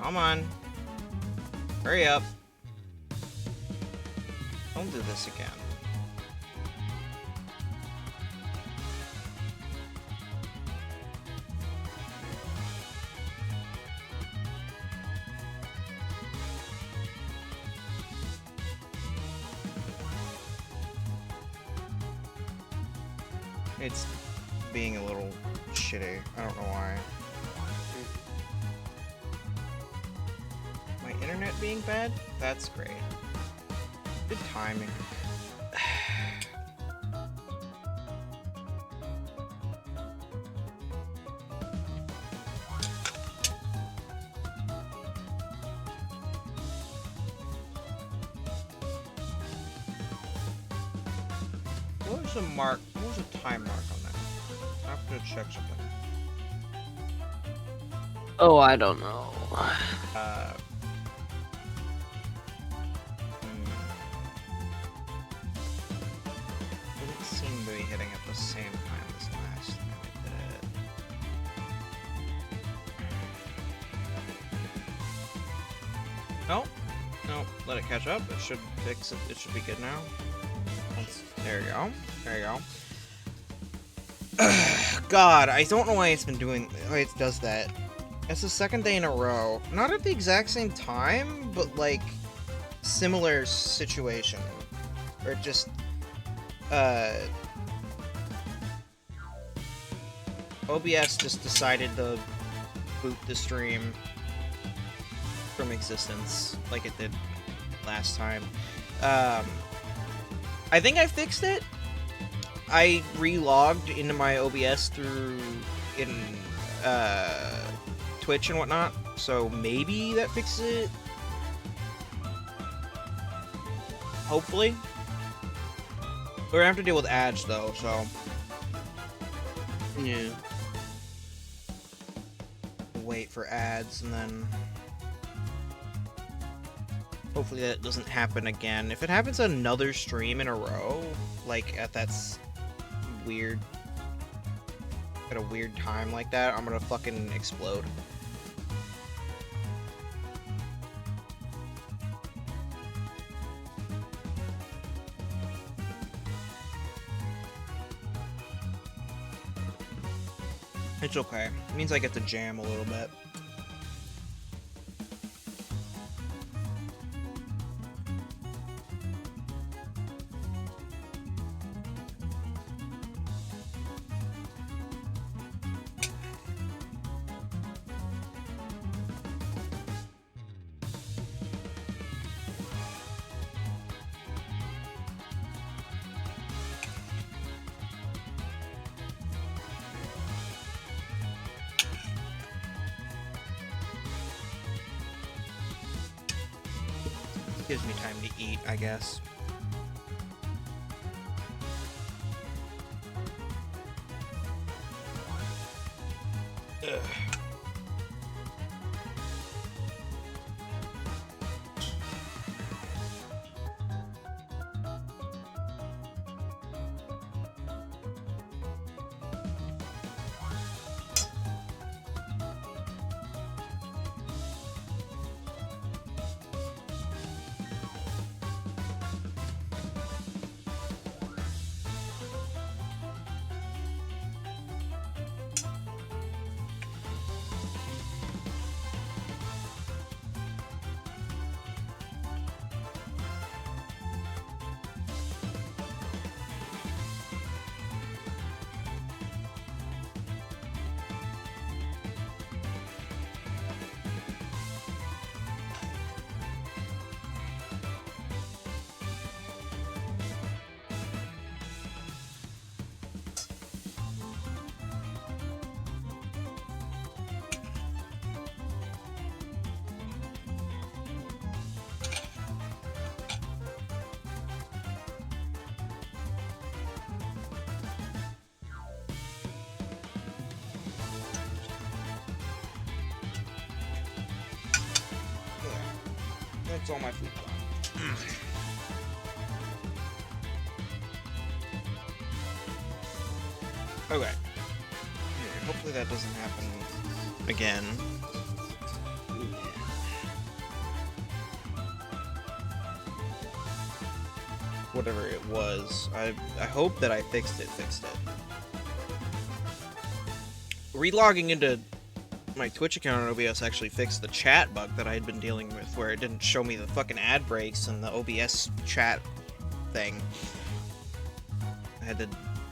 Come on. Hurry up. Don't do this again. It's being a little shitty. I don't know why. My internet being bad? That's great. Good timing. What was the mark? What was the time mark on that? I have to check something. Oh, I don't know. Didn't seem to be hitting at the same time as last time I did it. Nope. Nope. Let it catch up. It should fix it. It should be good now. There you go. There you go. God, I don't know why it's been doing. Why it does that. It's the second day in a row. Not at the exact same time, but like similar situation. Or just OBS just decided to boot the stream from existence like it did last time. I think I fixed it. I re-logged into my OBS through Twitch and whatnot, so maybe that fixes it. Hopefully. We're gonna have to deal with ads though, so yeah. Wait for ads and then hopefully that doesn't happen again. If it happens another stream in a row, like that's weird, at a weird time like that, I'm gonna fucking explode. It's okay. It means I get to jam a little bit. Gives me time to eat, I guess. Ugh. That's all my food gone. Okay. Yeah, hopefully that doesn't happen again. whatever it was. I hope that I fixed it. Relogging into my Twitch account on OBS actually fixed the chat bug that I had been dealing with, where it didn't show me the fucking ad breaks and the OBS chat thing. I had to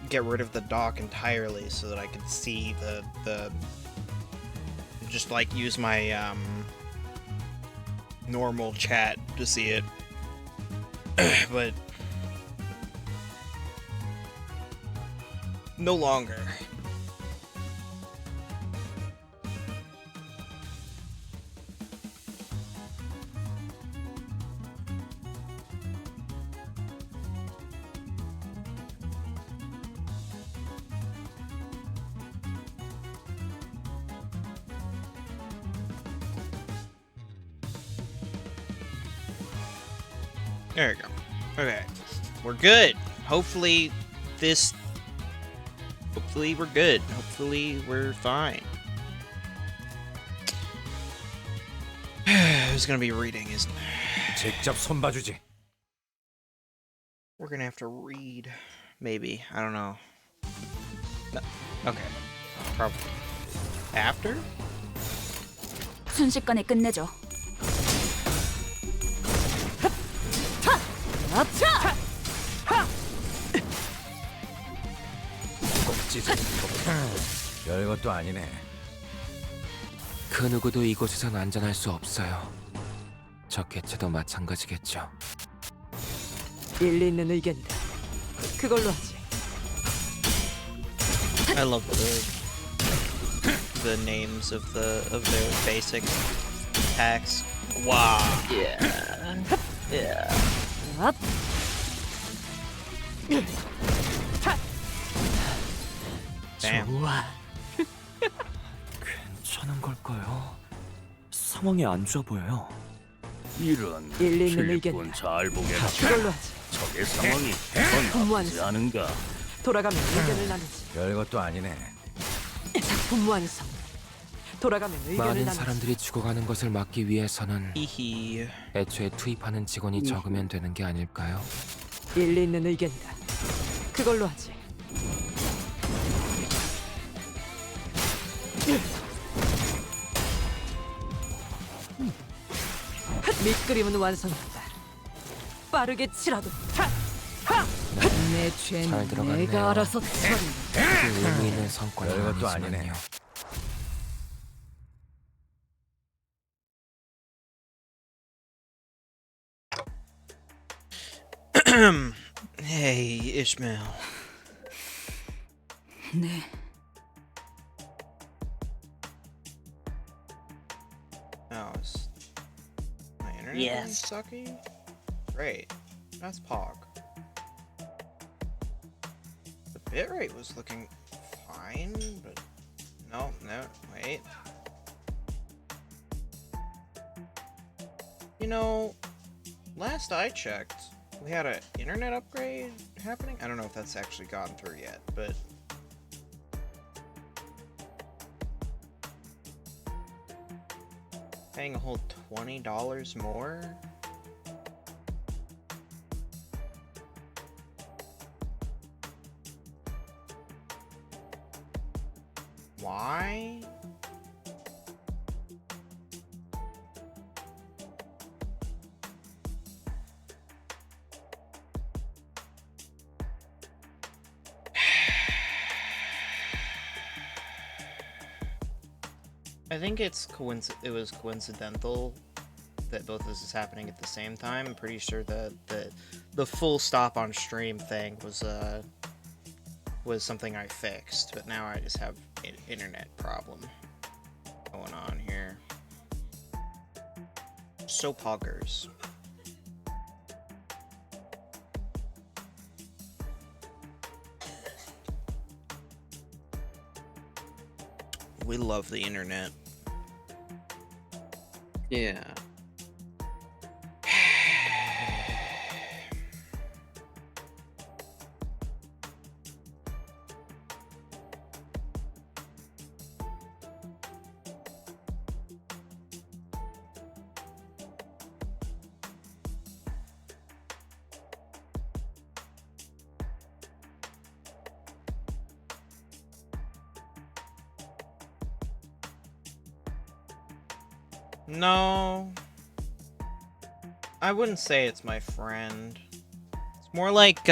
get rid of the dock entirely so that I could see the just like use my normal chat to see it. But no longer. There we go. Okay. We're good. Hopefully we're good. Hopefully we're fine. Who's gonna be reading, isn't 직접 손봐주지. We're gonna have to read. Maybe. I don't know. No. Okay. Probably. After? 순식간에 끝내죠. 꼭지지. 별것도 아니네. 그 누구도 이곳에선 안전할 수 없어요. 저 개체도 마찬가지겠죠. 일리 있는 의견이다. 그걸로 하지. I love the names of their basic packs. Wow. Yeah. 업. Damn. 좋아. 괜찮은 걸까요? 상황이 안 좋아 보여요. 이런 일리 있는 필리폰 의견이다. 잘 보게라. 그걸로 하지. 적의 상황이 분무하는 나쁘지 않은가? 돌아가면 의견을 나누지. 별것도 아니네. 작품 완성. 돌아가면 의견을 많은 나누지. 사람들이 죽어가는 것을 막기 위해서는 Hehe. 애초에 투입하는 직원이 적으면 되는 게 아닐까요? 일리 있는 의견이다. 그걸로 하지. 밑그림은 완성했다. 빠르게 치라도. 내 잘 죄는 들어갔네요. 내가 알아서 처리. 그 의미 있는 성과는 별것도 아니네. 아니지만요. Hey, Ishmael. 네. Oh, is my internet Yes. being sucky? Great. That's Pog. The bitrate was looking fine, but no, wait. You know, last I checked, we had an internet upgrade happening. I don't know if that's actually gone through yet, but paying a whole $20 more? Why? I think it was coincidental that both of this is happening at the same time. I'm pretty sure that the full stop on stream thing was something I fixed, but now I just have an internet problem going on here. So poggers. We love the internet. Yeah. No. I wouldn't say it's my friend. It's more like, it's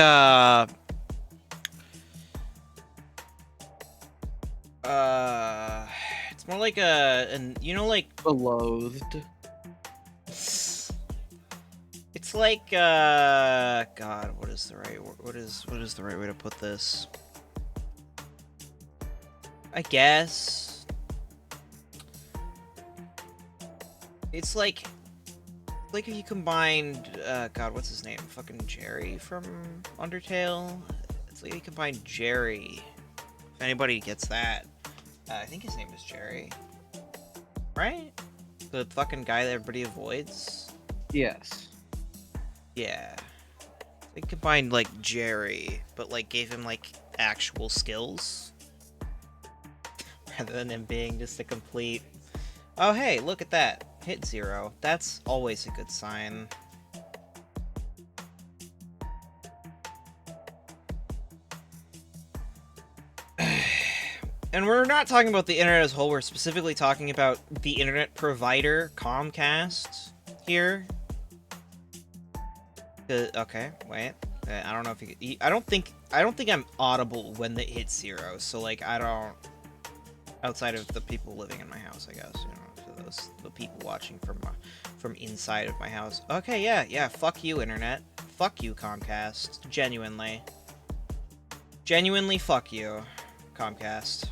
more like you know, like, Beloathed. it's like, God, what is the right, what is the right way to put this? I guess it's like if you combined, God, what's his name? Fucking Jerry from Undertale. It's like you combined Jerry. If anybody gets that, I think his name is Jerry, right? The fucking guy that everybody avoids. Yes. Yeah. They combined like Jerry, but like gave him like actual skills. Rather than him being just a complete, oh hey, look at that, hit 0. That's always a good sign. And we're not talking about the internet as a whole, we're specifically talking about the internet provider, Comcast, here. Okay, wait. I don't know if you. I don't think I'm audible when they hit 0. So like I don't. Outside of the people living in my house, I guess. You know, for the people watching from inside of my house. Okay, yeah. Fuck you, internet. Fuck you, Comcast. Genuinely. Genuinely, fuck you, Comcast.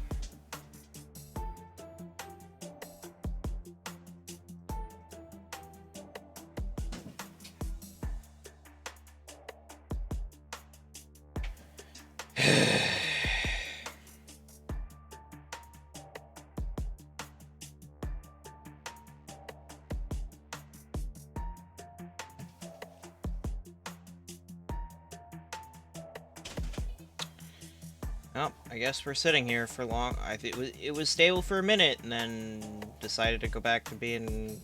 Well, I guess we're sitting here for long. It was stable for a minute, and then decided to go back to being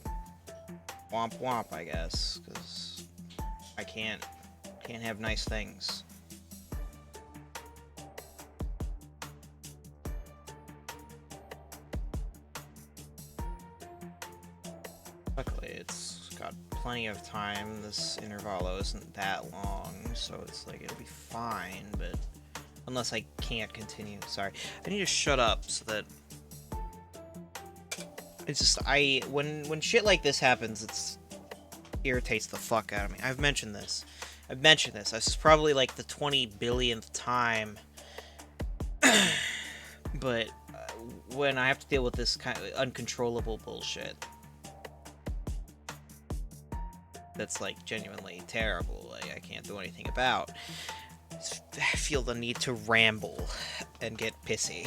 womp womp, I guess, because I can't have nice things. Luckily, it's got plenty of time. This intervalo isn't that long, so it's like it'll be fine, but unless I can't continue. Sorry. I need to shut up so that it's just when shit like this happens, it's irritates the fuck out of me. I've mentioned this. This is probably like the 20 billionth time. But when I have to deal with this kind of uncontrollable bullshit that's like genuinely terrible, like I can't do anything about, I feel the need to ramble and get pissy.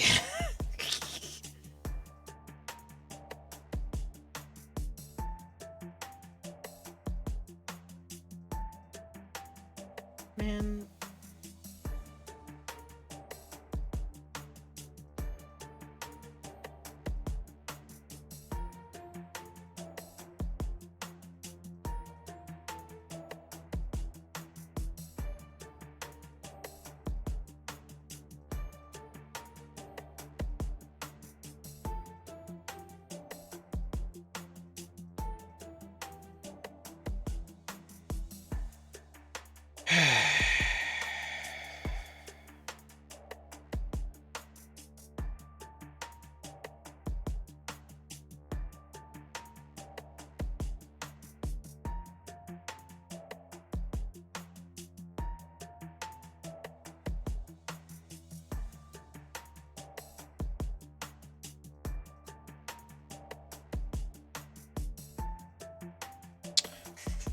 Man.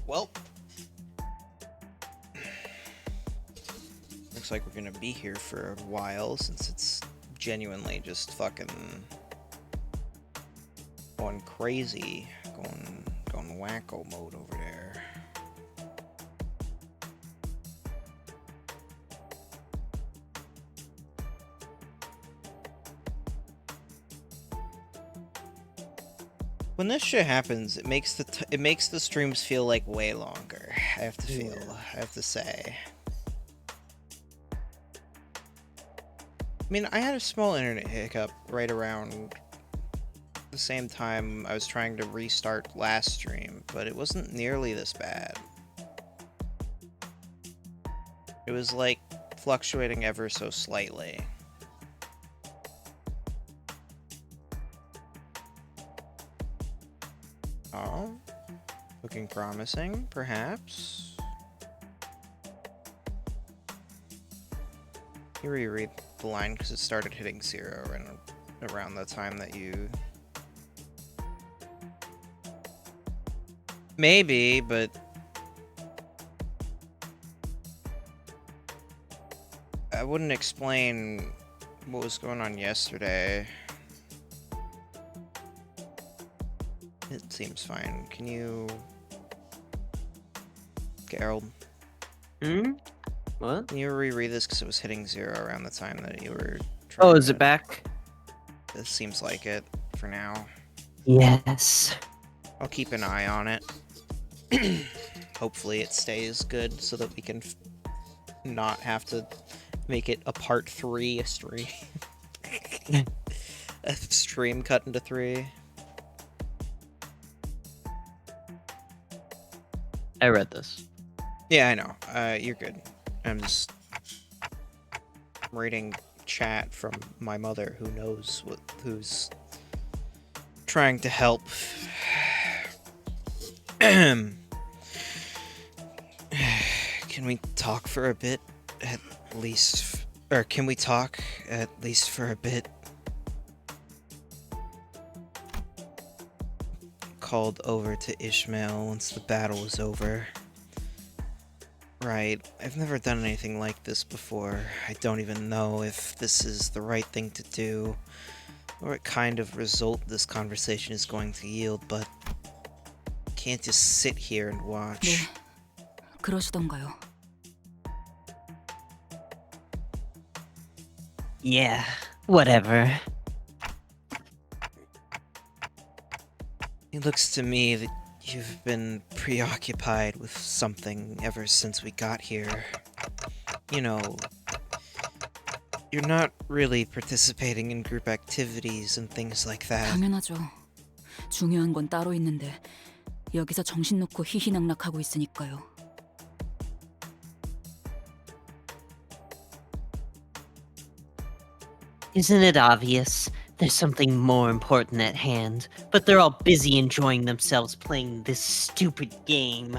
Well, looks like we're gonna be here for a while since it's genuinely just fucking going crazy, going wacko mode over there. When this shit happens, it makes the streams feel like way longer. I have to say. I mean, I had a small internet hiccup right around the same time I was trying to restart last stream, but it wasn't nearly this bad. It was like fluctuating ever so slightly. Oh, looking promising, perhaps. You reread the line because it started hitting 0 and around the time that you... Maybe, but... I wouldn't explain what was going on yesterday. It seems fine. Can you... Gerald? What? Can you reread this because it was hitting 0 around the time that you were trying Oh, is to... it back? This seems like it for now. Yes. I'll keep an eye on it. Hopefully it stays good so that we can not have to make it a part 3 a stream. A stream cut into 3. I read this. Yeah, I know. You're good. I'm just reading chat from my mother who knows who's trying to help. Can we talk for a bit? At least... Or can we talk at least for a bit? Called over to Ishmael once the battle was over. Right, I've never done anything like this before. I don't even know if this is the right thing to do, or what kind of result this conversation is going to yield, but I can't just sit here and watch. 네, 그러시던가요. Yeah, whatever. It looks to me that you've been preoccupied with something ever since we got here. You know, you're not really participating in group activities and things like that. 당연하죠. 중요한 건 따로 있는데 여기서 정신 놓고 희희낙낙하고 있으니까요. Isn't it obvious? There's something more important at hand, but they're all busy enjoying themselves playing this stupid game.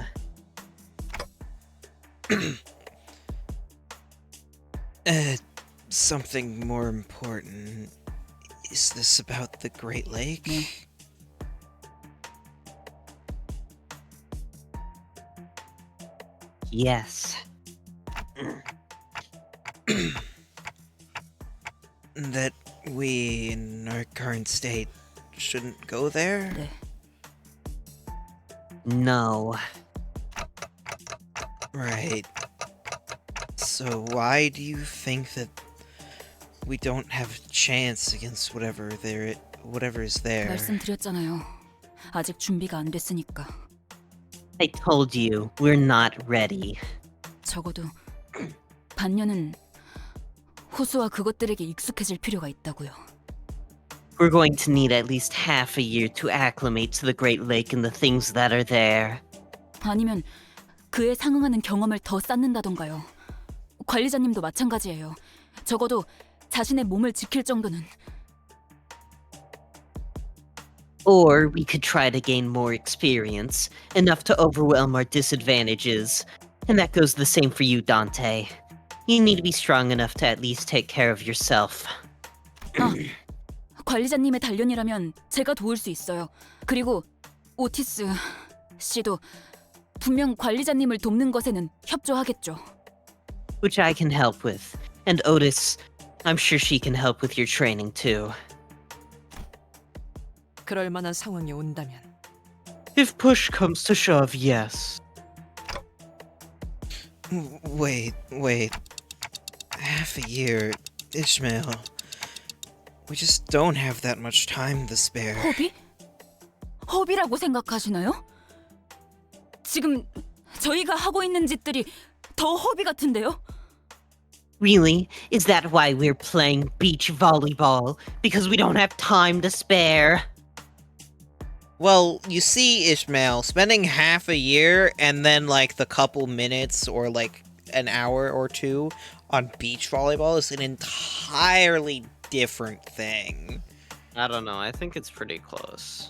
Something more important. Is this about the Great Lake? 네. Yes. That we, in our current state, shouldn't go there? 네. No. Right. So why do you think that we don't have a chance against whatever is there? 말씀드렸잖아요. 아직 준비가 안 됐으니까. I told you, we're not ready. 적어도 반년은 호수와 그것들에게 익숙해질 필요가 있다고요. We're going to need at least half a year to acclimate to the Great Lake and the things that are there. 아니면 그에 상응하는 경험을 더 쌓는다던가요. 관리자님도 마찬가지예요. 적어도 자신의 몸을 지킬 정도는. Or we could try to gain more experience, enough to overwhelm our disadvantages. And that goes the same for you, Dante. You need to be strong enough to at least take care of yourself. 아, 관리자님의 단련이라면 제가 도울 수 있어요. 그리고 오티스 씨도 분명 관리자님을 돕는 것에는 협조하겠죠. Which I can help with. And Otis, I'm sure she can help with your training too. 그럴 만한 상황이 온다면 If push comes to shove, yes. Wait. Half a year, Ishmael. We just don't have that much time to spare. 허비? 허비라고 생각하시나요? 지금 저희가 하고 있는 짓들이 더 허비 같은데요? Really? Is that why we're playing beach volleyball? Because we don't have time to spare? Well, you see, Ishmael, spending half a year and then like the couple minutes or like an hour or two on beach volleyball is an entirely different thing. I don't know. I think it's pretty close.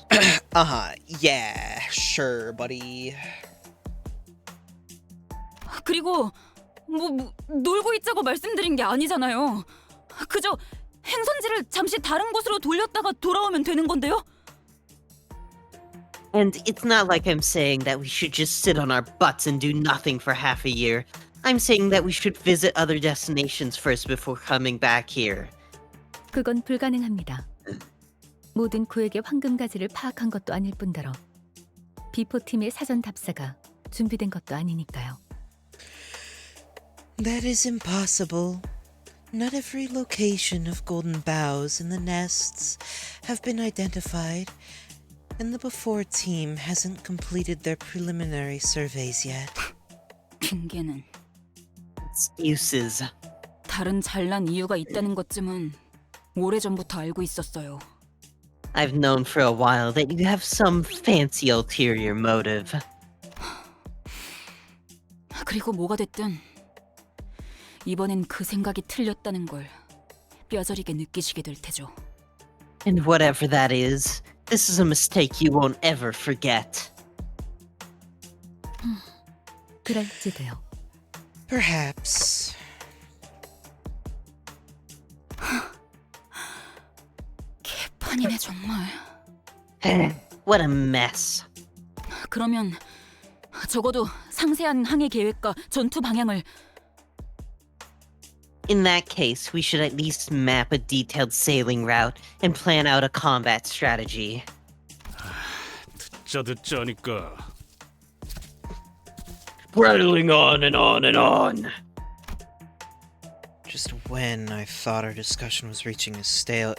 Uh-huh. Yeah, sure, buddy. 그리고 놀고 있자고 말씀드린 게 아니잖아요. 그저 행선지를 잠시 다른 곳으로 돌렸다가 돌아오면 되는 건데요. And it's not like I'm saying that we should just sit on our butts and do nothing for half a year. I'm saying that we should visit other destinations first before coming back here. 그건 불가능합니다. 모든 구역의 황금 가지를 파악한 것도 아닐 뿐더러 비포팀의 사전 답사가 준비된 것도 아니니까요. That is impossible. Not every location of golden boughs in the nests have been identified, and the before team hasn't completed their preliminary surveys yet. 핑계는 Excuses. 다른 잘난 이유가 있다는 것쯤은 오래전부터 알고 있었어요. I've known for a while that you have some fancy ulterior motive. 그리고 뭐가 됐든 이번엔 그 생각이 틀렸다는 걸 뼈저리게 느끼시게 될 테죠. And whatever that is, this is a mistake you won't ever forget. 그럴지도요. Perhaps. 개판이네 정말. What a mess. 그러면 적어도 상세한 항해 계획과 전투 방향을 In that case, we should at least map a detailed sailing route and plan out a combat strategy. 듣자 하니까. Rattling on and on and on. Just when I thought our discussion was reaching a stalemate,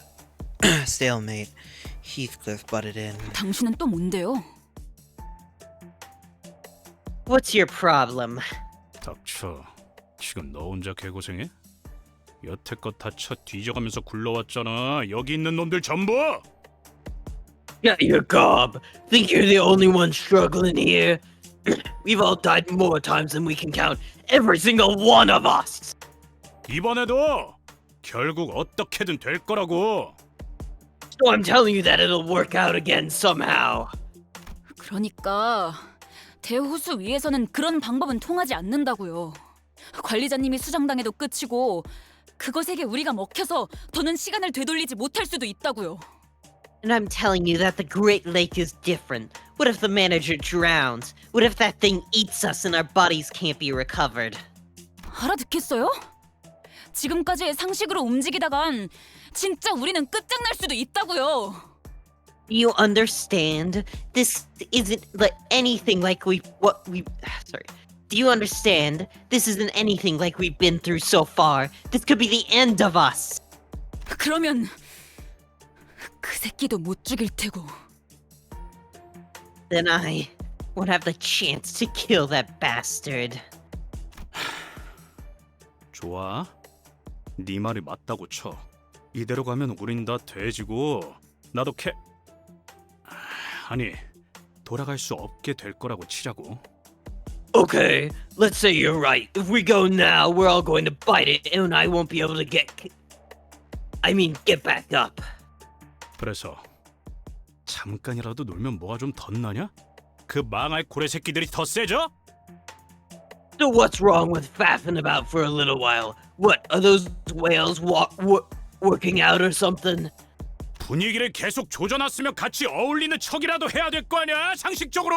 Heathcliff butted in. 당신은 또 뭔데요? What's your problem? 닥쳐. 지금 너 혼자 개고생해? 여태껏 다 쳐 뒤져가면서 굴러왔잖아. 여기 있는 놈들 전부. Got your gob. Think you're the only one struggling here? We've all died more times than we can count. Every single one of us. 이번에도 결국 어떻게든 될 거라고. So I'm telling you that it'll work out again somehow. 그러니까 대호수 위에서는 그런 방법은 통하지 않는다고요. 관리자님이 수정당해도 끝이고 그것에게 우리가 먹혀서 더는 시간을 되돌리지 못할 수도 있다고요. And I'm telling you that the Great Lake is different. What if the manager drowns? What if that thing eats us and our bodies can't be recovered? 알아듣겠어요? 지금까지의 상식으로 움직이다간 진짜 우리는 끝장날 수도 있다고요. Do you understand? This isn't like anything like sorry. Do you understand? This isn't anything like we've been through so far. This could be the end of us. 그러면 그 새끼도 못 죽일 테고. Then I won't have the chance to kill that bastard. 좋아. 네 말이 맞다고 쳐. 이대로 가면 우린 다 돼지고 나도 아니 돌아갈 수 없게 될 거라고 치자고. Okay, let's say you're right. If we go now, we're all going to bite it, and I won't be able to get back up. 그래서 잠깐이라도 놀면 뭐가 좀 덧나냐? 그 망할 고래 새끼들이 더 세져? So what's wrong with faffing about for a little while? What, are those whales working out or something? 분위기를 계속 조져놨으면 같이 어울리는 척이라도 해야 될 거 아니야? 상식적으로!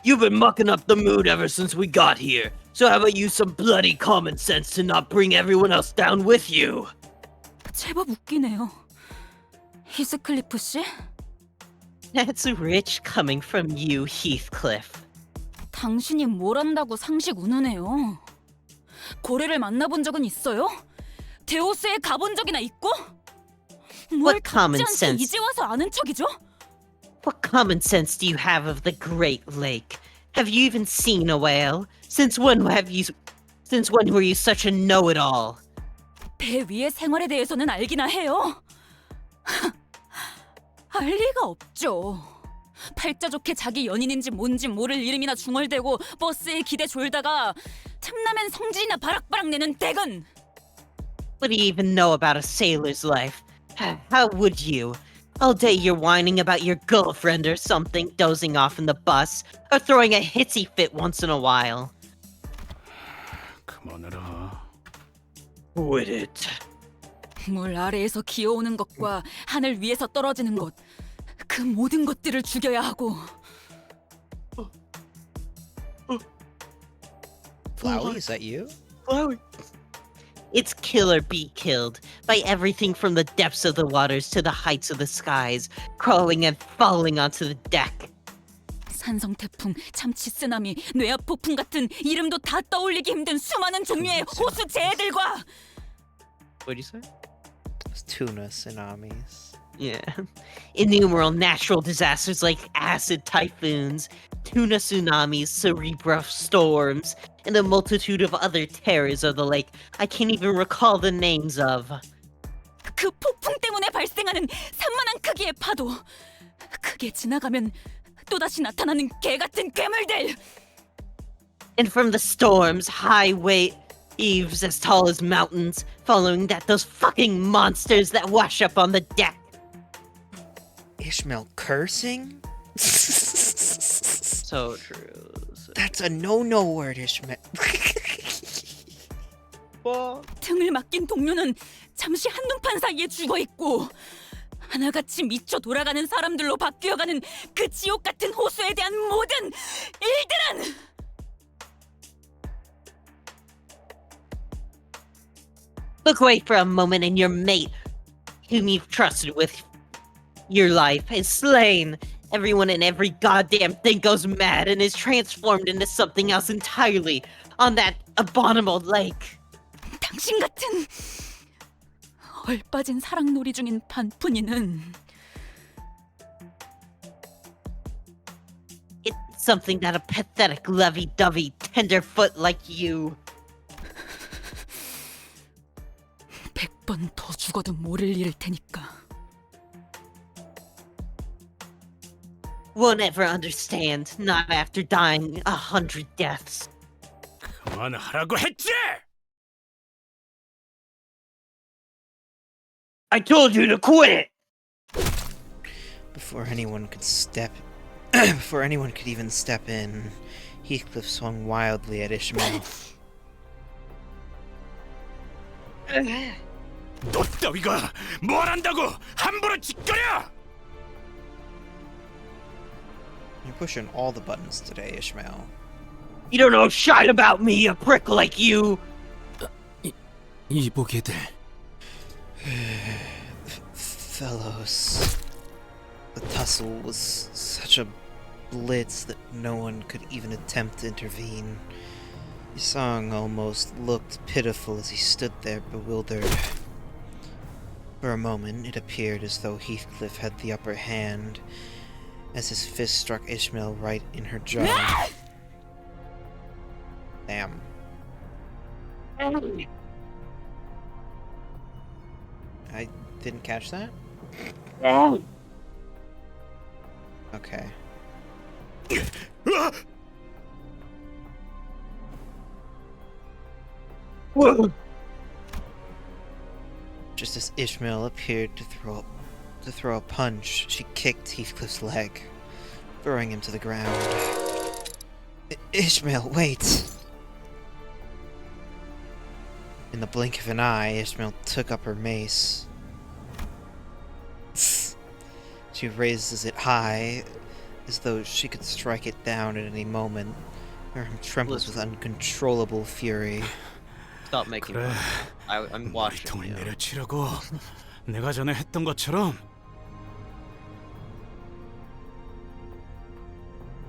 You've been mucking up the mood ever since we got here. So how about you some bloody common sense to not bring everyone else down with you? 제법 웃기네요. 히스클리프 씨? That's rich coming from you, Heathcliff. 당신이 뭘 안다고 상식 운우네요. 고래를 만나본 적은 있어요? 데오스에 가본 적이나 있고? 뭘 What common 같지 않게 sense? 이제 와서 아는 척이죠? What common sense do you have of the Great Lake? Have you even seen a whale? Since when were you such a know-it-all? 배 위의 생활에 대해서는 알기나 해요. 알 리가 없죠. 팔자 좋게 자기 연인인지 뭔지 모를 이름이나 중얼대고 버스에 기대 졸다가 탐나면 성질이나 바락바락 내는 대근. What do you even know about a sailor's life? How would you? All day you're whining about your girlfriend or something, dozing off in the bus, or throwing a hissy fit once in a while. 그만해라. Quit it. 물 아래에서 기어오는 것과 하늘 위에서 떨어지는 것, 그 모든 것들을 죽여야 하고. Flowey, is that you? It's kill or be killed by everything from the depths of the waters to the heights of the skies, crawling and falling onto the deck. 산성 태풍, 참치 쓰나미, 뇌압 폭풍 같은 이름도 다 떠올리기 힘든 수많은 종류의 호수 재해들과 What'd you say? It's tuna tsunamis. Yeah. Innumerable natural disasters like acid typhoons, tuna tsunamis, cerebral storms, and a multitude of other terrors of the lake I can't even recall the names of. 그 폭풍 때문에 발생하는 산만한 크기의 파도, 크게 지나가면 또다시 나타나는 개 같은 괴물들. And from the storms, high waves as tall as mountains, following that those fucking monsters that wash up on the deck. Ishmael cursing? So true. That's a no-no word, Ishmael. 등을 맡긴 동료는 잠시 한눈판 사이에 죽어 있고 하나같이 미쳐 돌아가는 사람들로 바뀌어가는 그 지옥 같은 호수에 대한 모든 일들은 Look away for a moment and your mate, whom you've trusted with your life, is slain. Everyone and every goddamn thing goes mad and is transformed into something else entirely on that abominable lake. 당신 같은 얼빠진 사랑놀이 중인 반푼이는 It's something that a pathetic, lovey-dovey tenderfoot like you 100번 더 죽어도 모를 일일 테니까. won't ever understand, not after dying 100 deaths. 그만하라고 했지! I told you to quit it! Before anyone could even step in, Heathcliff swung wildly at Ishmael. 너 따위가 뭘 안다고 함부로 짓거려! You're pushing all the buttons today, Ishmael. You don't know shit about me, a prick like you! 이보게들. Fellows, the tussle was such a blitz that no one could even attempt to intervene. Yisong almost looked pitiful as he stood there bewildered. For a moment, it appeared as though Heathcliff had the upper hand, as his fist struck Ishmael right in her jaw. Damn. I didn't catch that? Okay. Just as Ishmael appeared to throw a punch, she kicked Heathcliff's leg, throwing him to the ground. Ishmael, wait! In the blink of an eye, Ishmael took up her mace. She raises it high, as though she could strike it down at any moment. Her arm trembles with uncontrollable fury. Stop making 그래, I'm watching 머리통을 you. 내려치려고 내가 전에 했던 것처럼.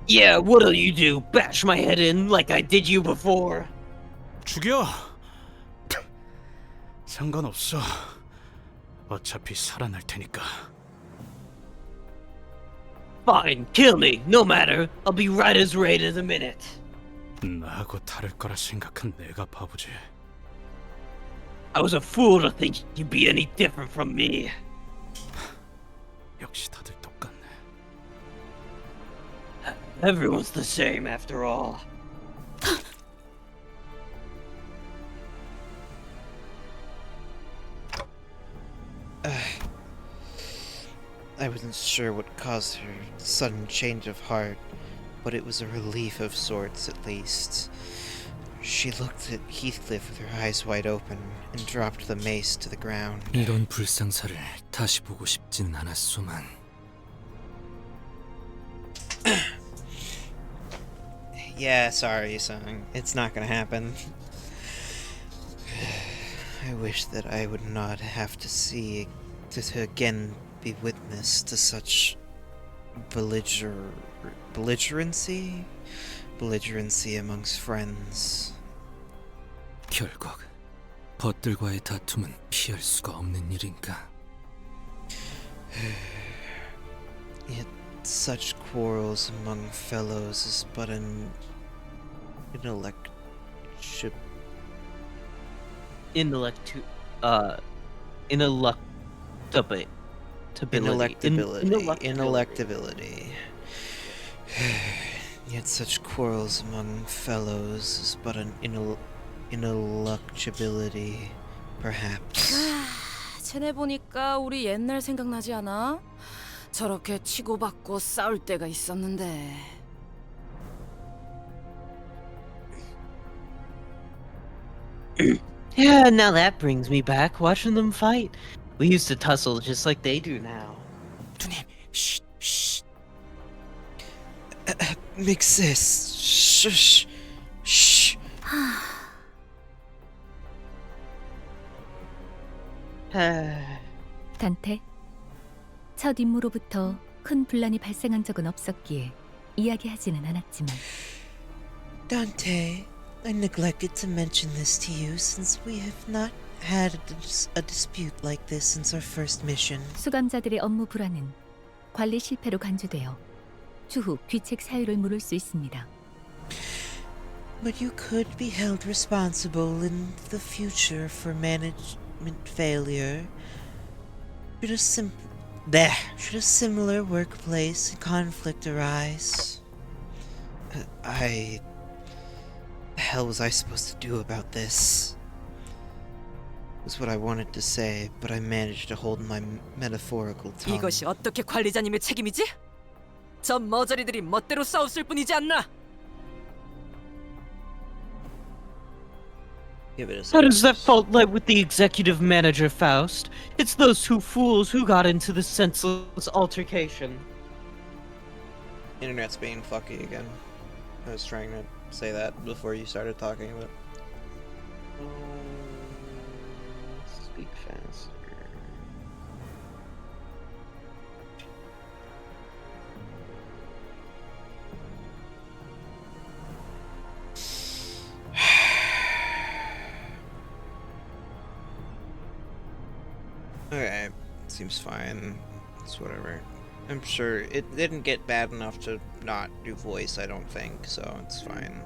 Yeah, what'll you do? Bash my head in like I did you before? 죽여! 상관없어. 어차피 살아날 테니까. Fine, kill me, no matter. I'll be right as raid in a minute. 나하고 다를 거라 생각한 내가 바보지. I was a fool to think you'd be any different from me. 역시 다들 똑같네. Everyone's the same after all. I wasn't sure what caused her sudden change of heart, but it was a relief of sorts at least. She looked at Heathcliff with her eyes wide open and dropped the mace to the ground. 이런 불상사를 다시 보고 싶진 않았소만. Yeah, sorry, son. It's not gonna happen. I wish that I would not have to see, to again be witness to such belligerency? Belligerency amongst friends. 결국 벗들과의 다툼은 피할 수가 없는 일인가? Yet such quarrels among fellows is but an ineluctability. Yet such quarrels among fellows is but an ineluctability, perhaps. 쟤네 보니까 우리 옛날 생각나지 않아? 저렇게 치고받고 싸울 때가 있었는데. Yeah, now that brings me back watching them fight. We used to tussle just like they do now. 누님, 쉿. Mixis, shush, shh. 단테, 첫 임무로부터 큰 분란이 발생한 적은 없었기에 이야기하지는 않았지만 Dante, I neglected to mention this to you since we have not had a dispute like this since our first mission. 수감자들의 업무 불안은 관리 실패로 간주되어 추후 귀책 사유를 물을 수 있습니다. But you could be held responsible in the future for management failure. Should a similar workplace conflict arise? The hell was I supposed to do about this? Was what I wanted to say, but I managed to hold my metaphorical tongue. 이것이 어떻게 관리자님의 책임이지? 저 머저리들이 멋대로 싸웠을 뿐이지 않나? Give it a How second. does that fault lie with the executive manager, Faust? It's those two fools who got into the senseless altercation. Internet's being fucky again. I was trying to say that before you started talking, but Speak faster. okay, seems fine. It's whatever. I'm sure it didn't get bad enough to not do voice, I don't think, so it's fine.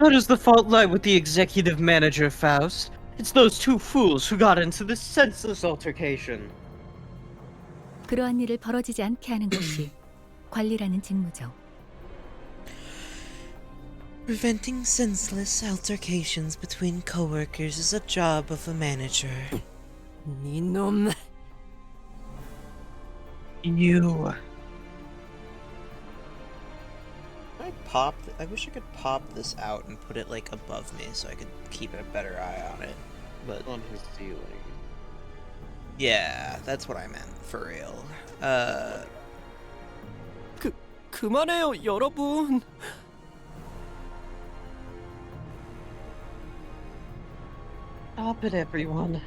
How does the fault lie with the executive manager, Faust? It's those two fools who got into this senseless altercation. 그러한 일을 벌어지지 않게 하는 것이 관리라는 직무죠. Preventing senseless altercations between coworkers is a job of a manager. 이놈. You. I wish I could pop this out and put it like above me so I could keep a better eye on it. But On his ceiling. yeah, that's what I meant for real. 그만해요, 여러분. Stop it, everyone.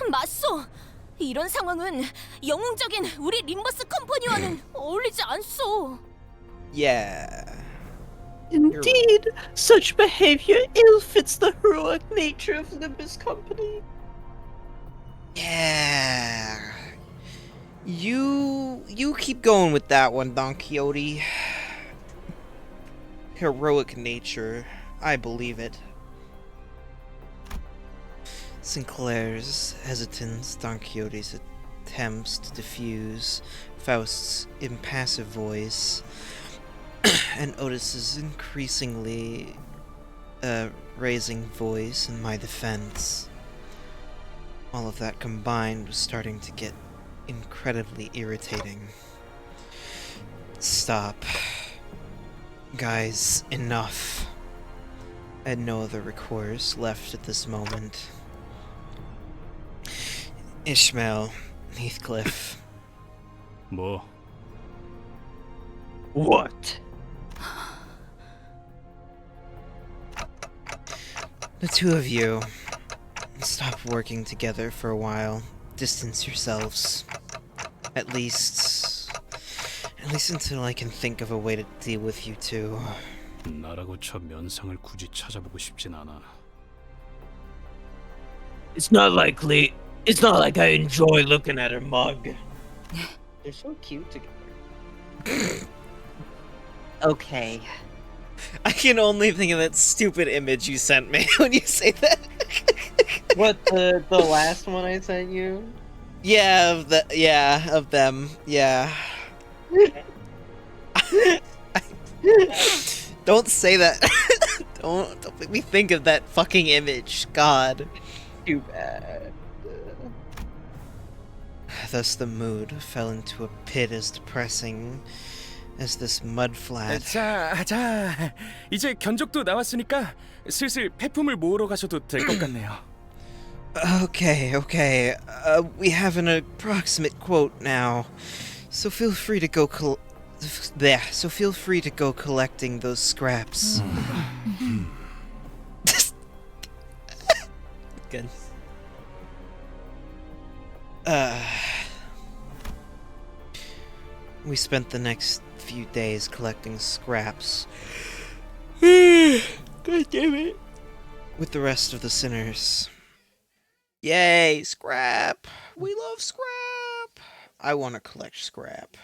맞소. 이런 상황은 영웅적인 우리 림버스 컴퍼니와는 어울리지 않소. Yeah. Indeed, such behavior ill fits the heroic nature of Limbus Company. Yeah. You keep going with that one, Don Quixote. Heroic nature. I believe it. Sinclair's hesitance, Don Quixote's attempts to diffuse Faust's impassive voice, and Otis's increasingly raising voice in my defense. All of that combined was starting to get incredibly irritating. Stop. Guys, enough. I had no other recourse left at this moment. Ishmael, Heathcliff. 뭐 What? The two of you, stop working together for a while. Distance yourselves. At least until I can think of a way to deal with you two. 나라고 저 면상을 굳이 찾아보고 싶진 않아. It's not likely. It's not like I enjoy looking at her mug. They're so cute together. Okay. I can only think of that stupid image you sent me when you say that. What, the last one I sent you? Yeah, of them. Yeah. Don't say that. Don't make me think of that fucking image. God. Too bad. Thus the mood fell into a pit as depressing as this mudflat. 자, 이제 견적도 나왔으니까 슬슬 폐품을 모으러 가셔도 될 것 같네요. Okay. We have an approximate quote now, so feel free to go collecting those scraps. Good. We spent the next few days collecting scraps. God damn it. With the rest of the sinners. Yay, scrap! We love scrap! I want to collect scrap.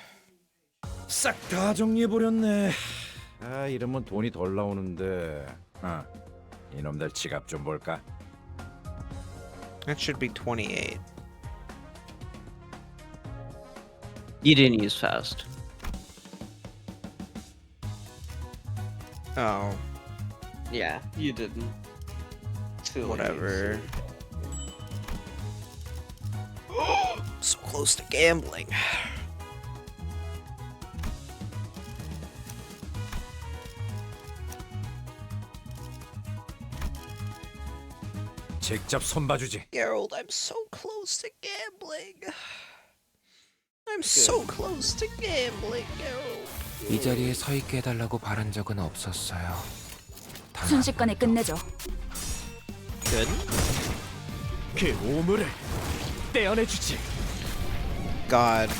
싹 다 정리해버렸네. 아, 이러면 돈이 덜 나오는데. 이놈들 지갑 좀 볼까? That should be 28. You didn't use Faust. Oh, Yeah, you didn't. whatever. So close to gambling. 직접 손봐주지. Gerald, I'm so close to gambling. I'm so close to gambling, Gerald. 이 자리에 서 있게 해달라고 바란 적은 없었어요. 순식간에 끝내죠. Good. 그 오물을 떼어내주지. God.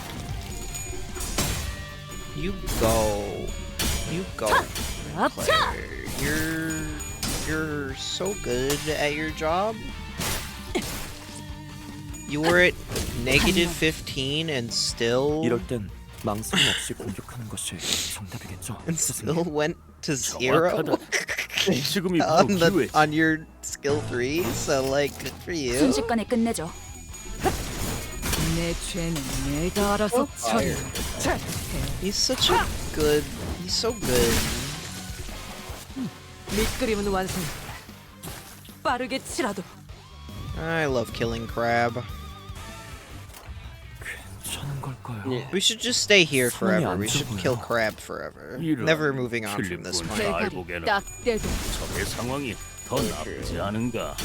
You go. Claire. You're so good at your job. You were at negative 15 and still 이럴 땐 망설임 없이 공격하는 것이 정답이겠죠. still went to 0 지금이 바로 기회. on your skill 3. So like, good for you. 순식간에 끝내죠. 내 죄는 내가 알아서 처리. He's so good. 밑그림은 완성. 빠르게 치라도. I love killing crab. 괜찮은 걸까요? We should just stay here 손이 forever. 안 We should 좋고요. kill crab forever. 이런 Never moving on from this 필립군 point. 잘 보게나. 딱 떼도 적의 상황이 더 나쁘지 않은가.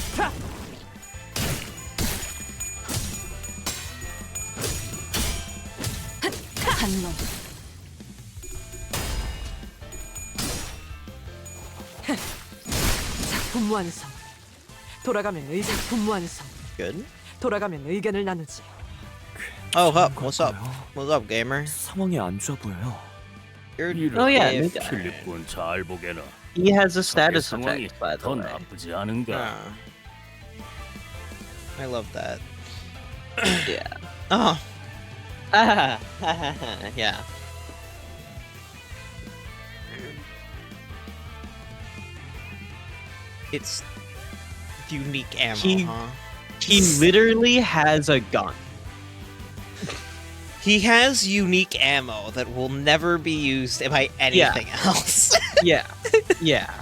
한 놈. 작품 완성. 돌아가면 작품 완성. Good. 돌아가면 의견을 나누지. Oh, Hup, what's up? What's up, gamer? 상황이 안 좋아 보여요. You're Oh, yeah, if- Nick. 필립군 잘 보게나. He has a 적의 status 상황이 effect, by the 더 way. 나쁘지 않은가. I love that. Yeah. Oh, Yeah. it's unique ammo, He- huh? He literally has a gun. He has unique ammo that will never be used by anything else. Yeah. Yeah.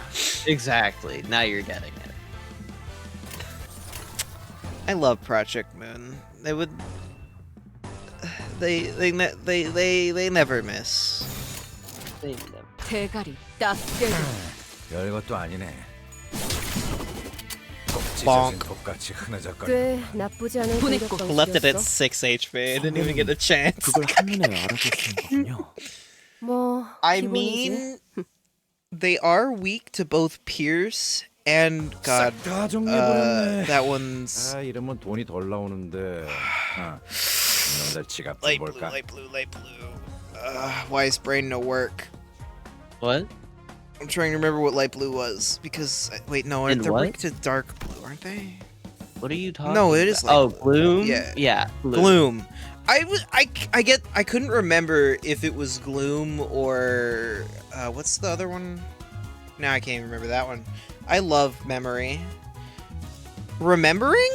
Exactly. Now you're getting it. I love Project Moon. They would. They never miss. 대가리 딱 깨져. 별것도 아니네. Bonk. 독같이 흐느적거려. 꽤 나쁘지 않은 보냈고. Left it at 6 HP. I didn't even get a chance. 그걸 한눈에 알아보시는 거군요. 뭐 I 기본이지. mean, they are weak to both Pierce and God. 다 정리해버렸네. That one's 아, 이러면 돈이 덜 나오는데. 이놈들 지갑 좀 light blue, 볼까? light blue, light blue. Why is brain no work? What? I'm trying to remember what light blue was because wait, no, And they're what? weak to dark blue, aren't they? What are you talking No, it is about? Oh, light blue. Gloom? Yeah. Yeah. Gloom. I couldn't remember if it was Gloom or what's the other one? Now I can't even remember that one. I love memory. Remembering?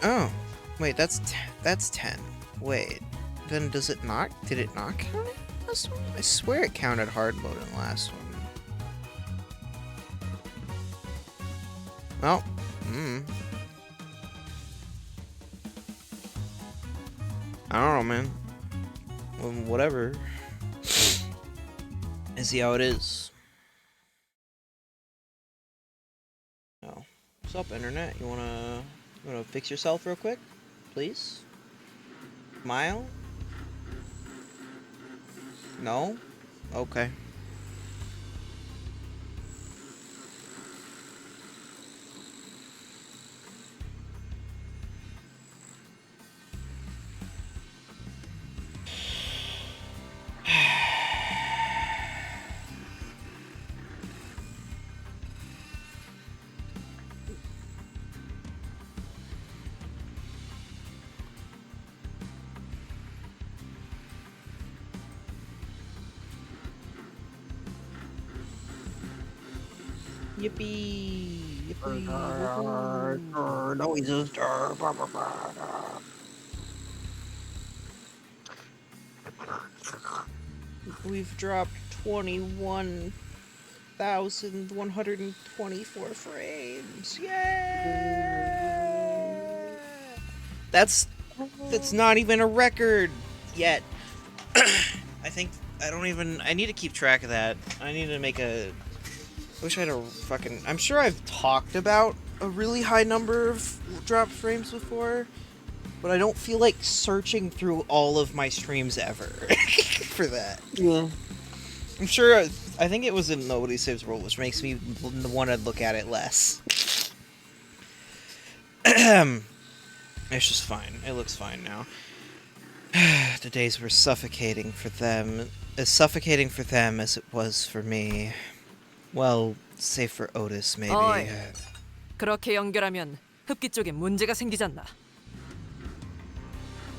Oh, wait, that's 10. Wait, then does it not? Did it not count it? Last one? I swear it counted hard mode in the last one. Well, I don't know, man. Well, whatever. I see how it is. Oh, what's up, internet? You wanna fix yourself real quick, please? Smile? No? Okay. Yippee! Yippee! Noises. We've dropped 21,124 frames. Yay! That's not even a record yet. I need to keep track of that. I need to make a wish I had a fucking... I'm sure I've talked about a really high number of dropped frames before, but I don't feel like searching through all of my streams ever for that. Yeah. I'm sure... I think it was in Nobody Saves World, which makes me want to look at it less. It's just fine. It looks fine now. The days were suffocating for them. As suffocating for them as it was for me. Well, save for Otis, maybe. 어이, 그렇게 연결하면 흡기 쪽에 문제가 생기잖아.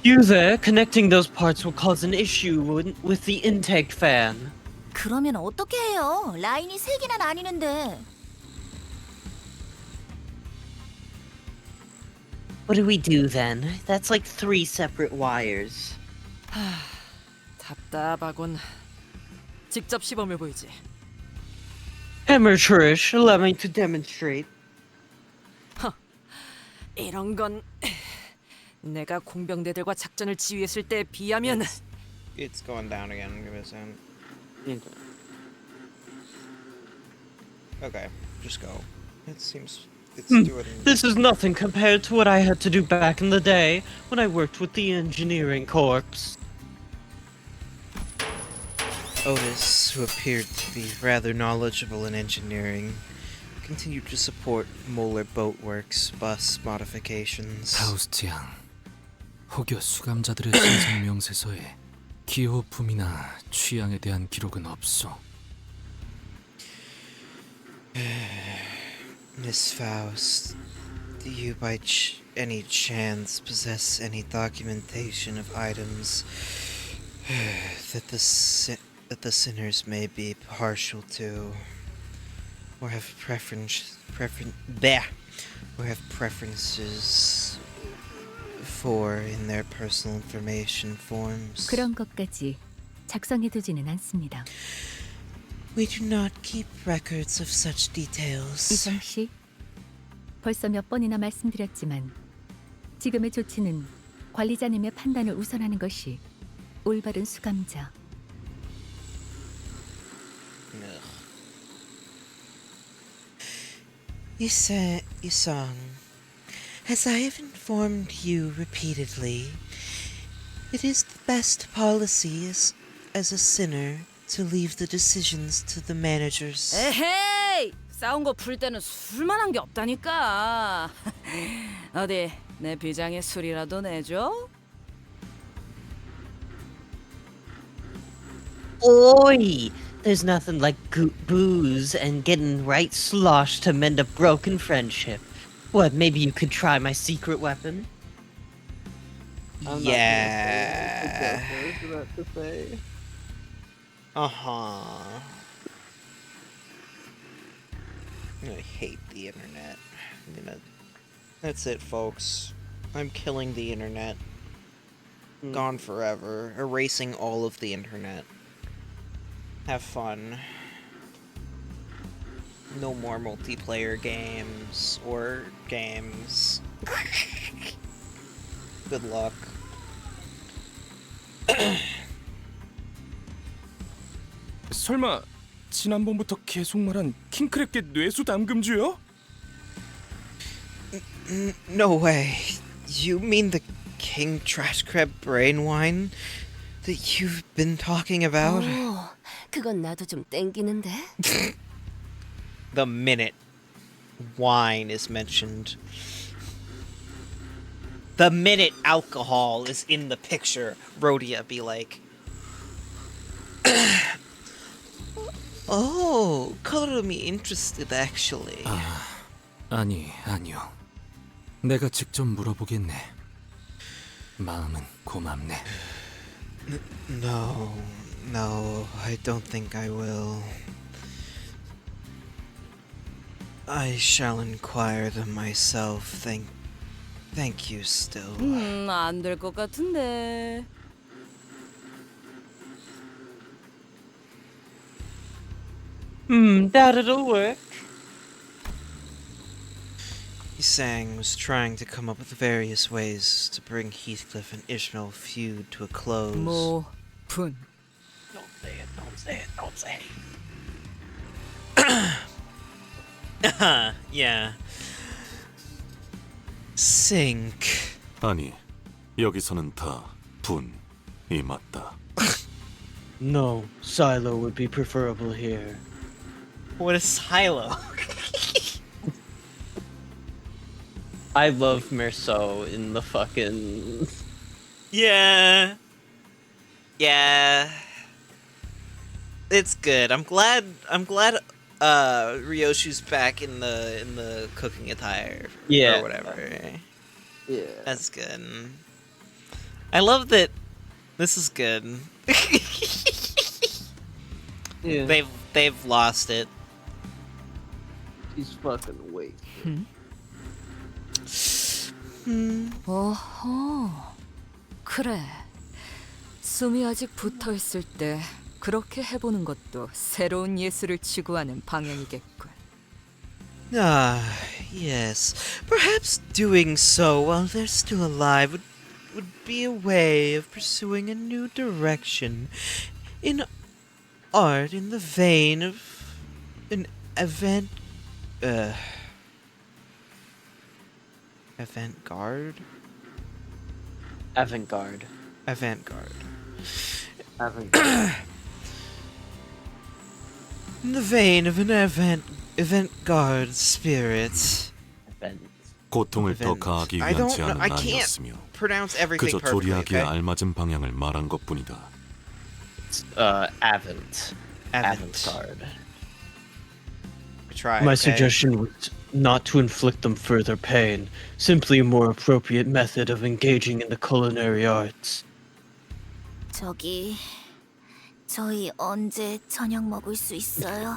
You there, connecting those parts will cause an issue with the intake fan. 그러면 어떻게 해요? 라인이 3개나 나뉘는데. What do we do then? That's like 3 separate wires. 답답하군. 직접 시범을 보이지. Amateurish, allow me to demonstrate. 이런 건 내가 공병대들과 작전을 지휘했을 때에 비하면 It's going down again. Give me a second. Okay, just go. It seems it's doing... This is nothing compared to what I had to do back in the day when I worked with the engineering corps. Otis, who appeared to be rather knowledgeable in engineering, continued to support Moeller Boatworks bus modifications. 파우스트 양, 혹여 수감자들의 신상 명세서에 기호품이나 취향에 대한 기록은 없소. Miss Faust, do you by any chance possess any documentation of items that the sinners may be partial to, or have preferences before in their personal information forms. 그런 것까지 작성해두지는 않습니다. We do not keep records of such details. 이성 씨, 벌써 몇 번이나 말씀드렸지만 지금의 조치는 관리자님의 판단을 우선하는 것이 올바른 수감자. Isang, as I have informed you repeatedly, it is the best policy as a sinner to leave the decisions to the managers. 에헤이! 싸운 거 풀 때는 술만한 게 없다니까. 어디 내 비장의 술이라도 내줘? Oi! There's nothing like booze and getting right sloshed to mend a broken friendship. What, maybe you could try my secret weapon? Yeah. Uh-huh. I hate the internet. That's it, folks. I'm killing the internet. Gone forever. Erasing all of the internet. Have fun. No more multiplayer games or games. Good luck. 설마 지난번부터 계속 말한 킹크랩계 뇌수 담금주요? No way. You mean the King Trash Crab brain wine that you've been talking about? 그건 나도 좀 땡기는데. The minute wine is mentioned, the minute alcohol is in the picture, Rhodia be like, oh, color me interested actually. 아니요. 내가 직접 물어보겠네. 마음은 고맙네. No, I don't think I will. I shall inquire them myself. Thank you still. 안 될 것 같은데. Doubt it'll work. Isang was trying to come up with various ways to bring Heathcliff and Ishmael feud to a close. 분. Don't say it. Yeah. Sink. 아니, 여기서는 다 분이 맞다. No, Silo would be preferable here. What is Silo? I love Merceau in the fucking... Yeah. It's good. I'm glad Ryoshu's back in the cooking attire or whatever. Yeah. That's good. I love that this is good. Yeah. They've lost it. He's fucking weak. 어허, 그래. 숨이 아직 붙어있을 때 그렇게 해보는 것도 새로운 예술을 추구하는 방향이겠군. Ah, yes. Perhaps doing so while they're still alive would be a way of pursuing a new direction in art in the vein of an avant-garde? Avant-garde. In the vein of an avant-garde spirit. 고통을 더 가하기 I 위한 don't know. 제안은 I can't 아니었으며 pronounce everything 그저 perfectly. 조리하기에 Okay? 알맞은 방향을 말한 것뿐이다. Avant-garde. Try. My okay? suggestion was not to inflict them further pain, simply a more appropriate method of engaging in the culinary arts. 저기, 저희 언제 저녁 먹을 수 있어요?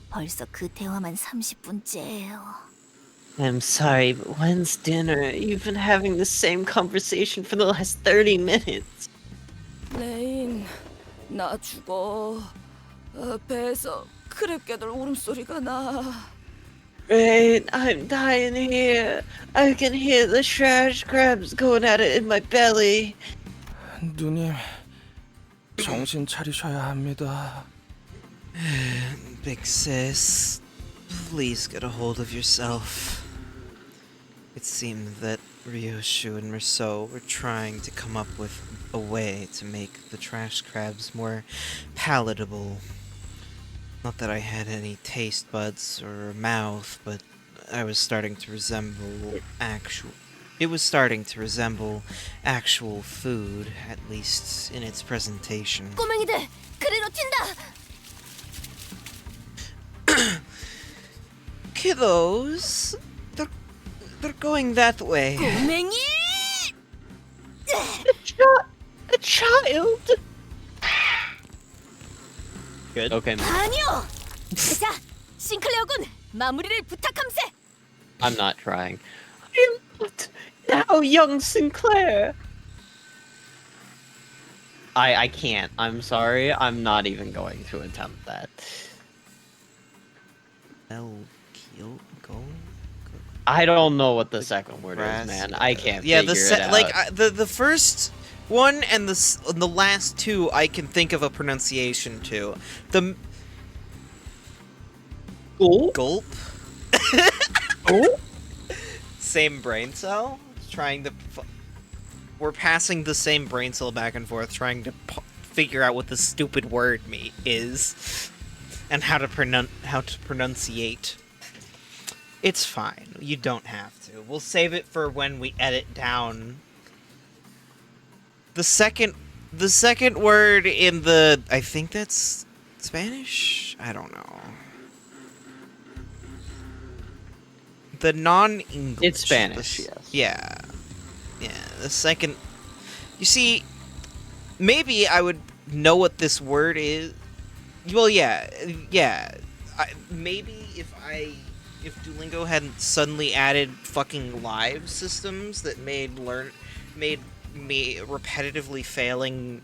벌써 그 대화만 30분째예요. I'm sorry, but when's dinner? You've been having the same conversation for the last 30 minutes. 레인, 나 죽어. 배에서 크랩개들 울음소리가 나. Rain, I'm dying here. I can hear the trash crabs going at it in my belly. 누님, 정신 차리셔야 합니다. Big sis, please get a hold of yourself. It seemed that Ryoshu and Merceau were trying to come up with a way to make the trash crabs more palatable. Not that I had any taste buds or a mouth, but I was starting to resemble It was starting to resemble actual food, at least in its presentation. 꼬맹이들, 그리로 튄다. Kiddos, they're going that way. 꼬맹이! A child? Good. Okay, man. 아니요. 자, 싱클레어군, 마무리를 부탁함세. I'm not trying. I'm not now, young Sinclair. I can't. I'm sorry. I'm not even going to attempt that. I don't know what the second word is, man. I can't figure it out. Like the first one and the last two I can think of a pronunciation to. The gulp. Oh? Same brain cell. Trying to. We're passing the same brain cell back and forth, trying to figure out what the stupid word is, and how to pronunciate. It's fine. You don't have to. We'll save it for when we edit down. The second word in the, I think that's Spanish? I don't know. The non-English. It's Spanish, yes. Yeah. Yeah, the second... You see, maybe I would know what this word is. Well, yeah. Maybe if Duolingo hadn't suddenly added fucking live systems that made me repetitively failing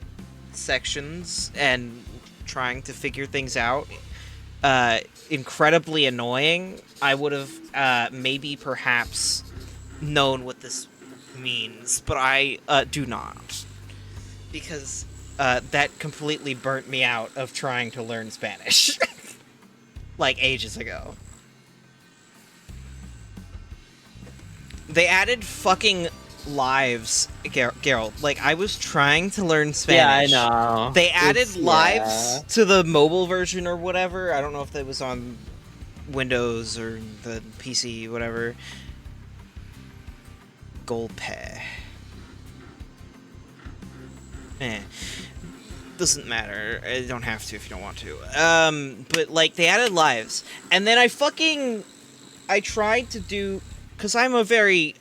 sections and trying to figure things out incredibly annoying, I would have maybe perhaps known what this means, but I do not, because that completely burnt me out of trying to learn Spanish like ages ago. They added fucking lives, Geralt. Like, I was trying to learn Spanish. Yeah, I know. They added lives to the mobile version or whatever. I don't know if that was on Windows or the PC, whatever. Golpe. Doesn't matter. You don't have to if you don't want to. But, like, they added lives. And then I tried to do... Because I'm a very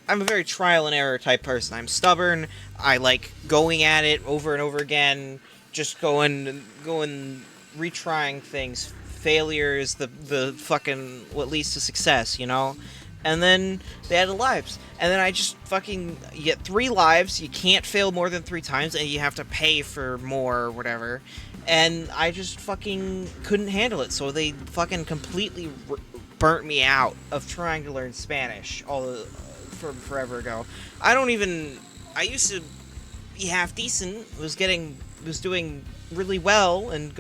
trial and error type person. I'm stubborn. I like going at it over and over again. Just going, retrying things. Failure is the fucking what leads to success, you know? And then they added lives. And then I just fucking... You get 3 lives, you can't fail more than 3 times, and you have to pay for more or whatever. And I just fucking couldn't handle it, so they fucking completely... burnt me out of trying to learn Spanish from forever ago. I used to be half decent, was doing really well and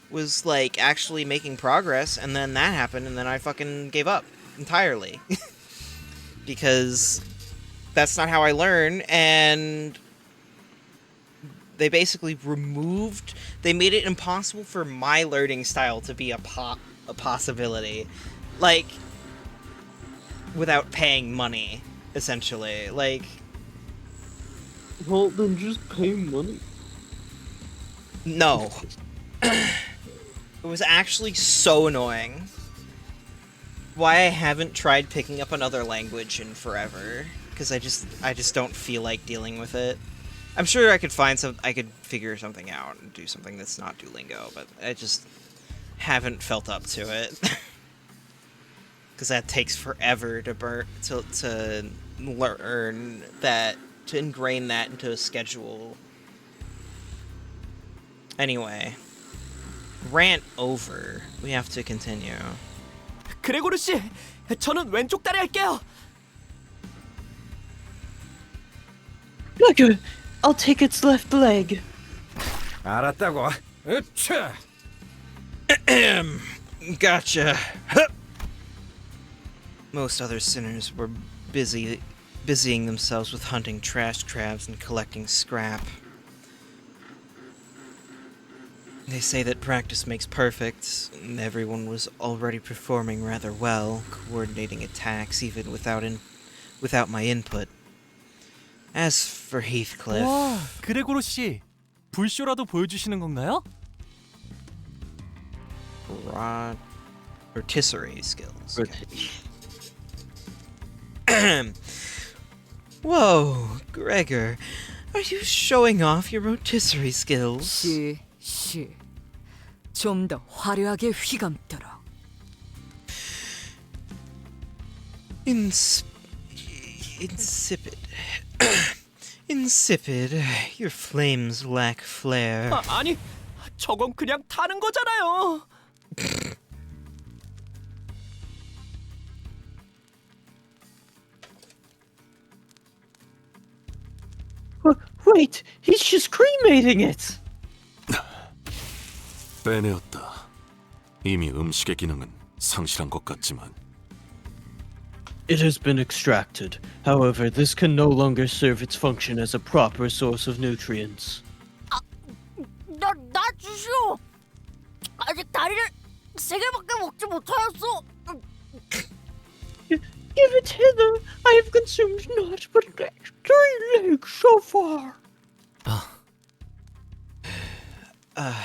was like actually making progress, and then that happened, and then I fucking gave up entirely. Because that's not how I learn, and they basically they made it impossible for my learning style to be a possibility, like, without paying money, essentially. Like, well, then just pay money. No. It was actually so annoying. Why I haven't tried picking up another language in forever, because I just don't feel like dealing with it. I'm sure I could figure something out and do something that's not Duolingo, but I just haven't felt up to it. because that takes forever to learn that, to ingrain that into a schedule. Anyway, rant over. We have to continue. 그레고르 씨, 저는 왼쪽 다리 할게요. Gregor, I'll take its left leg. 알았다고. 으차. Gotcha. Most other sinners were busying themselves with hunting trash crabs and collecting scrap. They say that practice makes perfect, and everyone was already performing rather well, coordinating attacks even without my input. As for Heathcliff... 와, 그레고르 씨, 불쇼라도 보여주시는 건가요? Rotisserie skills. Whoa, Gregor, are you showing off your rotisserie skills? 좀 더 화려하게 휘감더라. Insipid. Insipid. Your flames lack flair. 아니, 저건 그냥 타는 거잖아요. Wait, he's just cremating it. 빼내었다. 이미 음식의 기능은 상실한 것 같지만. It has been extracted. However, this can no longer serve its function as a proper source of nutrients. 나 주시오. 아직 다리를 3개밖에 먹지 못하였어. Give it hither. I have consumed naught but 3 legs so far.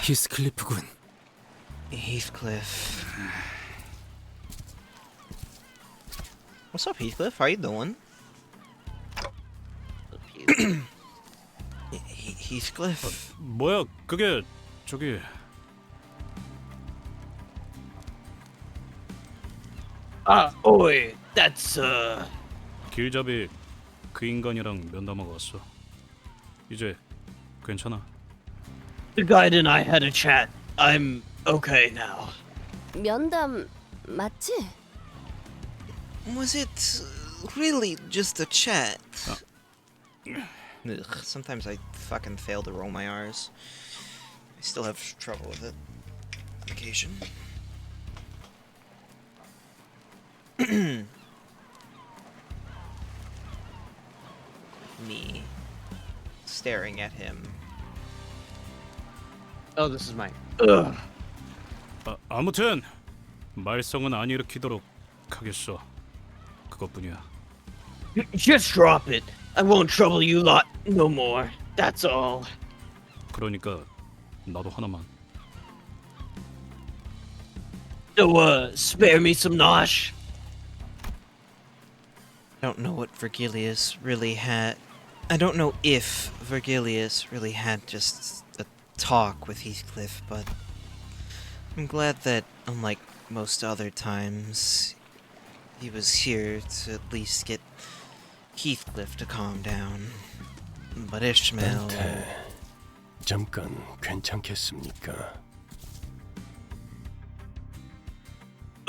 히스클리프군. Heathcliff. What's up, Heathcliff? How you doing? Heathcliff? 뭐야, 그게 저기... Oi, that's 길잡이 그 인간이랑 면담하고 왔어. 이제 괜찮아. The guide and I had a chat. I'm okay now. 면담 맞지? Was it really just a chat? Ugh, sometimes I fucking fail to roll my R's. I still have trouble with it on occasion. Me staring at him. Oh, this is mine. 아무튼 말썽은 안 일으키도록 하겠어. 그것뿐이야. Just drop it. I won't trouble you lot no more. That's all. 그러니까 나도 하나만. So, spare me some nosh. I don't know what Virgilius really had. I don't know if Virgilius really had just a talk with Heathcliff, but I'm glad that, unlike most other times, he was here to at least get Heathcliff to calm down. But Ishmael... 잠깐 괜찮겠습니까?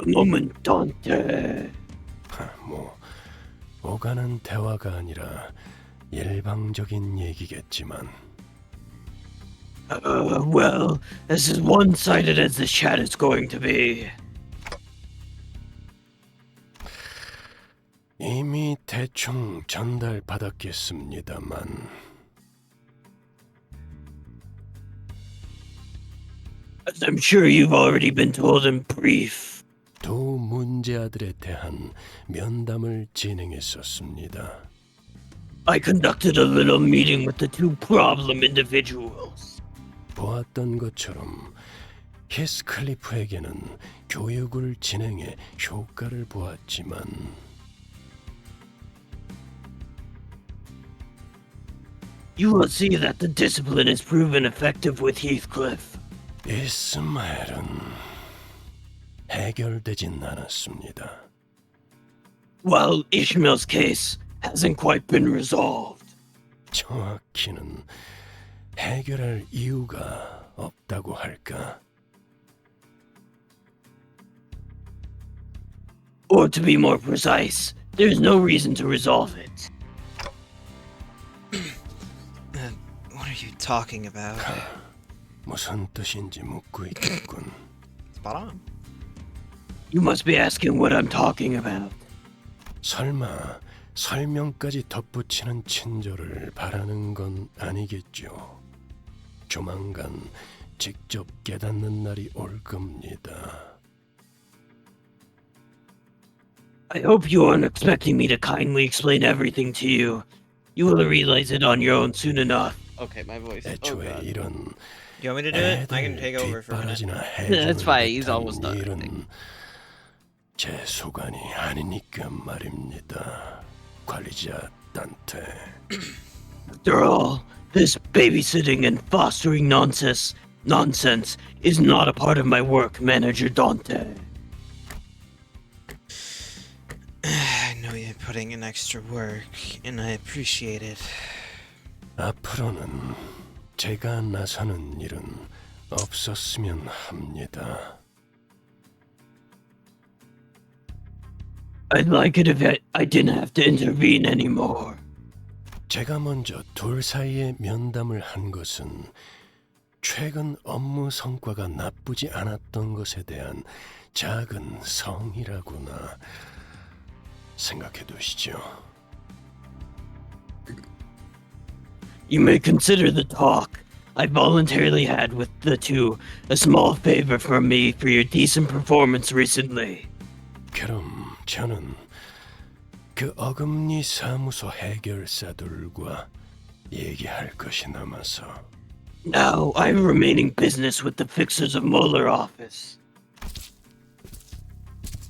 A moment, Dante. 뭐 오가는 대화가 아니라 일방적인 얘기겠지만. Well, as one-sided as the chat is going to be. 이미 대충 전달받았겠습니다만. As I'm sure you've already been told in brief. 두 문제아들에 대한 면담을 진행했었습니다. I conducted a little meeting with the 2 problem individuals. 보았던 것처럼 히스클리프에게는 교육을 진행해 효과를 보았지만 You will see that the discipline has proven effective with Heathcliff. 이스마엘은 해결되진 않았습니다. While Ishmael's case hasn't quite been resolved. 정확히는 해결할 이유가 없다고 할까? Or to be more precise, there's no reason to resolve it. What are you talking about? 무슨 뜻인지 묻고 있겠군. Spot on. You must be asking what I'm talking about. 설마 설명까지 덧붙이는 친절을 바라는 건 아니겠죠. 조만간 직접 깨닫는 날이 올 겁니다. I hope you aren't expecting me to kindly explain everything to you. You will realize it on your own soon enough. Okay, my voice. 애초에 이런 You want me to do it? I can take 애들 over for a minute. 뒷바라지나 That's fine, he's almost 해주는 done, I 일은 제 소관이 아니니까 말입니다. 관리자 단테. After all, this babysitting and fostering nonsense is not a part of my work, Manager Dante. I know you're putting in extra work, and I appreciate it. 앞으로는 제가 나서는 일은 없었으면 합니다. I'd like it if I didn't have to intervene anymore. 제가 먼저 둘 사이에 면담을 한 것은 최근 업무 성과가 나쁘지 않았던 것에 대한 작은 성의라구나 생각해 두시죠. You may consider the talk I voluntarily had with the two a small favor from me for your decent performance recently. 그럼 저는 그 어금니 사무소 해결사들과 얘기할 것이 남아서. Now I have remaining business with the fixers of Mueller office.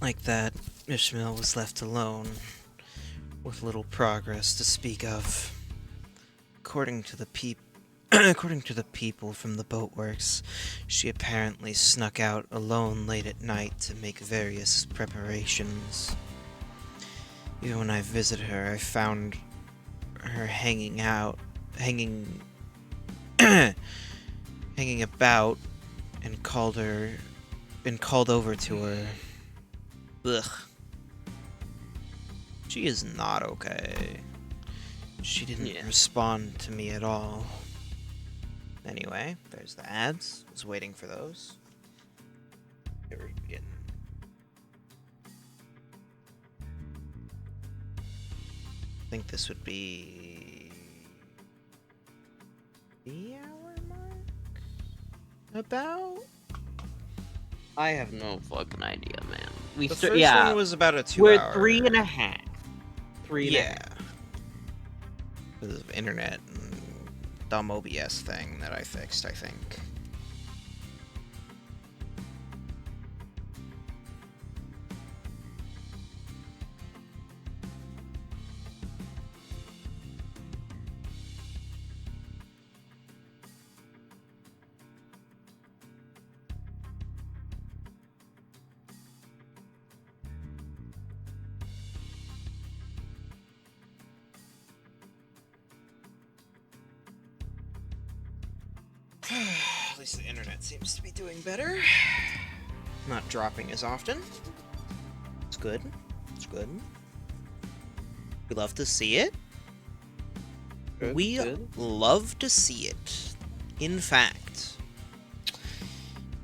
Like that, Ishmael was left alone, with little progress to speak of. According to the people from the boatworks, she apparently snuck out alone late at night to make various preparations. Even when I visited her, I found her hanging about, and called over to her. Ugh. She is not okay. She didn't respond to me at all. Anyway, there's the ads. I was waiting for those. They were getting... I think this would be... the hour mark? About? I have no fucking idea, man. The first one was about a 2 hour. We're 3.5. Yeah. Because of internet and dumb OBS thing that I fixed, I think. At least the internet seems to be doing better. Not dropping as often. It's good. It's good. We love to see it. We love to see it. In fact,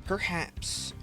perhaps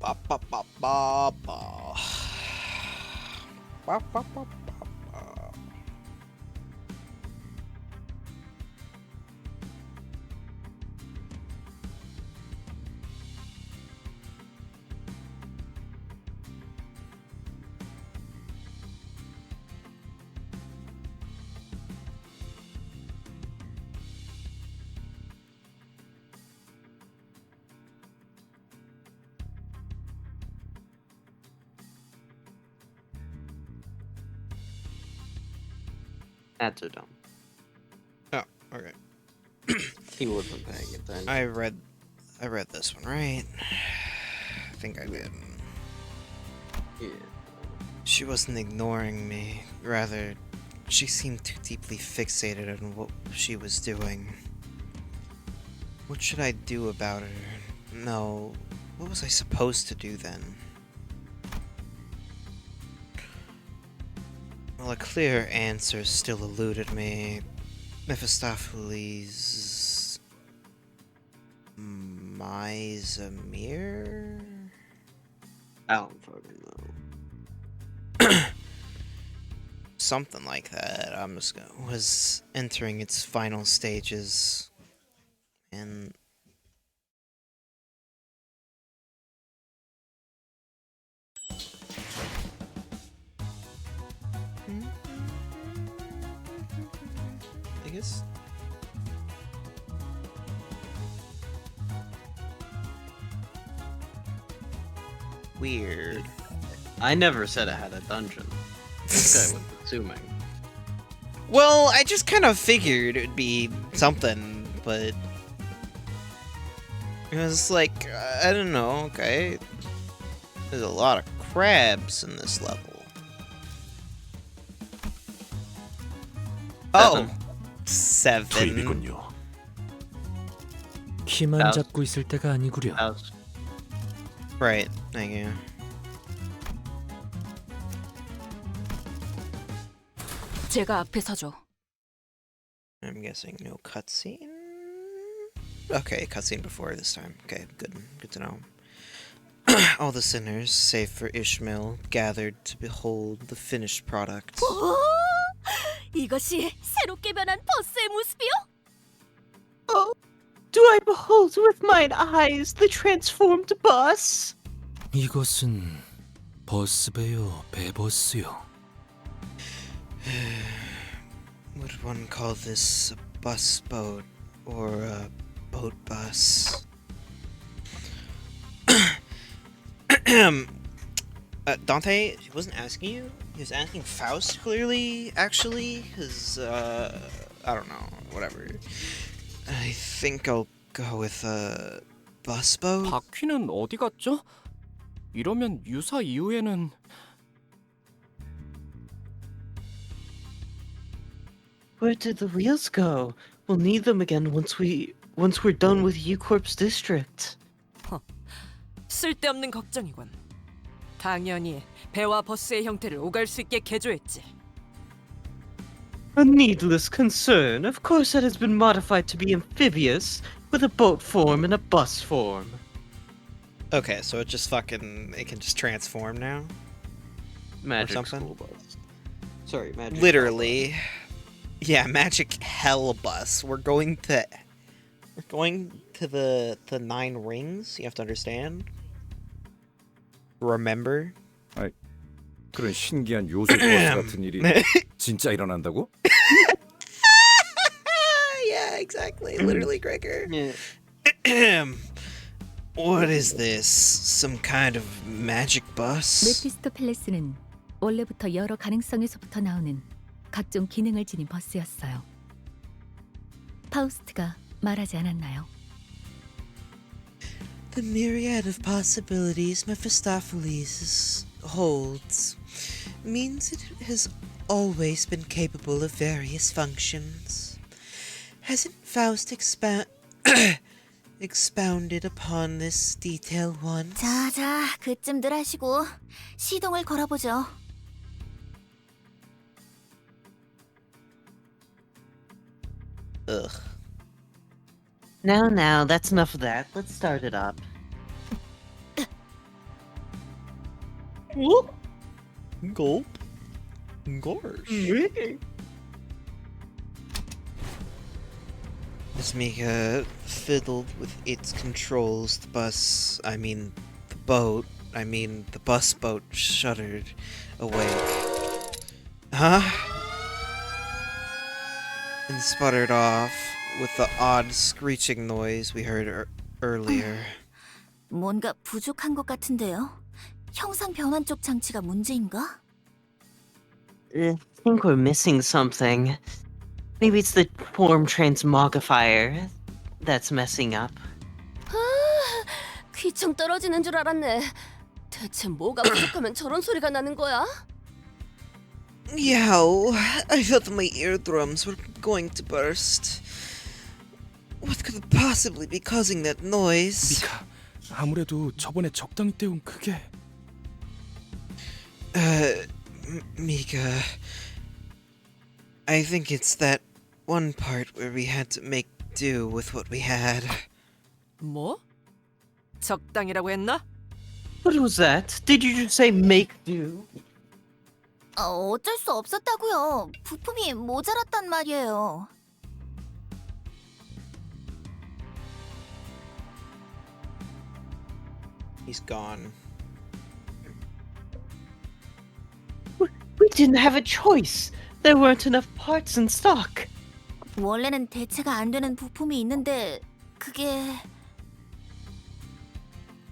Ba, ba, ba, ba, ba. Ba, ba, ba, ba, ba. Ads are dumb. Oh, okay. He wasn't paying attention. I read this one, right? I think I did. Yeah. She wasn't ignoring me. Rather, she seemed too deeply fixated on what she was doing. What should I do about her? No, what was I supposed to do then? Well, a clear answer still eluded me. Mephistopheles... Myzamir? I don't fucking know. Something like that. I'm just gonna... was entering its final stages. And... I guess... Weird. I never said it had a dungeon. This guy was assuming. Well, I just kind of figured it'd be something, but... It was like, I don't know, okay. There's a lot of crabs in this level. Oh! 7. 투입이군요. 키만 잡고 있을 때가 아니구려. Right, thank you. 제가 앞에 서죠. I'm guessing no cutscene? Okay, cutscene before this time. Okay, good to know. All the sinners, save for Ishmael, gathered to behold the finished product. 이것이 새롭게 변한 버스의 모습이요? Oh, do I behold with mine eyes the transformed bus? 이것은 버스배요, 배버스요. Would one call this a bus boat or a boat bus? Dante, he wasn't asking you. He was asking Faust, clearly, actually, because, I don't know, whatever. I think I'll go with a bus boat? 바퀴는 어디 갔죠? 이러면 유사 이후에는... Where did the wheels go? We'll need them again once we're done with U-Corp's district. 쓸데없는 걱정이군. 당연히 배와 버스의 형태를 오갈 수 있게 개조했지. A needless concern. Of course that has been modified to be amphibious, with a boat form and a bus form. Okay, so it just fucking... it can just transform now? Magic or something? school bus. Sorry, magic. Literally. Yeah, magic hell bus. We're going to the 9 rings. You have to understand. Remember? 아이, 그런 신기한 요술 버스 같은 일이 진짜 일어난다고? Yeah, exactly. Literally, Gregor. What is this? Some kind of magic bus? 메피스토펠레스는 원래부터 여러 가능성에서부터 나오는 각종 기능을 지닌 버스였어요. 파우스트가 말하지 않았나요? The myriad of possibilities Mephistopheles holds means it has always been capable of various functions. Hasn't Faust expounded upon this detail once? 자, 그쯤들 하시고 시동을 걸어보죠. Ugh. Now, that's enough of that. Let's start it up. Gulp. Gorsh. As Mika fiddled with its controls, the bus boat shuddered awake. Huh? And sputtered off with the odd screeching noise we heard earlier. 뭔가 부족한 것 같은데요. 형상 변환 쪽 장치가 문제인가? I think we're missing something. Maybe it's the form transmogrifier that's messing up. 귀청 떨어지는 줄 알았네. 대체 뭐가 부족하면 저런 소리가 나는 거야? Yow, I felt my eardrums were going to burst. What could possibly be causing that noise? 미카, 아무래도 저번에 적당히 때운 그게... Mika, I think it's that one part where we had to make do with what we had. 뭐? 적당이라고 했나? What was that? Did you just say make do? 어쩔 수 없었다고요. 부품이 모자랐단 말이에요. He's gone. We didn't have a choice. There weren't enough parts in stock. 원래는 대체가 안 되는 부품이 있는데 그게...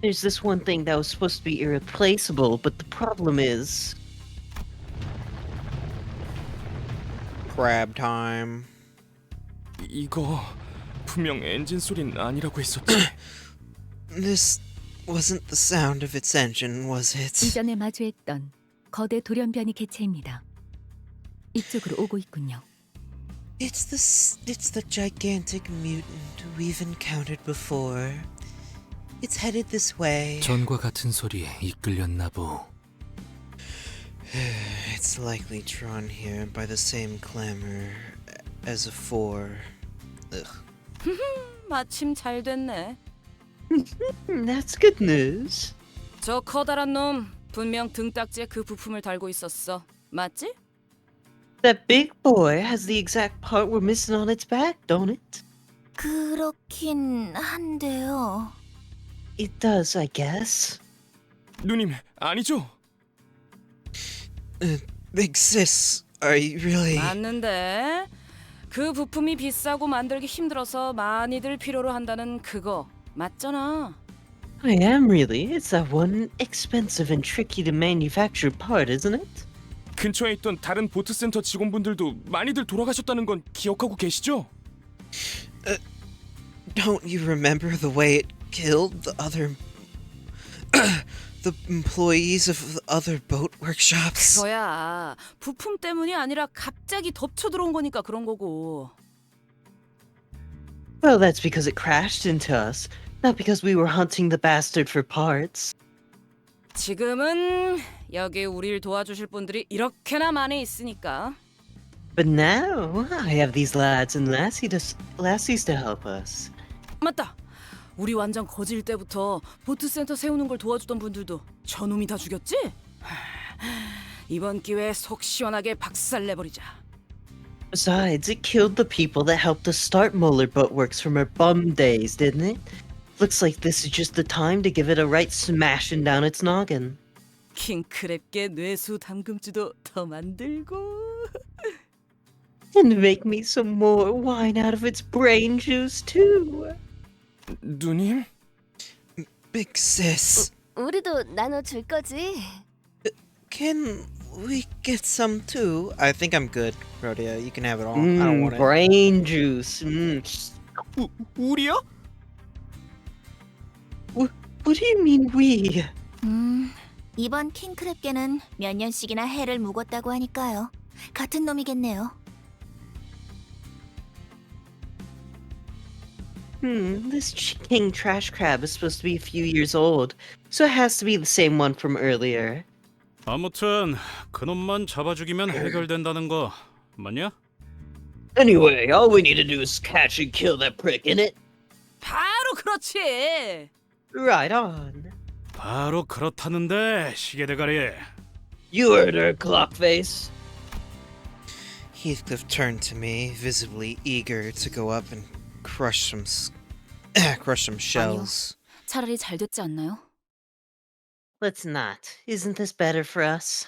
There's this one thing that was supposed to be irreplaceable, but the problem is... Crab time. 이거 분명 엔진 소리는 아니라고 했었지. This wasn't the sound of its engine, was it? 이전에 마주했던 거대 돌연변이 개체입니다. 이쪽으로 오고 있군요. It's the gigantic mutant we've encountered before. It's headed this way. 전과 같은 소리에 이끌렸나 보. It's likely drawn here by the same clamor as afore. Ugh. 마침 잘 됐네. That's good news. 저 커다란 놈 분명 등딱지에 그 부품을 달고 있었어. 맞지? That big boy has the exact part we're missing on its back, don't it? 그렇긴 한데요. It does, I guess. 누님, 아니죠? Big sis, are you really... 맞는데 그 부품이 비싸고 만들기 힘들어서 많이들 필요로 한다는 그거 맞잖아. I am really. It's that one expensive and tricky to manufacture part, isn't it? 근처에 있던 다른 보트센터 직원분들도 많이들 돌아가셨다는 건 기억하고 계시죠? Don't you remember the way it killed the other... the employees of the other boat workshops? 그거야 부품 때문이 아니라 갑자기 덮쳐 들어온 거니까 그런 거고. Well, that's because it crashed into us, not because we were hunting the bastard for parts. 지금은 여기 우리를 도와주실 분들이 이렇게나 많이 있으니까. But now, I have these lads and lassies to help us. 맞다. 우리 완전 거질 때부터 보트센터 세우는 걸 도와주던 분들도 저놈이 다 죽였지? 이번 기회에 속 시원하게 박살내버리자. Besides, it killed the people that helped us start Moeller Boatworks from our bum days, didn't it? Looks like this is just the time to give it a right smashing down its noggin. 킹크랩계 뇌수 담금주도 더 만들고 And make me some more wine out of its brain juice, too. 누님? Big sis. 우리도 나눠줄 거지? Can we get some too? I think I'm good, Rhodia. You can have it all. I don't want it. Brain juice. 우리요? What do you mean we? 이번 킹크랩계는 몇 년씩이나 해를 묵었다고 하니까요. 같은 놈이겠네요. This king trash crab is supposed to be a few years old, so it has to be the same one from earlier. 아무튼 그놈만 잡아 죽이면 해결된다는 거 맞냐? Anyway, all we need to do is catch and kill that prick, innit? 바로 그렇지. Right on. 바로 그렇다는데 시계 대가리. You heard her, clockface. Heathcliff turned to me, visibly eager to go up and crush some shells. 차라리 잘 됐지 않나요? Let's not. Isn't this better for us?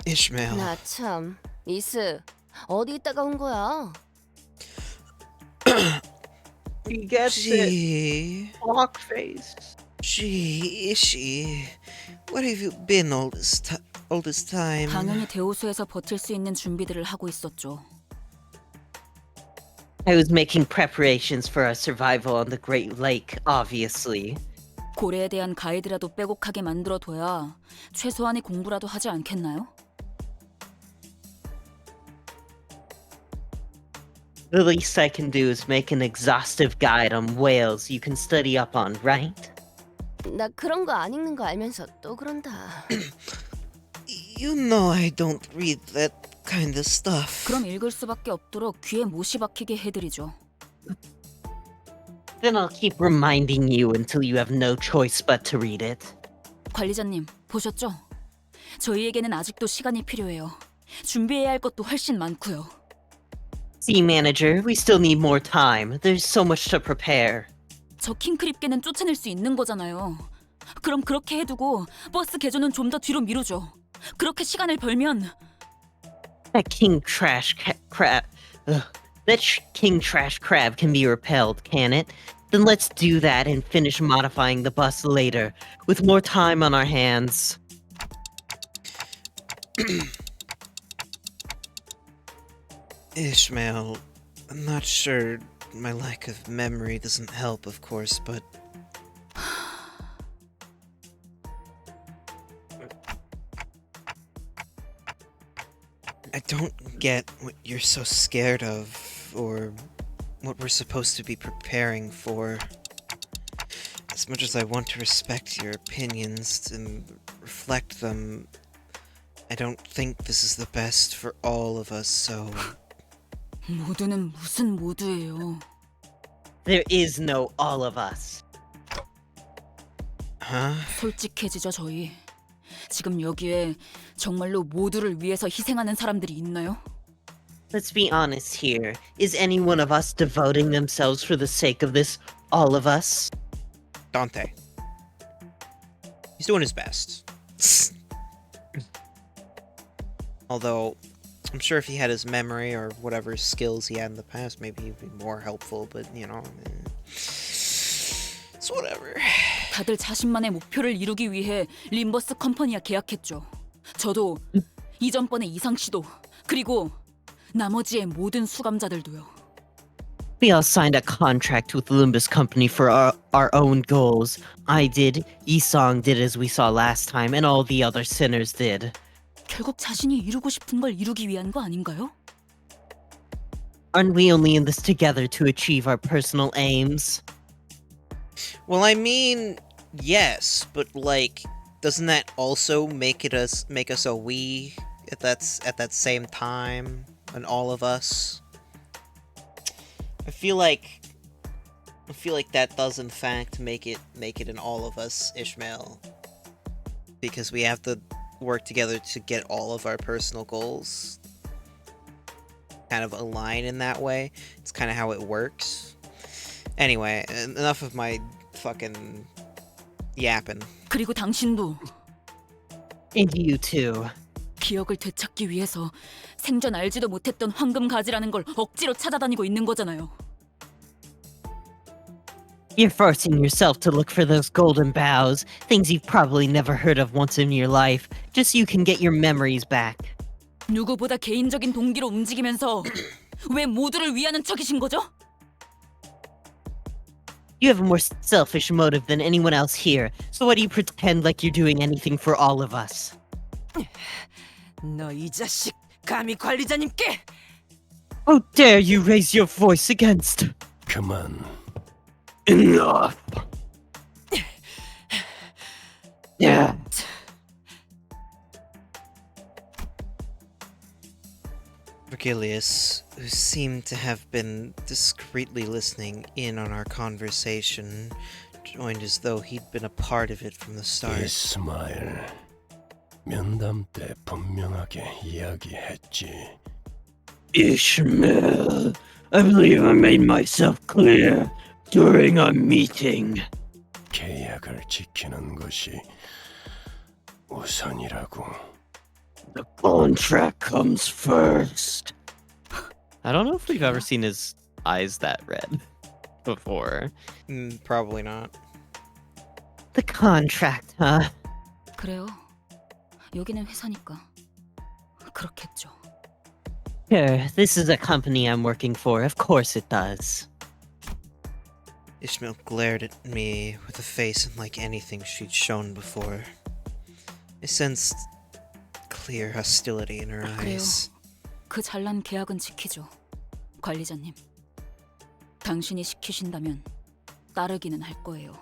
Ishmael. 나 참, 이스 어디 있다가 온 거야? He gets Gee. Clockface. Gee, Ishi. Where have you been all this time? 당연히 대호수에서 버틸 수 있는 준비들을 하고 있었죠. I was making preparations for our survival on the Great Lake, obviously. 고래에 대한 가이드라도 빼곡하게 만들어둬야 최소한의 공부라도 하지 않겠나요? The least I can do is make an exhaustive guide on whales you can study up on, right? 나 그런 거 안 읽는 거 알면서 또 그런다. You know I don't read that kind of stuff. 그럼 읽을 수밖에 없도록 귀에 못이 박히게 해드리죠. Then I'll keep reminding you until you have no choice but to read it. 관리자님, 보셨죠? 저희에게는 아직도 시간이 필요해요. 준비해야 할 것도 훨씬 많고요. See, manager, we still need more time. There's so much to prepare. 저 킹크립계는 쫓아낼 수 있는 거잖아요. 그럼 그렇게 해두고 버스 개조는 좀 더 뒤로 미루죠. 그렇게 시간을 벌면 That king trash crab. King trash crab can be repelled, can it? Then let's do that and finish modifying the bus later, with more time on our hands. Ishmael, I'm not sure. My lack of memory doesn't help, of course, but I don't get what you're so scared of, or what we're supposed to be preparing for. As much as I want to respect your opinions and reflect them, I don't think this is the best for all of us, so... 모두는 무슨 모두예요? There is no all of us. Huh? 솔직해지죠, 저희. 지금 여기에 정말로 모두를 위해서 희생하는 사람들이 있나요? Let's be honest here. Is any one of us devoting themselves for the sake of this all of us? Dante. He's doing his best. Although, I'm sure if he had his memory or whatever skills he had in the past, maybe he'd be more helpful, but, you know... It's whatever. 다들 자신만의 목표를 이루기 위해 림버스 컴퍼니와 계약했죠. 저도, 이전번의 이상씨도, 그리고 나머지의 모든 수감자들도요. We all signed a contract with Limbus Company for our own goals. I did, Yisong did as we saw last time, and all the other sinners did. 결국 자신이 이루고 싶은 걸 이루기 위한 거 아닌가요? Aren't we only in this together to achieve our personal aims? Well, I mean, yes, but like, doesn't that also make us a we at that same time, and all of us? I feel like that does in fact make it an all of us, Ishmael, because we have to work together to get all of our personal goals kind of align in that way. It's kind of how it works. Anyway, enough of my fucking yapping. 그리고 당신도 And you too. 기억을 되찾기 위해서 생전 알지도 못했던 황금 가지라는 걸 억지로 찾아다니고 있는 거잖아요. You're forcing yourself to look for those golden boughs, things you've probably never heard of once in your life, just so you can get your memories back. 누구보다 개인적인 동기로 움직이면서 왜 모두를 위하는 척이신 거죠? You have a more selfish motive than anyone else here, so why do you pretend like you're doing anything for all of us? 너 이 자식, 감히 관리자님께! How dare you raise your voice against... 그만. Enough. Yeah. Virgilius, who seemed to have been discreetly listening in on our conversation, joined as though he'd been a part of it from the start. 이스마일, 면담 때 분명하게 이야기했지. Ishmael, I believe I made myself clear during our meeting. 계약을 지키는 것이 우선이라고. The contract comes first. I don't know if we've ever seen his eyes that red before. Probably not. The contract, huh? 그래요. 여기는 회사니까 그렇겠죠. Sure, this is a company I'm working for. Of course it does. Ishmael glared at me with a face unlike anything she'd shown before. I sensed clear hostility in her 그래요. eyes. 그 잘난 계약은 지키죠. 관리자님. 당신이 시키신다면 따르기는 할 거예요.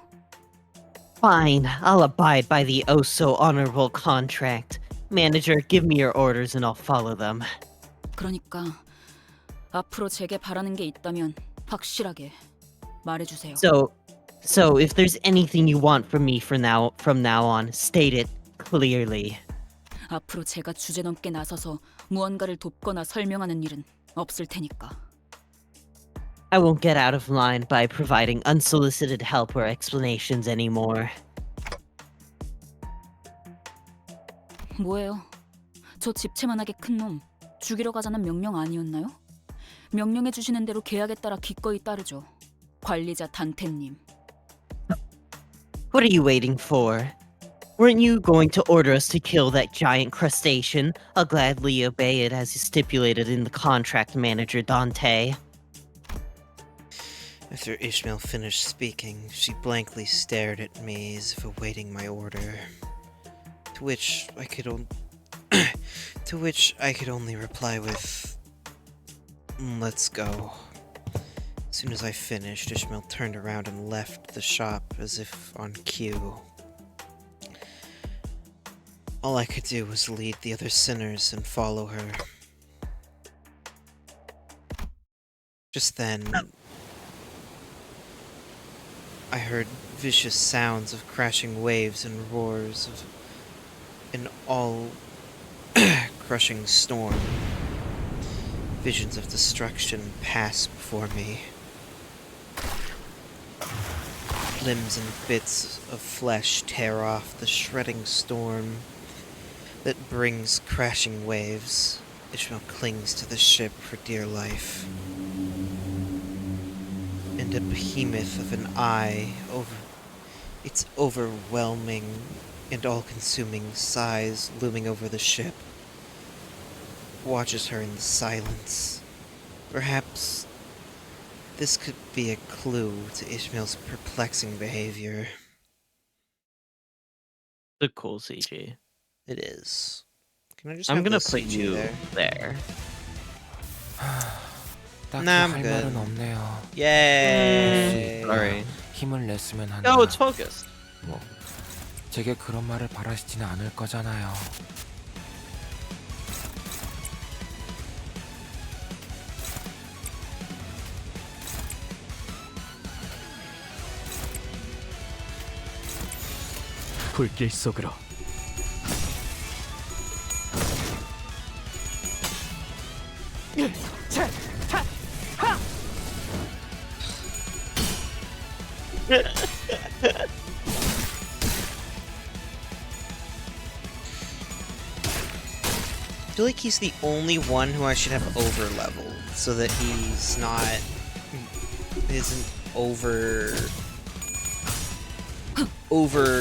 Fine, I'll abide by the oh so honorable contract. Manager, give me your orders and I'll follow them. 그러니까 앞으로 제게 바라는 게 있다면 확실하게 말해주세요. So if there's anything you want from me from now on, state it clearly. 앞으로 제가 주제넘게 나서서 무언가를 돕거나 설명하는 일은 없을 테니까. I won't get out of line by providing unsolicited help or explanations anymore. 뭐예요? 저 집채만하게 큰 놈 죽이러 가자는 명령 아니었나요? 명령해 주시는 대로 계약에 따라 기꺼이 따르죠. 관리자 단테님. What are you waiting for? Weren't you going to order us to kill that giant crustacean? I'll gladly obey it as stipulated in the contract, Manager Dante. After Ishmael finished speaking, she blankly stared at me as if awaiting my order. To which I could only reply with, "Let's go." As soon as I finished, Ishmael turned around and left the shop as if on cue. All I could do was lead the other sinners and follow her. Just then, I heard vicious sounds of crashing waves and roars of an all-crushing storm. Visions of destruction passed before me. Limbs and bits of flesh tear off the shredding storm that brings crashing waves. Ishmael clings to the ship for dear life. And a behemoth of an eye its overwhelming and all-consuming size looming over the ship, watches her in the silence. Perhaps this could be a clue to Ishmael's perplexing behavior. The cool CG. It is. Can I just I'm have gonna the put CG you there? 딱히 Nah, I'm 할 good. 말은 없네요. Yay! Alright. 힘을 냈으면 한다. Oh, it's focused. 뭐 제게 그런 말을 바라시지는 않을 거잖아요. 불길 속으로. I feel like he's the only one who I should have over leveled so that he's not isn't overdo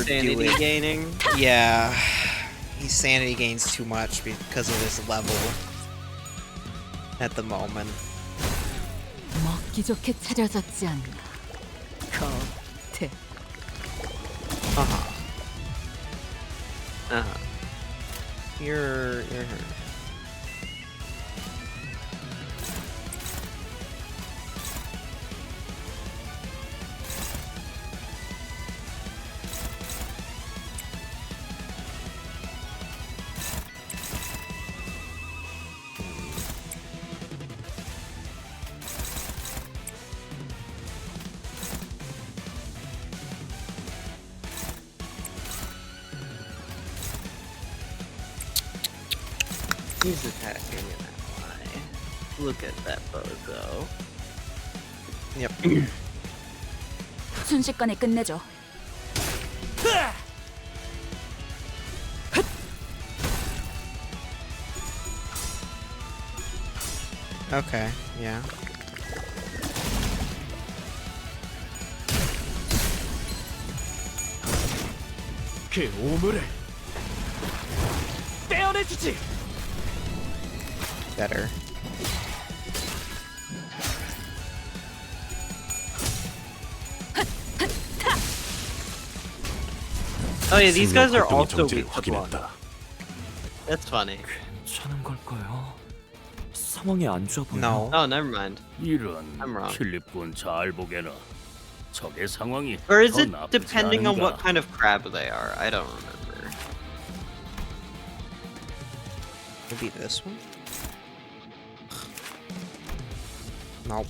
Sanity it. gaining. Yeah, he sanity gains too much because of his level at the moment. 먹기 좋게 차려졌지 않나. 겉에. You're her. He's attacking an ally. Look at that bozo. Yep. 순식간에 끝내죠. Okay, yeah. 그 오물을 떼어내주지. Better. Oh yeah, these guys are 생명 활동의 also 정지를 weak to block. 확인했다. That's funny. 괜찮은 걸까요? 상황이 안 좋아 보여. No. Oh, never mind. 이런 I'm wrong. 필립군 잘 보게나. 적의 상황이 Or is 더 it 나쁘지 depending on what 않은가? kind of crab they are? I don't remember. Maybe this one? Nope.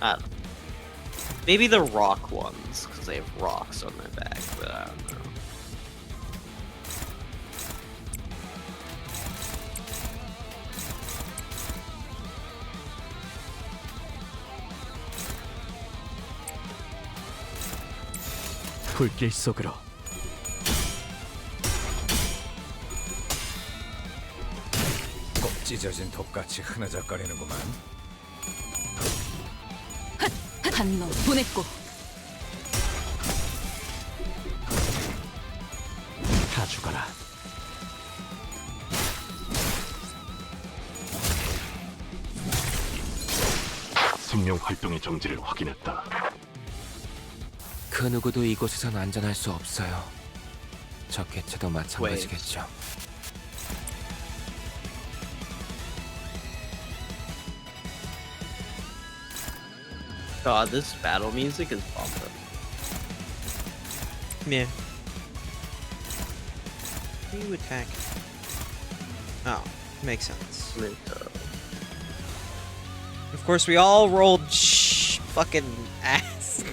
I don't know. Maybe the rock ones, because they have rocks on their back, but I don't know. 불길 속으로. 꼭 찢어진 독같이 흐느적거리는구만. 한 놈 보냈고. 다 죽어라. 생명 활동의 정지를 확인했다. 그 누구도 이곳에선 안전할 수 없어요. 저 개체도 마찬가지겠죠. God, this battle music is bumping. Yeah. Who are you attacking? Oh, makes sense. Of course, we all rolled fucking ass.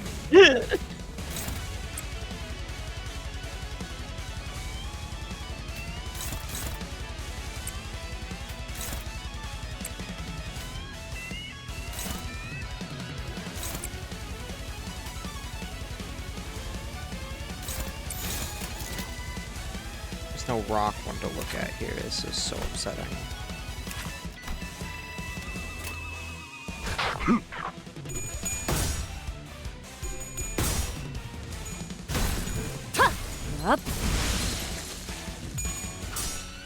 There's no rock one to look at here. This is so upsetting. Up.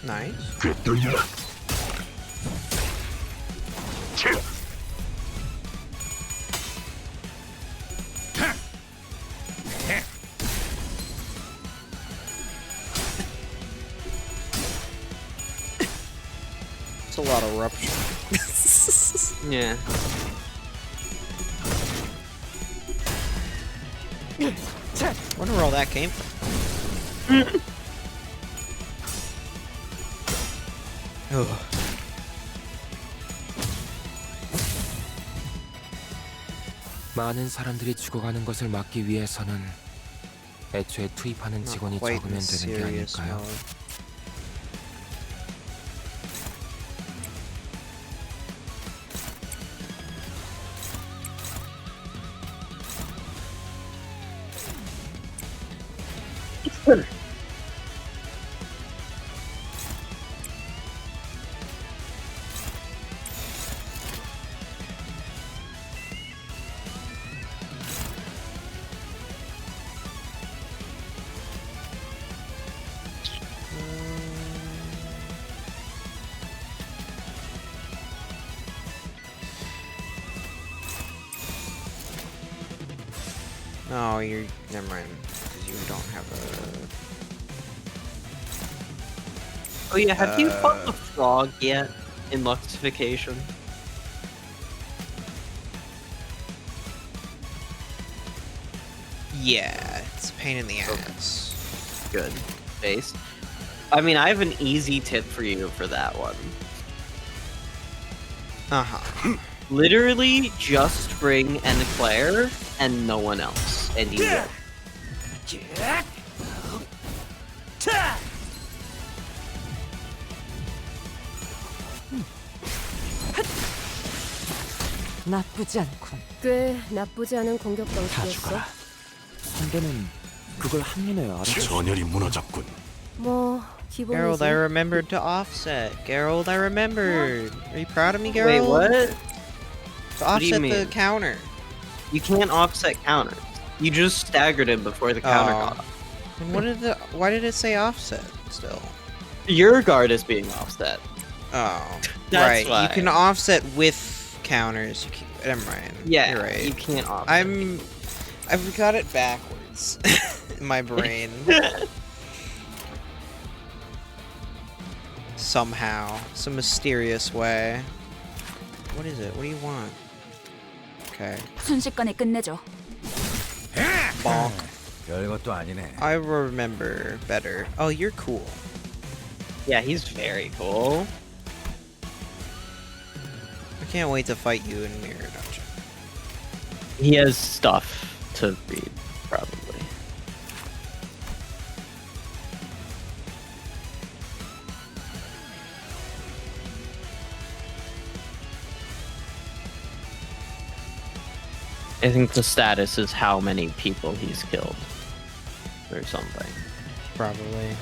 Nice. It's a lot of rupture. Yeah. Wonder where all that came from. Ugh. 많은 사람들이 죽어가는 것을 막기 위해서는 애초에 투입하는 직원이 Quite 적으면 in 되는 게 serious 아닐까요? mode. No, you're never mind, because you don't have a. Oh yeah, have you fought the frog yet in Luxification? Yeah, it's a pain in the ass. Good. Based. I mean, I have an easy tip for you for that one. Uh-huh. Literally just bring an Eclair and no one else, and you will. 나쁘지 않군. 꽤 나쁘지 않은 공격 다 방식이었어. 죽어라. 선배는 그걸 한눈에 알아채. 전열이 무너졌군. 뭐 Geralt, 기본이지. I remembered to offset. Geralt, I remembered. Are you proud of me, Geralt? Wait, what? To What do you offset the mean? counter. You can't offset counters. You just staggered him before the counter got off. And why did it say offset still? Your guard is being offset. Oh, That's right. why. You can offset with counters. Never mind. Yeah, you're right. you can't offset. I've got it backwards in my brain. Somehow, some mysterious way. What is it? What do you want? Okay. 순식간에 끝내죠. Bonk. 별것도 아니네. I remember better. Oh, you're cool. Yeah, he's very cool. I can't wait to fight you in Mirror Dungeon. He has stuff to read, probably. I think the status is how many people he's killed. Or something. Probably.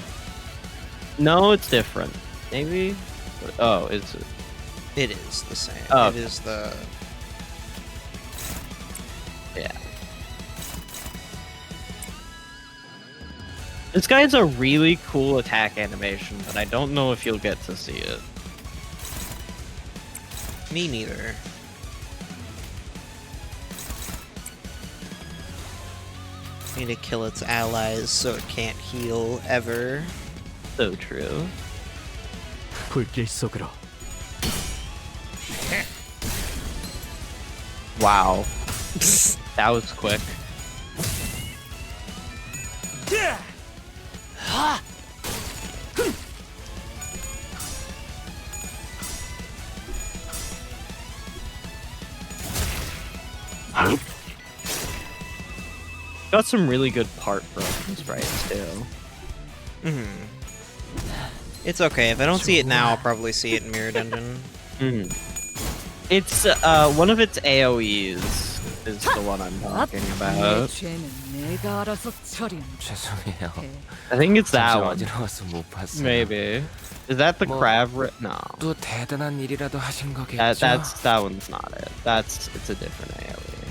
No, it's different. Maybe? Oh, it's... It is the same. Oh, It is the... Yeah. This guy has a really cool attack animation, but I don't know if you'll get to see it. Me neither. Need to kill its allies so it can't heal ever. So true. 불길 속으로. Wow. That was quick. Got some really good part broken sprites too. It's okay. If I don't see it now, I'll probably see it in Mirror Dungeon. It's one of its AoEs is the one I'm talking about. 죄송해요. I think it's that one. 어지러워서 못 봤어요. Maybe. Is that the crab? No. 또 대단한 일이라도 하신 거겠죠? That one's not it. It's a different AoE.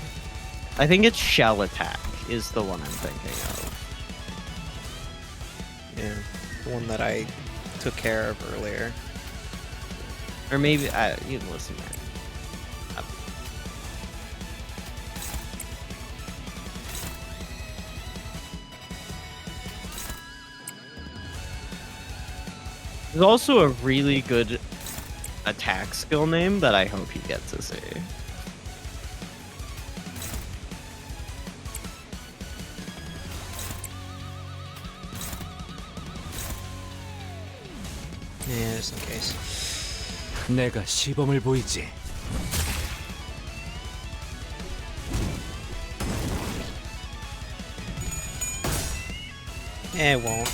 I think it's shell attack is the one I'm thinking of. Yeah, the one that I took care of earlier. Or maybe you can listen to it. There's also a really good attack skill name that I hope you get to see. Yeah, just in case. 내가 시범을 보이지. It won't.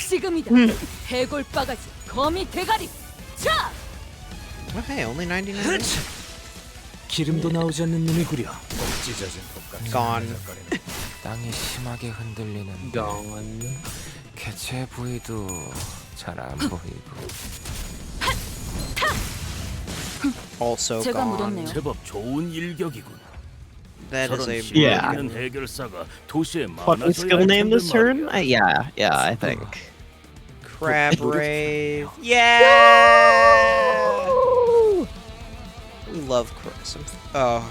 지금이다. 해골 바가지, 거미 대가리. 자! Oh, hey, only 99. 기름도 나오지 않는 놈이구려. 찢어진 독같이 Gone. 땅이 심하게 흔들리는데 개체 부위도 잘 안 보이고. Also 제가 gone. 묻었네요. 제법 좋은 일격이군. That is a Yeah. 있는 해결사가 도시에 What was skill name this turn? Yeah, I think. Crab Rave. Yeah! We love some. Oh.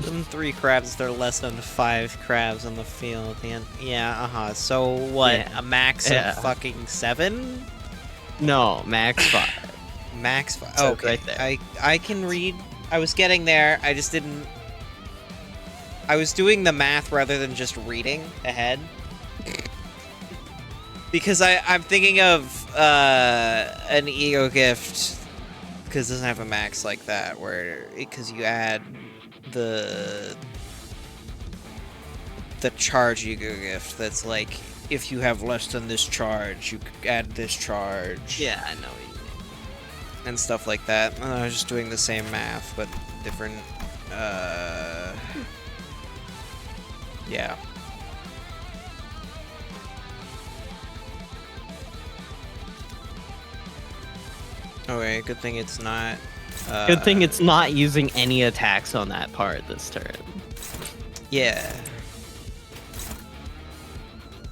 Them 3 crabs, they're less than 5 crabs on the field at the end. Yeah, So what? Yeah. A max Yeah. of fucking 7? No, max 5. Max 5. So Okay. right there. I can read. I was getting there. I just didn't. I was doing the math rather than just reading ahead. Because I'm thinking of an ego gift, because it doesn't have a max like that, where because you add the charge ego gift. That's like if you have less than this charge, you add this charge. Yeah, I know what you and stuff like that. I was just doing the same math, but different, yeah. Okay, good thing it's not, Good thing it's not using any attacks on that part this turn. yeah.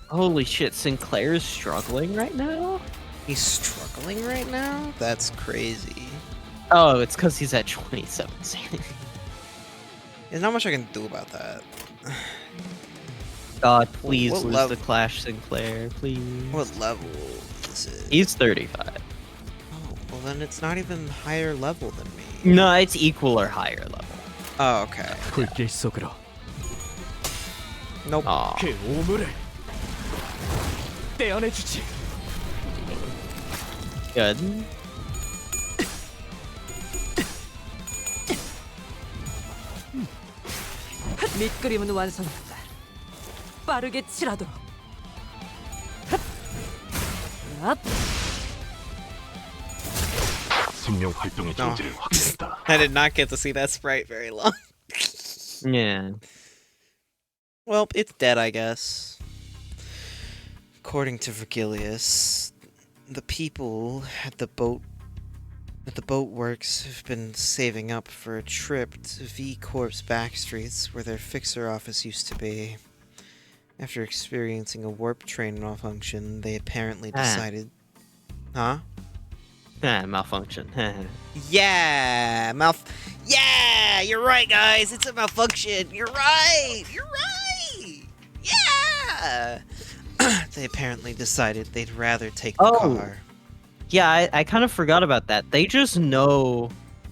Holy shit, Sinclair's struggling right now? He's struggling right now? That's crazy. Oh, it's because he's at 27. There's not much I can do about that. God, please What lose level- the Clash Sinclair, please. What level is it? He's 35. Oh, well then it's not even higher level than me. No, it's equal or higher level. Oh, okay. Nope. Aw. Good. 밑그림은 완성했다. 빠르게 칠하도록. 압. 생명 활동의 정지를 확인했다. I did not get to see that sprite very long. Yeah. Well, it's dead, I guess. According to Virgilius, the people at the boat works have been saving up for a trip to V Corp's backstreets where their fixer office used to be. After experiencing a warp train malfunction, they apparently decided... Huh? Malfunction. Yeah! Yeah! You're right, guys! It's a malfunction! You're right! You're right! Yeah! They apparently decided they'd rather take the car. Yeah, I kind of forgot about that. They just know...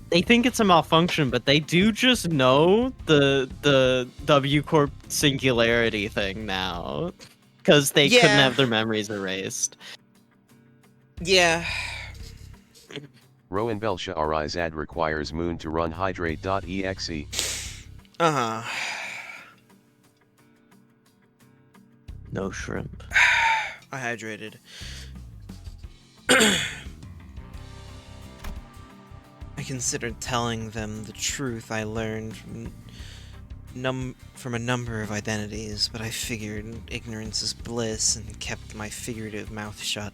They think it's a malfunction, but they do just know the W Corp singularity thing now. Because they couldn't have their memories erased. Yeah. Rowan Belsha RI's ad requires Moon to run hydrate.exe. Uh-huh. No shrimp. I hydrated. I considered telling them the truth I learned from a number of identities, but I figured ignorance is bliss and kept my figurative mouth shut.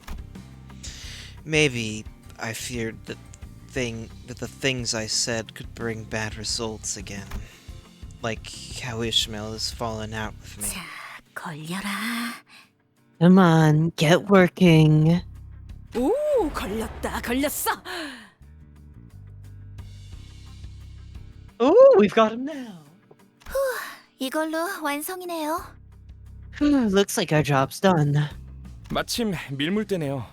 Maybe I feared that the things I said could bring bad results again. Like how Ishmael has fallen out with me. 걸려라. Come on, get working. 오, 걸렸어. Oh, we've got him now. 이걸로 완성이네요. Looks like our job's done. 마침 밀물대네요.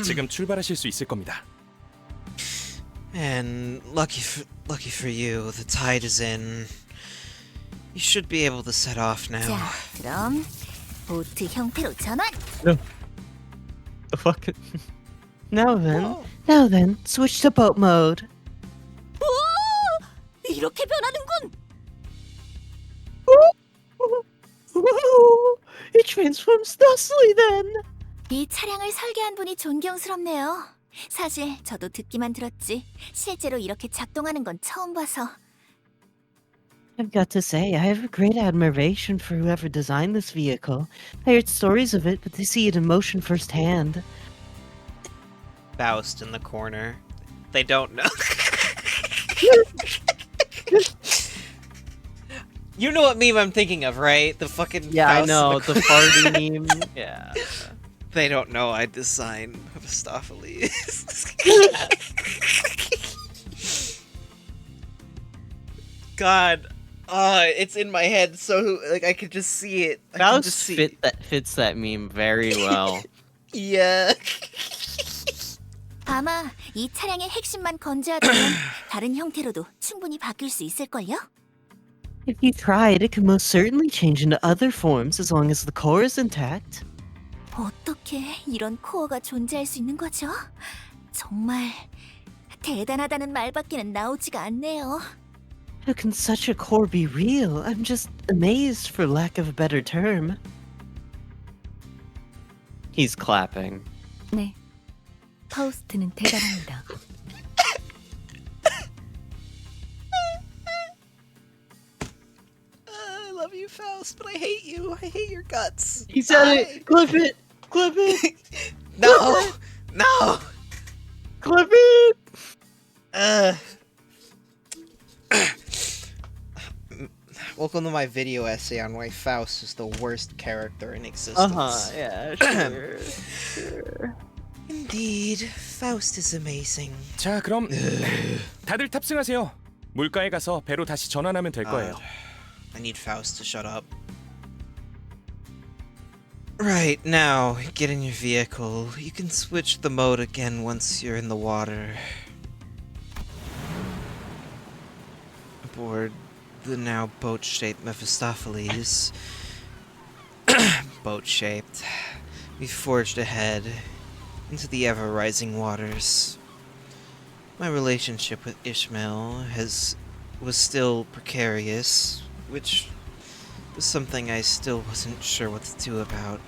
지금 출발하실 수 있을 겁니다. And lucky for you, the tide is in. You should be able to set off now. 자, 그럼 보트 형태로 전환. No. The fuck? Now then, switch to boat mode. 오! 이렇게 변하는군. It transforms thusly then. 이 차량을 설계한 분이 존경스럽네요. 사실 저도 듣기만 들었지 실제로 이렇게 작동하는 건 처음 봐서. I've got to say, I have a great admiration for whoever designed this vehicle. I heard stories of it, but to see it in motion firsthand. Faust in the corner. They don't know. You know what meme I'm thinking of, right? The fucking Yeah, Faust I know, in the the farty meme. Yeah. They don't know I designed Mephistopheles. God, it's in my head, so like I could just see it. Faust fits that meme very well. Yeah. 아마 이 차량의 핵심만 건재하다면 다른 형태로도 충분히 바뀔 수 있을걸요? If you tried, it could most certainly change into other forms as long as the core is intact. 어떻게 이런 코어가 존재할 수 있는 거죠? 정말 대단하다는 말밖에는 나오지가 않네요. How can such a core be real? I'm just amazed for lack of a better term. He's clapping. 네. 파우스트는 대단합니다. you, Faust, but I hate you. I hate your guts. He said it. Clip it. Clip it. No. No. Clip it. Welcome to my video essay on why Faust is the worst character in existence. Yeah, sure. Indeed, Faust is amazing. 자, 그럼 다들 탑승하세요. 물가에 가서 배로 다시 전환하면 될 거예요. I need Faust to shut up. Right, now, get in your vehicle. You can switch the mode again once you're in the water. Aboard the now boat-shaped Mephistopheles. Boat-shaped. We forged ahead into the ever-rising waters. My relationship with Ishmael was still precarious, which was something I still wasn't sure what to do about.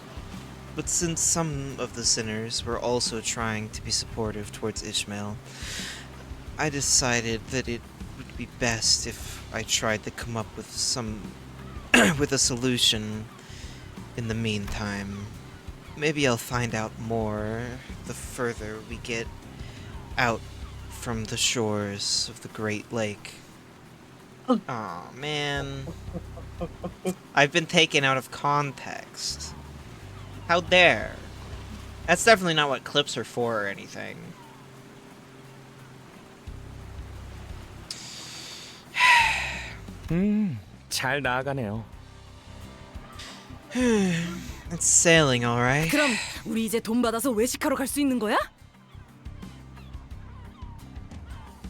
But since some of the sinners were also trying to be supportive towards Ishmael, I decided that it would be best if I tried to come up with with a solution in the meantime. Maybe I'll find out more the further we get out from the shores of the Great Lake. Aw, man. I've been taken out of context. How dare? That's definitely not what clips are for or anything. 잘 나아가네요. It's sailing, all right. 그럼 우리 이제 돈 받아서 외식하러 갈 수 있는 거야?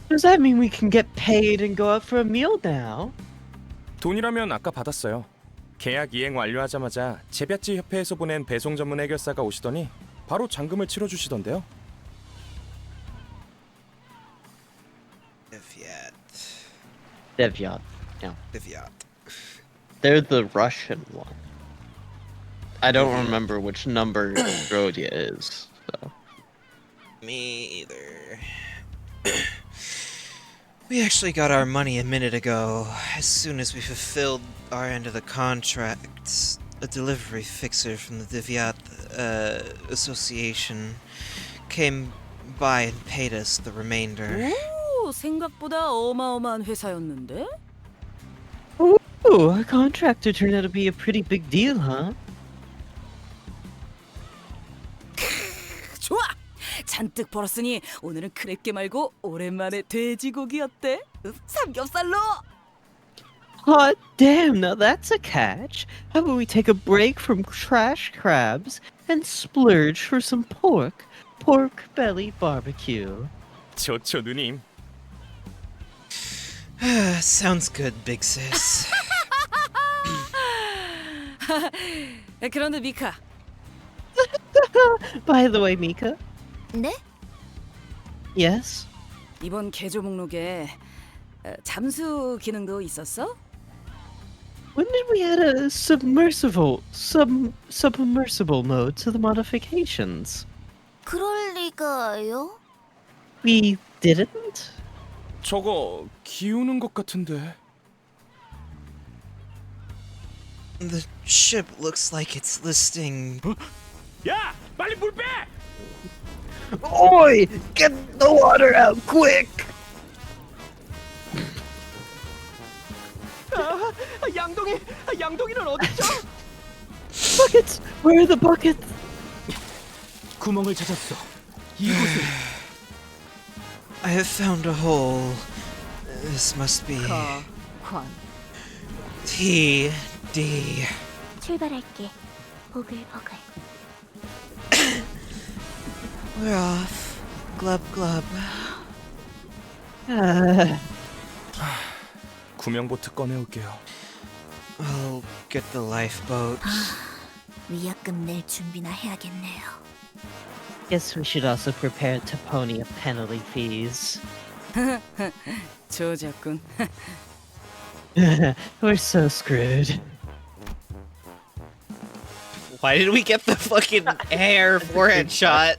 Does that mean we can get paid and go out for a meal now? 돈이라면 아까 받았어요. 계약 이행 완료하자마자 제비아치 협회에서 보낸 배송 전문 해결사가 오시더니 바로 잔금을 치러주시던데요. Devyat. Yeah. Devyat. They're the Russian one. I don't remember which number Rodya is. So. Me either. We actually got our money a minute ago. As soon as we fulfilled our end of the contract, a delivery fixer from the Devyat Association came by and paid us the remainder. 오, 생각보다 어마어마한 회사였는데? Ooh, a contractor turned out to be a pretty big deal, huh? 좋아! 잔뜩 벌었으니 오늘은 크랩게 말고 오랜만에 돼지고기 어때? 삼겹살로! Hot damn, now that's a catch. How about we take a break from trash crabs and splurge for some pork belly barbecue? 좋죠, 누님. Sounds good, big sis. 그런데 미카. By the way, Mika. 네? Yes? 이번 개조 목록에 잠수 기능도 있었어? When did we add a submersible mode to the modifications? 그럴 리가요? We didn't? 저거 기우는 것 같은데. The ship looks like it's listing. 야, 빨리 물 빼! Oi! Get the water out quick! 양동이는 어딨죠? Buckets! Where are the buckets? 구멍을 찾았어. 이곳에. I have found a hole. This must be TD. 출발할게. 보글보글. We're off. Glub glub. 구명보트 꺼내올게요. I'll get the lifeboat. 위약금 낼 준비나 해야겠네요. Guess we should also prepare to pony up penalty fees. 조졌군. We're so screwed. Why did we get the fucking hair forehead shot?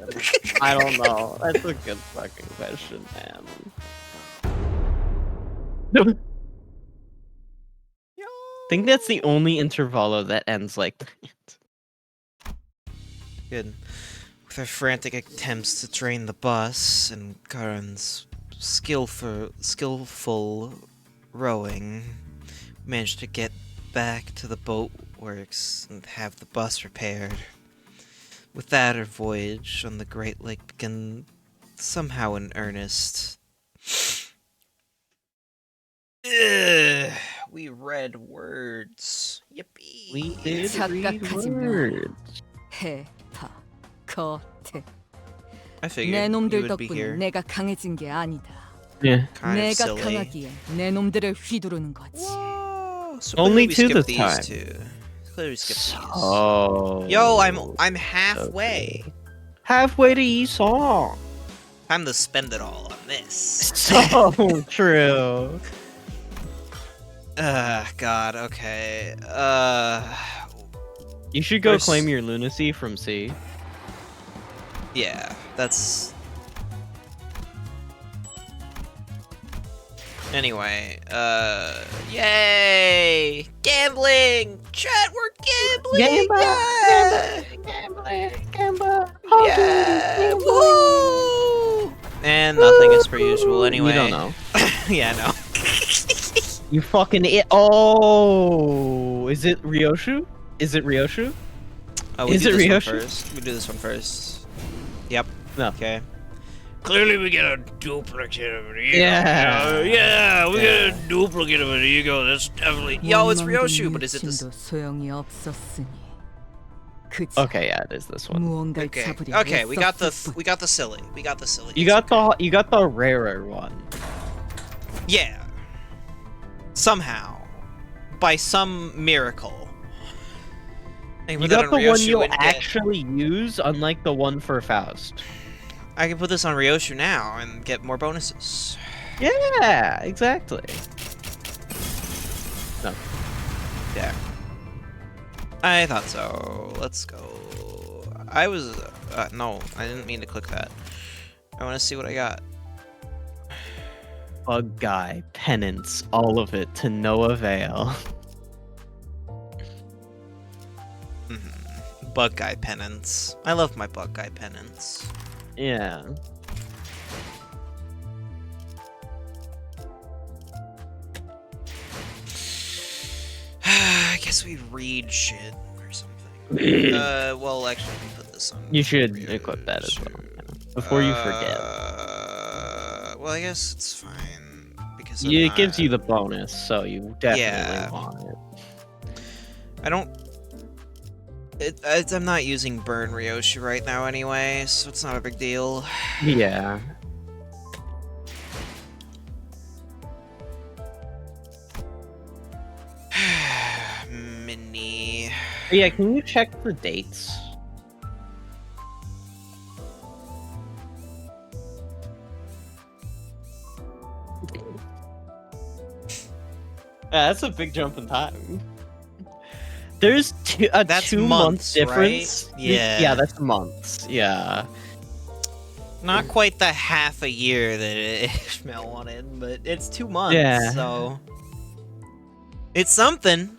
I don't know. That's a good fucking question, man. think that's the only intervalo that ends like that. Good. With our frantic attempts to train the bus and Karen's skillful rowing, we managed to get back to the boat works and have the bus repaired. With that, our voyage on the Great Lake began somehow in earnest. Ugh, we read words. Yippee. We did read 착각하지 마. words. 해파, 겉에. I 내 figured you 놈들 would be 덕분에 here. 내가 강해진 게 아니다. Yeah. Kind of 내가 silly. 강하기에 내 놈들을 휘두르는 거지. So Only clearly we two skipped this these time. two. Clearly we skipped these. Oh. Yo, I'm halfway. Halfway to Esau. Time to spend it all on this. So true. God, okay. You should go First- claim your lunacy from C. Yeah, that's... Anyway, yay! Gambling! Chat, we're gambling! Yeah! Woo! And nothing as per usual anyway. You don't know. Yeah, no. You fucking Oh, is it Ryoshu? Is it Ryoshu? Oh, we Is do it this one Ryoshu? first. We do this one first. Yep. No. Okay. Clearly we get a duplicate of an ego. Yeah. Yeah, we get a duplicate of an ego. That's definitely... Yo, it's Ryoshu, but is it this... 소용이 없었으니. 그치. Okay, yeah, it is this one. 무언가를 Okay, 잡으려 okay, we got the 애썼을 silly. We got the silly. You got the rarer one. Yeah. Somehow. By some miracle. I can You put that got the one Ryoshu you'll and get- actually use, unlike the one for Faust. I can put this on Ryoshu now and get more bonuses. Yeah, exactly. No. Yeah. I thought so. Let's go. I was... no, I didn't mean to click that. I want to see what I got. Bug guy, penance, all of it to no avail. Bug guy penance. I love my bug guy penance. Yeah. I guess we read shit or something. Well, actually, let me put this on. You should equip that as well. Before you forget. Well, I guess it's fine because It gives you the bonus, so you definitely want it. I don't. I'm not using Burn Ryoshu right now anyway, so it's not a big deal. Yeah. Mini. Yeah, can you check for dates? Yeah, that's a big jump in time. There's That's 2 month months, difference. right? Yeah. Yeah, that's months. Yeah. Not quite the half a year that Ishmael wanted, but it's 2 months, Yeah. so... It's something.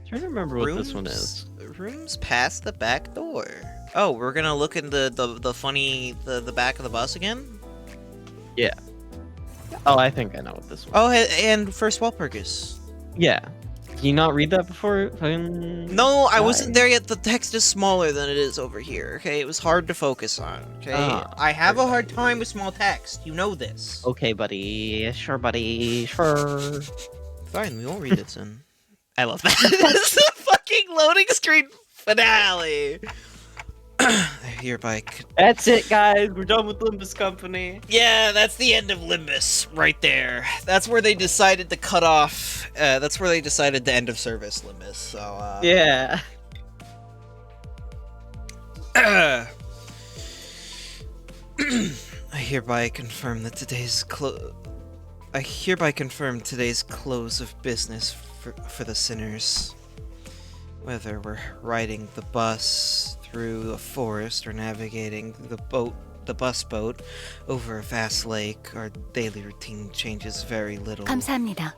Trying to remember what this one is. Rooms past the back door. Oh, we're gonna look in the back of the bus again? Yeah. Oh, I think I know what this one. Oh, and first wall purchase. Yeah. Did you not read that before? Fucking No, I guy? wasn't there yet. The text is smaller than it is over here, okay? It was hard to focus on, okay? Ah, I have a hard time with small text. You know this. Okay, buddy. Sure, buddy. Sure. Fine, we won't read it soon. I love that. This is a fucking loading screen finale. Hereby. That's it, guys. We're done with Limbus Company. Yeah, that's the end of Limbus, right there. That's where they decided to cut off. That's where they decided to end of service Limbus. So. Yeah. I hereby confirm that today's close of business for the sinners. Whether we're riding the bus through a forest or navigating the bus boat over a vast lake, our daily routine changes very little. 감사합니다.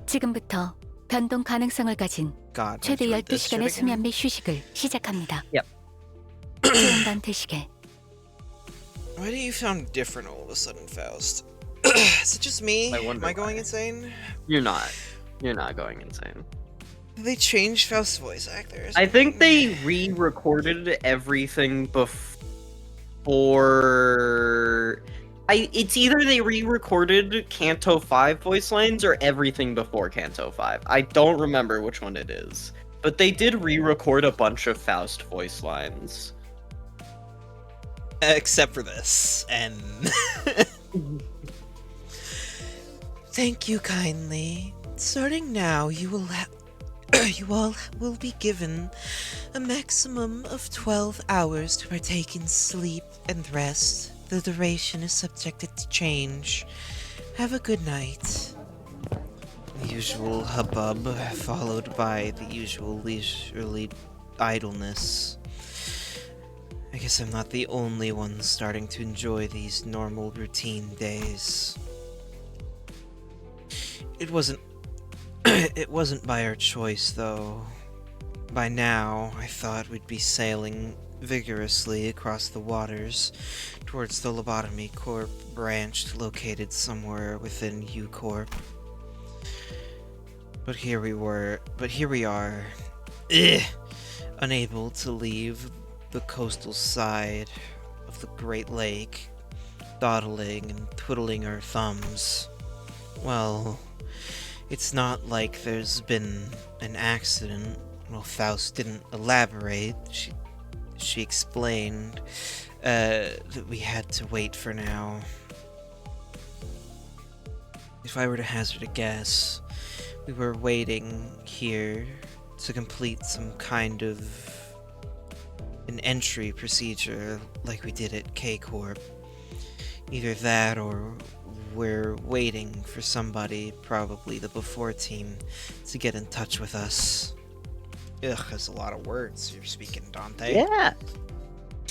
지금부터 변동 가능성을 가진 God, 최대 I have to read this shit 12시간의 수면 again? 및 휴식을 시작합니다. Yep. 좋은 단테시계. Why do you sound different all of a sudden, Faust? Is it just me? I wonder Am I going why. insane? You're not. You're not going insane. Did they change Faust's voice actor? I think they re-recorded everything before. It's either they re-recorded Kanto 5 voice lines or everything before Kanto 5. I don't remember which one it is. But they did re-record a bunch of Faust voice lines. Except for this, and... Thank you kindly. Starting now, you will you all will be given a maximum of 12 hours to partake in sleep and rest. The duration is subjected to change. Have a good night. The usual hubbub, followed by the usual leisurely idleness. I guess I'm not the only one starting to enjoy these normal routine days. It wasn't it wasn't by our choice, though. By now, I thought we'd be sailing vigorously across the waters towards the Lobotomy Corp branch located somewhere within U-Corp. But here we are, unable to leave the coastal side of the Great Lake, dawdling and twiddling our thumbs. Well, it's not like there's been an accident. Well, Faust didn't elaborate. She explained that we had to wait for now. If I were to hazard a guess, we were waiting here to complete some kind of an entry procedure like we did at K-Corp. Either that or we're waiting for somebody, probably the Before team, to get in touch with us. Ugh, that's a lot of words you're speaking, Dante. Yeah.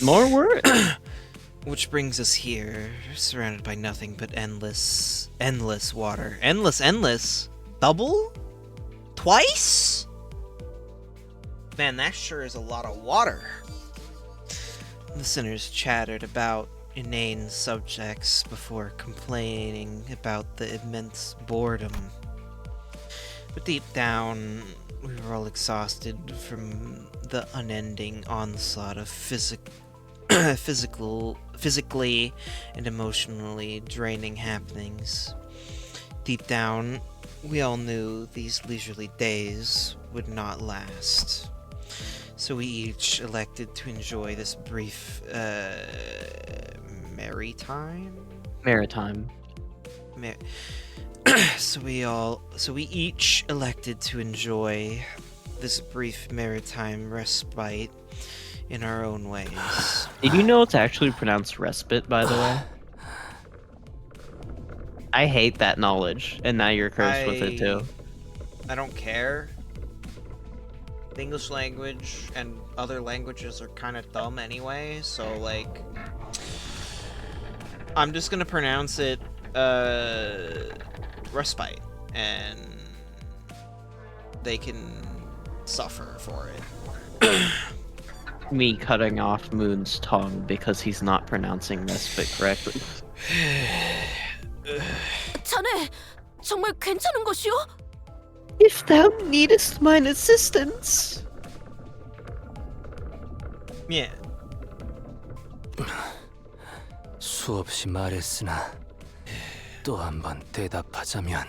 More words. Which brings us here, surrounded by nothing but endless water. Endless? Double? Twice? Man, that sure is a lot of water. Listeners chattered about inane subjects before complaining about the immense boredom. But deep down, we were all exhausted from the unending onslaught of physically and emotionally draining happenings. Deep down, we all knew these leisurely days would not last. So we each elected to enjoy this brief, maritime? So we each elected to enjoy this brief maritime respite in our own ways. Did you know it's actually pronounced respite, by the way? I hate that knowledge, and now you're cursed with it too. I don't care. The English language and other languages are kind of dumb anyway, so like, I'm just gonna pronounce it respite, and they can suffer for it. Me cutting off Moon's tongue because he's not pronouncing respite correctly. 자네 정말 괜찮은 것이오? If thou needest mine assistance. Yeah. 수없이 말했으나 또 한 번 대답하자면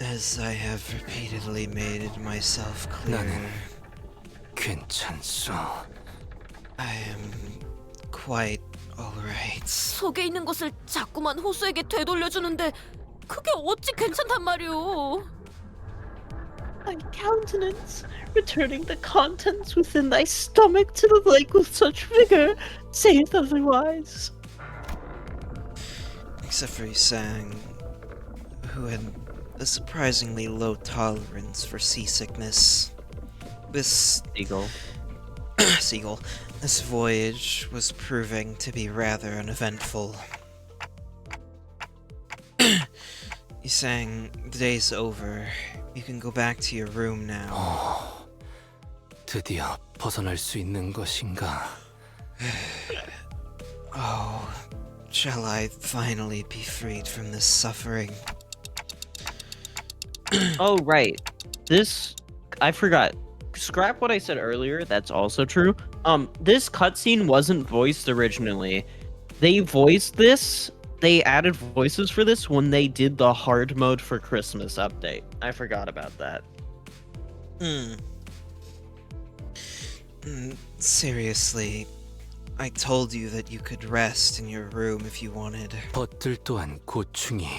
As I have repeatedly made it myself clear, 나는 괜찮소. I am quite alright. 속에 있는 것을 자꾸만 호수에게 되돌려주는데 그게 어찌 괜찮단 말이오? Thy countenance, returning the contents within thy stomach to the lake with such vigor, saith otherwise. Except for Yusang, who had a surprisingly low tolerance for seasickness. This Seagull. This voyage was proving to be rather uneventful. Yusang, the day's over. You can go back to your room now. 드디어 벗어날 수 있는 것인가? Oh, shall I finally be freed from this suffering? Oh, right. This, I forgot. Scrap what I said earlier. That's also true. This cutscene wasn't voiced originally. They voiced this. They added voices for this when they did the hard mode for Christmas update. I forgot about that. Seriously, I told you that you could rest in your room if you wanted. 벗들 또한 고충이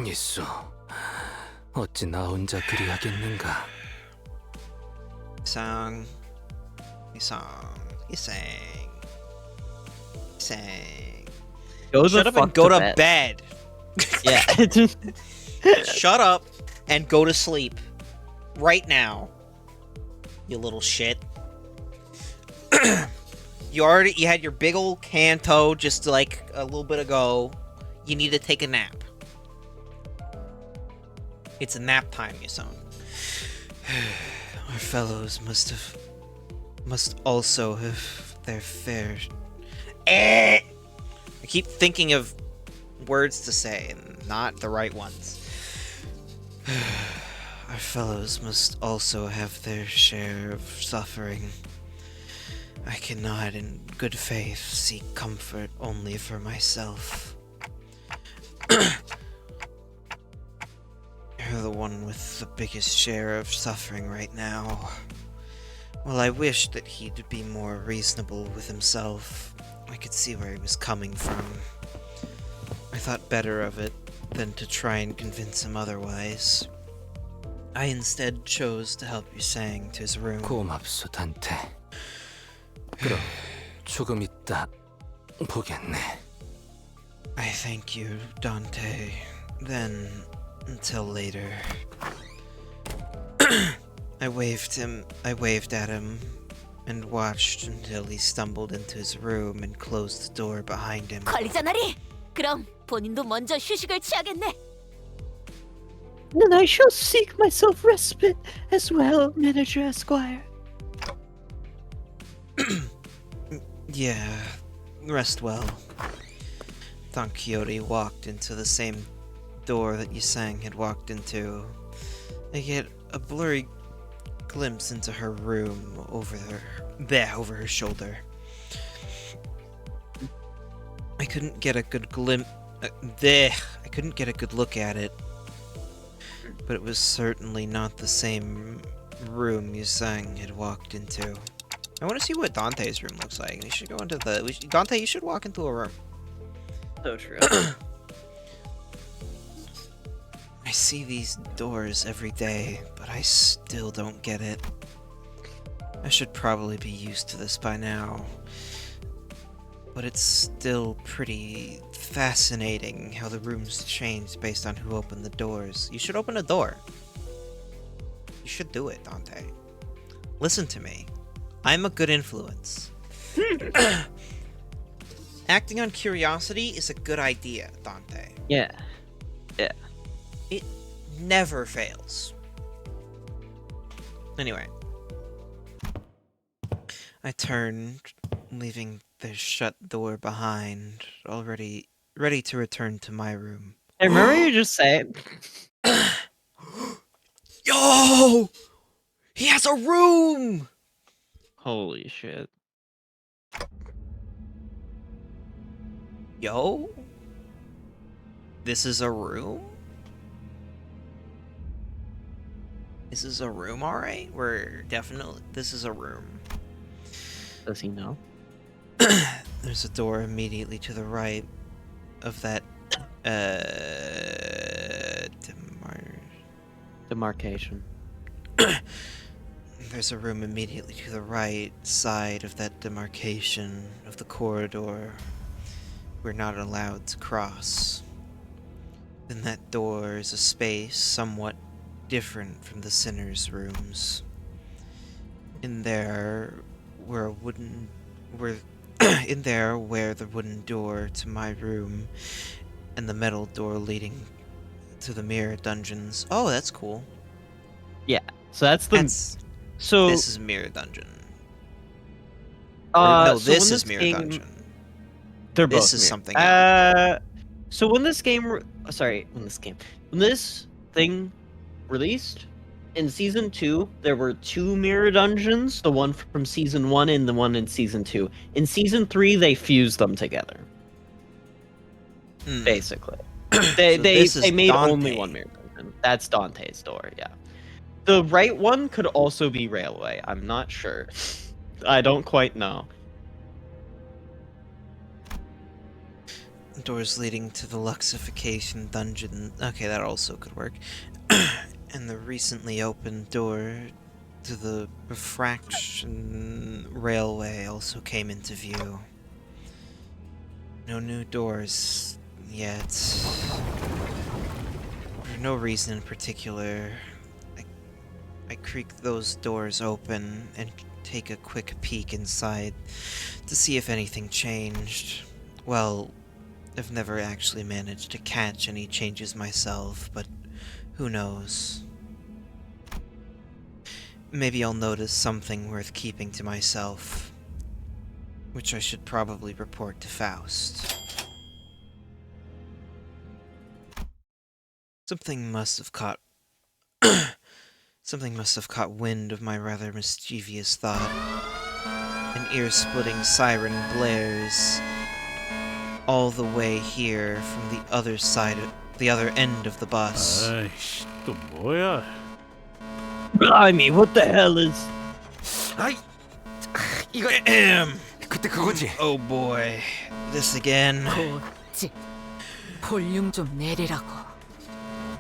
있어. 어찌 나 혼자 그리하겠는가? He sang. Go the Shut up fuck and go to to bed. bed. Yeah. Shut up and go to sleep. Right now. You little shit. You had your big old canto just like a little bit ago. You need to take a nap. It's a nap time, you son. Our fellows must also have their fair. I keep thinking of words to say and not the right ones. Our fellows must also have their share of suffering. I cannot, in good faith, seek comfort only for myself. You're the one with the biggest share of suffering right now. Well, I wish that he'd be more reasonable with himself. I could see where he was coming from. I thought better of it than to try and convince him otherwise. I instead chose to help you sang to his room. 고맙소, 단테. 그럼 조금 있다 보겠네. I thank you, Dante. Then, until later. I waved at him, and watched until he stumbled into his room and closed the door behind him. 관리자 나리. 그럼 본인도 먼저 휴식을 취하겠네. Then I shall seek myself respite as well, Manager Esquire. Yeah, rest well. Don Quixote walked into the same door that Yusang had walked into. I get a blurry glimpse into her room over her shoulder. I couldn't get a good I couldn't get a good look at it, but it was certainly not the same room Yusang had walked into. I want to see what Dante's room looks like. We should go into Dante, you should walk into a room. So true. I see these doors every day, but I still don't get it. I should probably be used to this by now. But it's still pretty fascinating how the rooms change based on who opened the doors. You should open a door. You should do it, Dante. Listen to me. I'm a good influence. Acting on curiosity is a good idea, Dante. Yeah. Yeah. It never fails. Anyway. I turned, leaving the shut door behind, already ready to return to my room. I remember you just saying. Yo! He has a room! Holy shit. Yo? This is a room? This is a room, alright? This is a room. Does he know? There's a door immediately to the right of that, demarcation. There's a room immediately to the right side of that demarcation of the corridor we're not allowed to cross. In that door is a space somewhat different from the sinners' rooms. In there where the wooden door to my room and the metal door leading to the mirror dungeons. Oh, that's cool. Yeah. So that's the. So this is mirror dungeon. No, so this is mirror dungeon. They're this both is mirror. something else. So when this thing released in season 2, there were 2 mirror dungeons, the one from season 1 and the one in season 2. In season 3, they fused them together. Basically, they made Dante. only one mirror dungeon. That's Dante's door. Yeah. The right one could also be Railway. I'm not sure. I don't quite know. Doors leading to the Luxification dungeon. Okay, that also could work. And the recently opened door to the Refraction Railway also came into view. No new doors yet. For no reason in particular, I creak those doors open and take a quick peek inside to see if anything changed. Well, I've never actually managed to catch any changes myself, but who knows? Maybe I'll notice something worth keeping to myself, which I should probably report to Faust. Something must have caught wind of my rather mischievous thought. An ear-splitting siren blares all the way here from the other end of the bus. 아이씨, 또 뭐야? Blimey, what the hell is? 이거 그때 그거지. Oh boy, this again. 고지. 볼륨 좀 내리라고.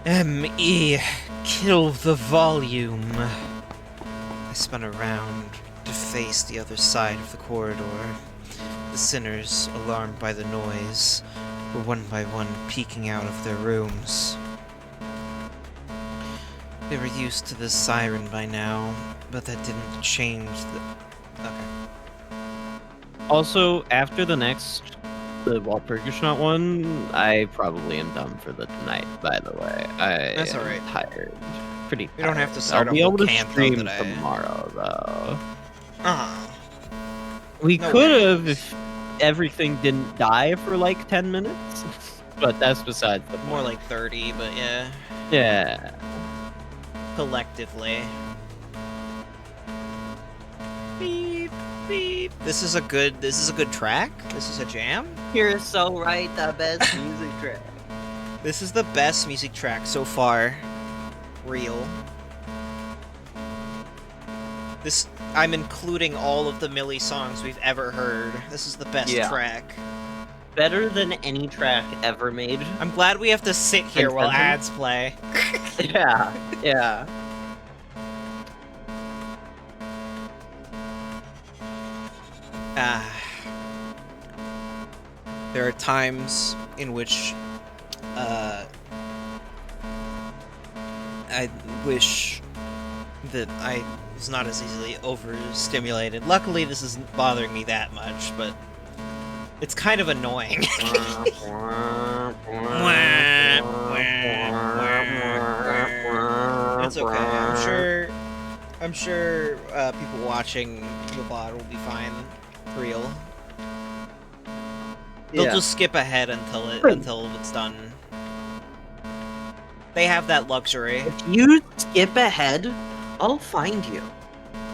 M.E. Kill the volume. I spun around to face the other side of the corridor. The sinners, alarmed by the noise, were one by one peeking out of their rooms. They were used to this siren by now, but that didn't change the... Okay. Also, after the Walpurgisnacht one, I probably am done for the night, by the way. That's alright. Tired. Pretty tired. We don't have to start I'll a be whole able to canto stream today. tomorrow, though. No We could have worries. if everything didn't die for like 10 minutes. But that's besides the point. More like 30, but yeah. Yeah. Collectively. Beep, beep. This is a good track? This is a jam? You're so right, the best music track. This is the best music track so far. Real. I'm including all of the Millie songs we've ever heard. This is the best track. Better than any track ever made. I'm glad we have to sit here while ads play. Yeah, yeah. There are times in which I wish that I was not as easily overstimulated. Luckily, this isn't bothering me that much, but it's kind of annoying. It's okay. I'm sure people watching the VOD will be fine. Real. They'll just skip ahead until it's done. They have that luxury. If you skip ahead, I'll find you.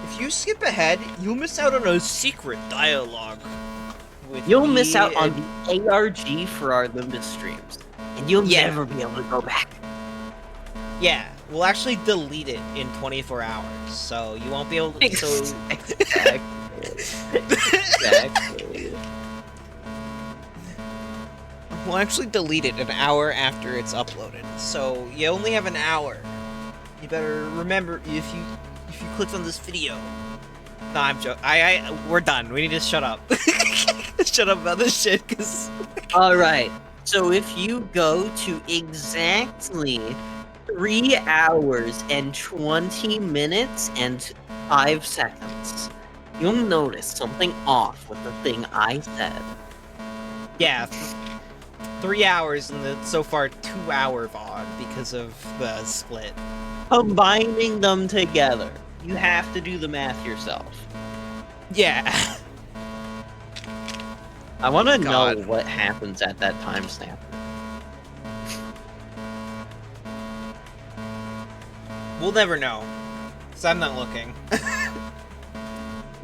If you skip ahead, you'll miss out on a secret dialogue. You'll miss out on the ARG for our Limbus streams, and you'll never be able to go back. Yeah, we'll actually delete it in 24 hours, so you won't be able to... Exactly. We'll actually delete it an hour after it's uploaded, so you only have an hour. You better remember, if you clicked on this video... No, I'm joking. We're done. We need to shut up. Shut up about this shit, because... Alright, so if you go to exactly 3 hours and 20 minutes and 5 seconds, you'll notice something off with the thing I said. Yeah. 3 hours in the so far 2-hour VOD because of the split. Combining them together. You have to do the math yourself. Yeah. I want to know God. what happens at that timestamp. We'll never know. Because I'm not looking.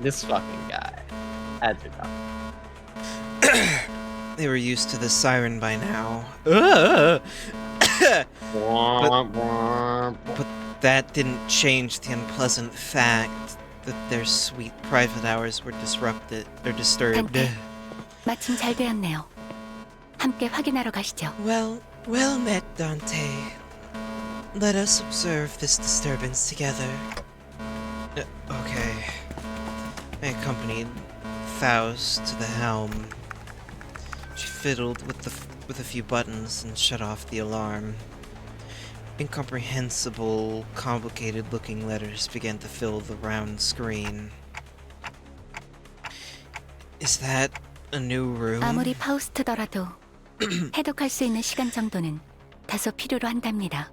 This fucking guy. Had to know. They were used to the siren by now. But that didn't change the unpleasant fact that their sweet private hours were disrupted or disturbed. 마침 잘 되었네요. 함께 확인하러 가시죠. Well met, Dante. Let us observe this disturbance together. Okay. I accompanied Faust to the helm. She fiddled with a few buttons and shut off the alarm. Incomprehensible, complicated-looking letters began to fill the round screen. Is that a new room? 아무리 파우스트더라도 해독할 수 있는 시간 정도는 다소 필요로 한답니다.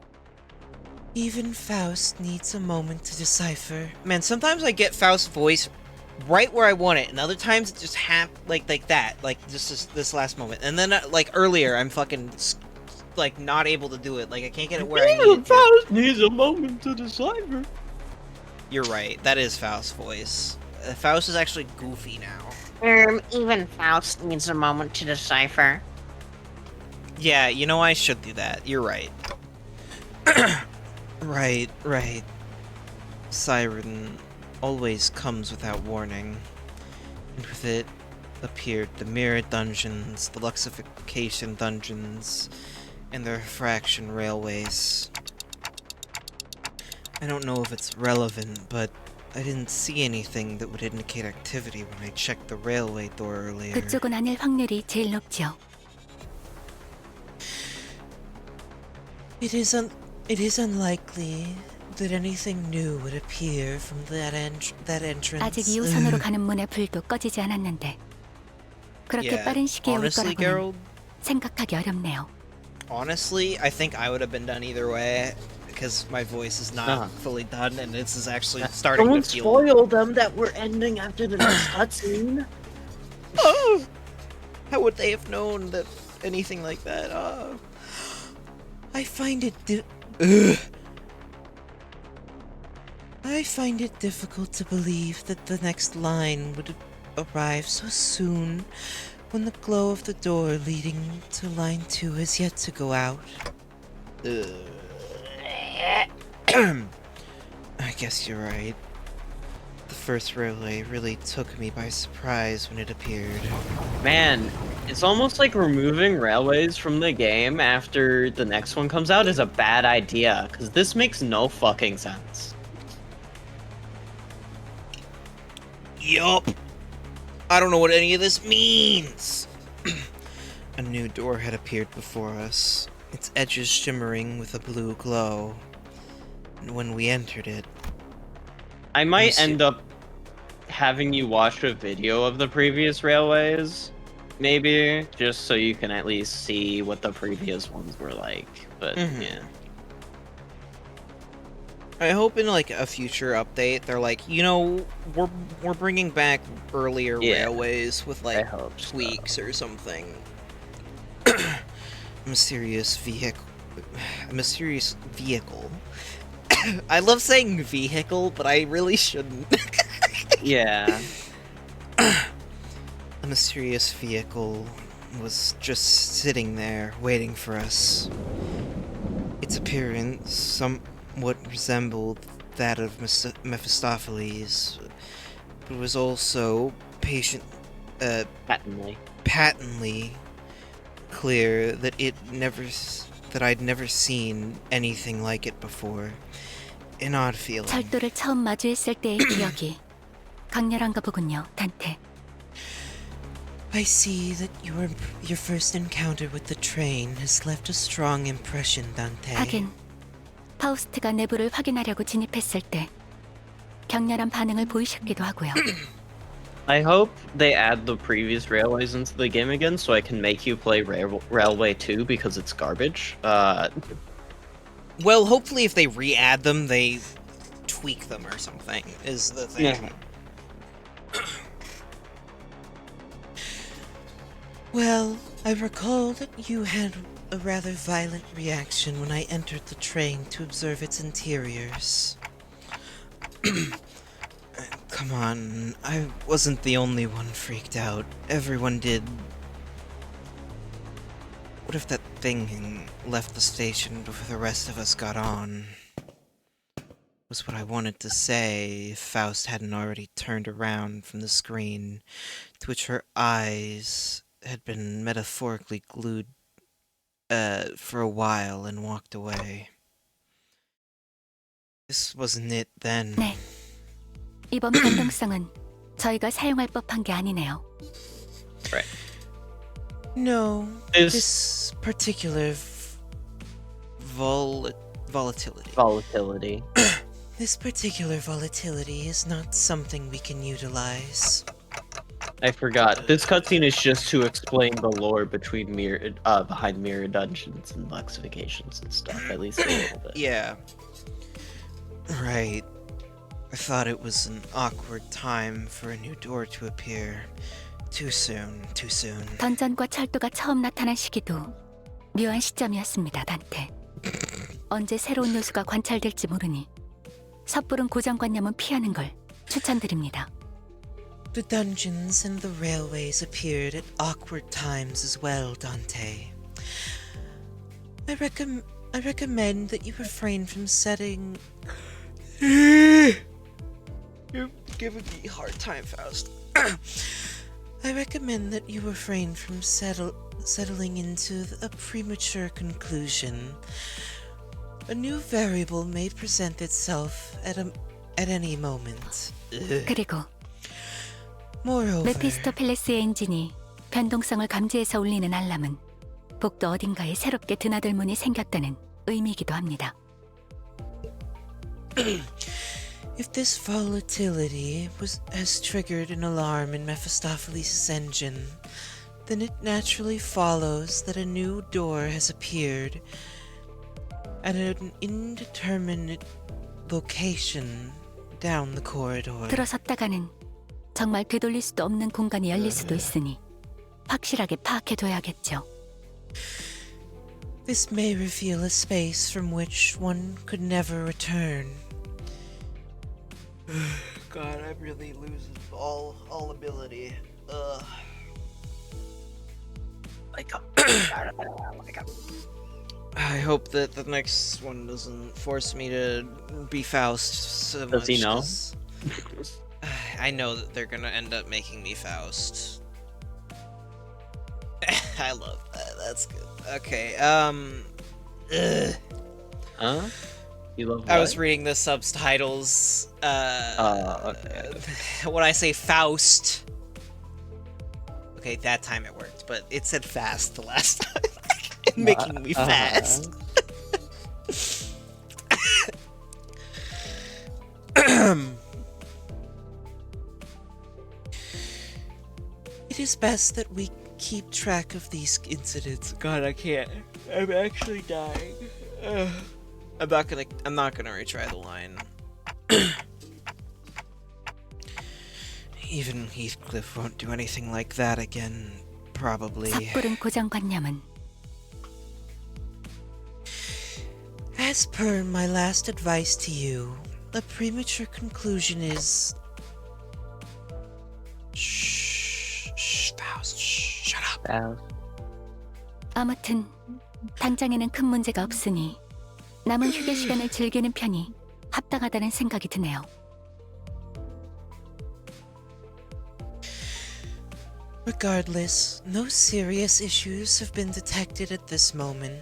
Even Faust needs a moment to decipher. Man, sometimes I get Faust's voice right where I want it, and other times it just like that, like just this last moment. And then like earlier, I'm fucking like not able to do it. Like I can't get it where I need it. Faust needs a moment to decipher. You're right. That is Faust's voice. Faust is actually goofy now. Even Faust needs a moment to decipher. Yeah, you know I should do that. You're right. Right. Siren always comes without warning, and with it appeared the mirror dungeons, the luxification dungeons, and the refraction railways. I don't know if it's relevant, but I didn't see anything that would indicate activity when I checked the railway door earlier. 그쪽은 아닐 확률이 제일 높죠. It is unlikely that anything new would appear from that entrance. 아직 2호선으로 가는 문의 불도 꺼지지 않았는데 그렇게 Yeah, 빠른 시기에 올 honestly, 거라고는 Gerald, 생각하기 어렵네요. honestly, I think I would have been done either way because my voice is not fully done, and this is actually starting Don't to feel. spoil them that we're ending after the next cutscene. Oh, how would they have known that anything like that? Oh, I find it. I find it difficult to believe that the next line would arrive so soon when the glow of the door leading to line 2 is yet to go out. I guess you're right. The first railway really took me by surprise when it appeared. Man, it's almost like removing railways from the game after the next one comes out is a bad idea, because this makes no fucking sense. Yup. I don't know what any of this means. A new door had appeared before us, its edges shimmering with a blue glow. And when we entered it... I might end up having you watch a video of the previous railways, maybe, just so you can at least see what the previous ones were like, but yeah. I hope in like a future update they're like, you know, we're bringing back earlier railways with like tweaks or something. A mysterious vehicle. I love saying vehicle, but I really shouldn't. Yeah. A mysterious vehicle was just sitting there, waiting for us. Its appearance somewhat resembled that of Mephistopheles, but was also patently clear that I'd never seen anything like it before. An odd feeling. 철도를 처음 마주했을 때의 기억이 강렬한가 보군요, 단테. I see that your first encounter with the train has left a strong impression, Dante. 하긴 파우스트가 내부를 확인하려고 진입했을 때 격렬한 반응을 보이셨기도 하고요. I hope they add the previous railways into the game again, so I can make you play Railway 2 because it's garbage. Well, hopefully if they re-add them, they tweak them or something, is the thing. Yeah. Well, I recall that you had a rather violent reaction when I entered the train to observe its interiors. Come on, I wasn't the only one freaked out. Everyone did. What if that thing left the station before the rest of us got on? Was what I wanted to say if Faust hadn't already turned around from the screen to which her eyes had been metaphorically glued for a while and walked away. This wasn't it then. 네. 이번 변동성은 저희가 사용할 법한 게 아니네요. Right. No, this particular volatility. This particular volatility is not something we can utilize. I forgot. This cutscene is just to explain the lore between behind mirror dungeons and lexifications and stuff, at least a little bit. Yeah. Right. I thought it was an awkward time for a new door to appear. Too soon. 던전과 철도가 처음 나타난 시기도 묘한 시점이었습니다, 단테. 언제 새로운 요소가 관찰될지 모르니 섣부른 고정관념은 피하는 걸 추천드립니다. The dungeons and the railways appeared at awkward times as well, Dante. I recommend that you refrain from setting... You're giving me a hard time, Faust. I recommend that you refrain from settling into a premature conclusion. A new variable may present itself at any moment. 그리고 Moreover, 메피스토펠레스의 엔진이 변동성을 감지해서 울리는 알람은 복도 어딘가에 새롭게 드나들 문이 생겼다는 의미이기도 합니다. if this volatility has triggered an alarm in Mephistopheles' engine, then it naturally follows that a new door has appeared at an indeterminate location down the corridor. 들어섰다가는 정말 되돌릴 수도 없는 공간이 열릴 수도 있으니 확실하게 파악해둬야겠죠. This may reveal a space from which one could never return. God, I'm really losing all ability. I hope that the next one doesn't force me to be Faust so much. Does he know? I know that they're gonna end up making me Faust. I love that. That's good. Okay, Huh? You love what? I was reading the subtitles. Okay. When I say Faust. Okay, that time it worked, but it said fast the last time. Making me fast. It is best that we keep track of these incidents. God, I can't. I'm actually dying. I'm not gonna retry the line. Even Heathcliff won't do anything like that again, probably. 섣부른 고정관념은 As per my last advice to you, a premature conclusion is... Shh, Faust, shut up. 아무튼 당장에는 큰 문제가 없으니 남은 휴게 시간을 즐기는 편이 합당하다는 생각이 드네요. Regardless, no serious issues have been detected at this moment.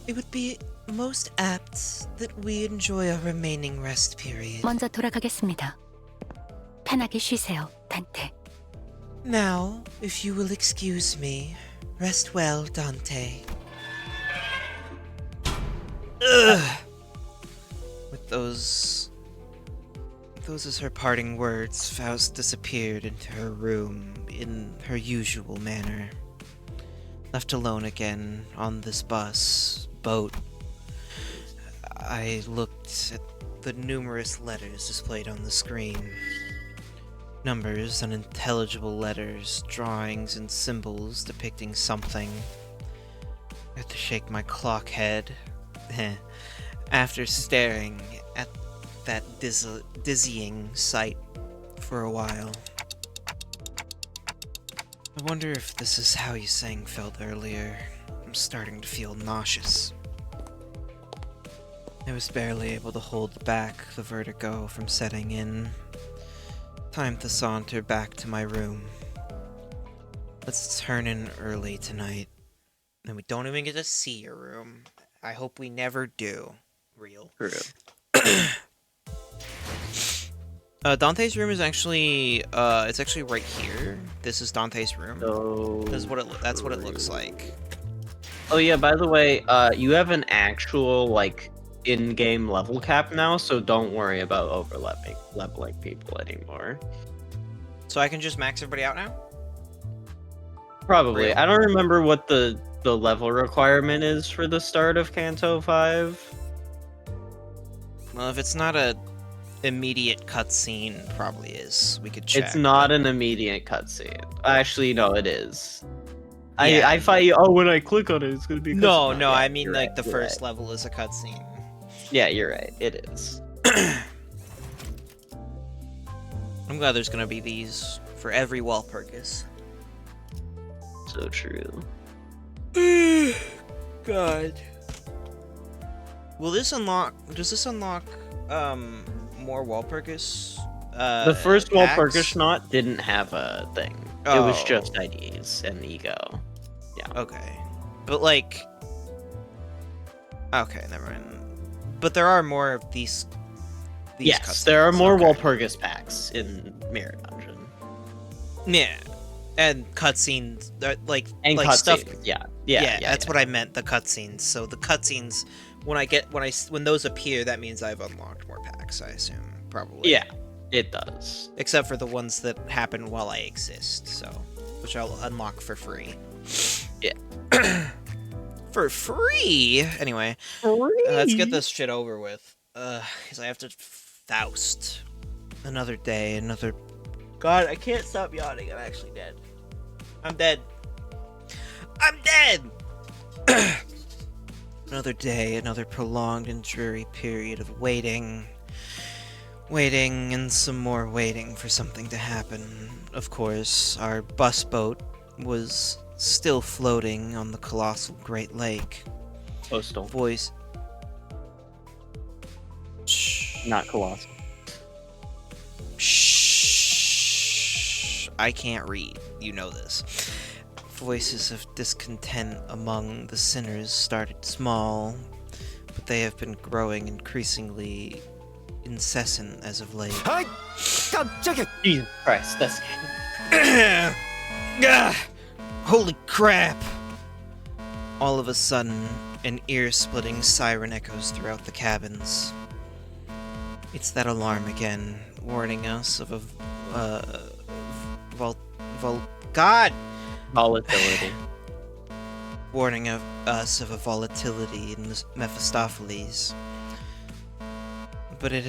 It would be most apt that we enjoy our remaining rest period. 먼저 돌아가겠습니다. 편하게 쉬세요, 단테. Now, if you will excuse me, rest well, Dante. Ugh. With those Those as her parting words, Faust disappeared into her room in her usual manner. Left alone again on this boat, I looked at the numerous letters displayed on the screen. Numbers, unintelligible letters, drawings and symbols depicting something. I had to shake my clock head after staring at that dizzying sight for a while. I wonder if this is how Yusang felt earlier. I'm starting to feel nauseous. I was barely able to hold back the vertigo from setting in. Time to saunter back to my room. Let's turn in early tonight. And we don't even get to see your room. I hope we never do. Real. True. Dante's room is actually, it's actually right here. This is Dante's room. So That's what it looks like. Oh yeah, by the way, you have an actual like in-game level cap now, so don't worry about leveling people anymore. So I can just max everybody out now? Probably. Real. I don't remember what the level requirement is for the start of Kanto 5. Well, if it's not a immediate cutscene, probably is. We could check. It's not an immediate cutscene. Actually, no, it is. Yeah. I thought you. Oh, when I click on it, it's gonna be. a No, cutscene. no, Yeah, I mean you're like right, the you're first right. level is a cutscene. Yeah, you're right. It is. I'm glad there's gonna be these for every wall purchase. So true. God. Will this unlock? Does this unlock more wall purchase? The first wall packs? purchase knot didn't have a thing. It was Oh. just IDs and ego. Yeah. Okay, but like, okay, never mind. But there are more of these. Yes, there are more okay. Walpurgis packs in Mirror Dungeon. Yeah, and cutscenes, like And like stuff. cutscenes, yeah, That's what I meant. The cutscenes. So the cutscenes, when those appear, that means I've unlocked more packs. I assume, probably. Yeah, it does. Except for the ones that happen while I exist. So, which I'll unlock for free. Yeah. For free. Anyway, let's get this shit over with. Because I have to Faust. Another day, another. God, I can't stop yawning. I'm actually dead. I'm dead. I'm dead! Another day, another prolonged and dreary period of waiting. Waiting and some more waiting for something to happen. Of course, our bus boat was still floating on the colossal Great Lake. Coastal. Voice. Not colossal. Shh. I can't read. You know this. Voices of discontent among the sinners started small, but they have been growing increasingly incessant as of late. Jesus Christ, that's... Holy crap! All of a sudden, an ear-splitting siren echoes throughout the cabins. It's that alarm again, warning us of a volatility. Warning of us of a volatility in Mephistopheles. But it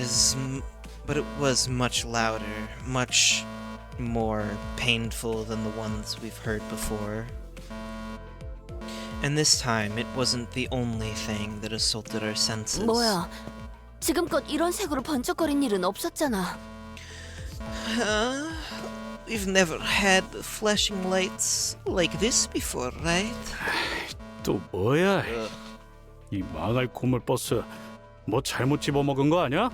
was much louder, much more painful than the ones we've heard before. And this time, it wasn't the only thing that assaulted our senses. 뭐야? 지금껏 이런 색으로 번쩍거린 일은 없었잖아. We've never had flashing lights like this before, right? 또 뭐야? 이 망할 고물 버스 뭐 잘못 집어먹은 거 아니야?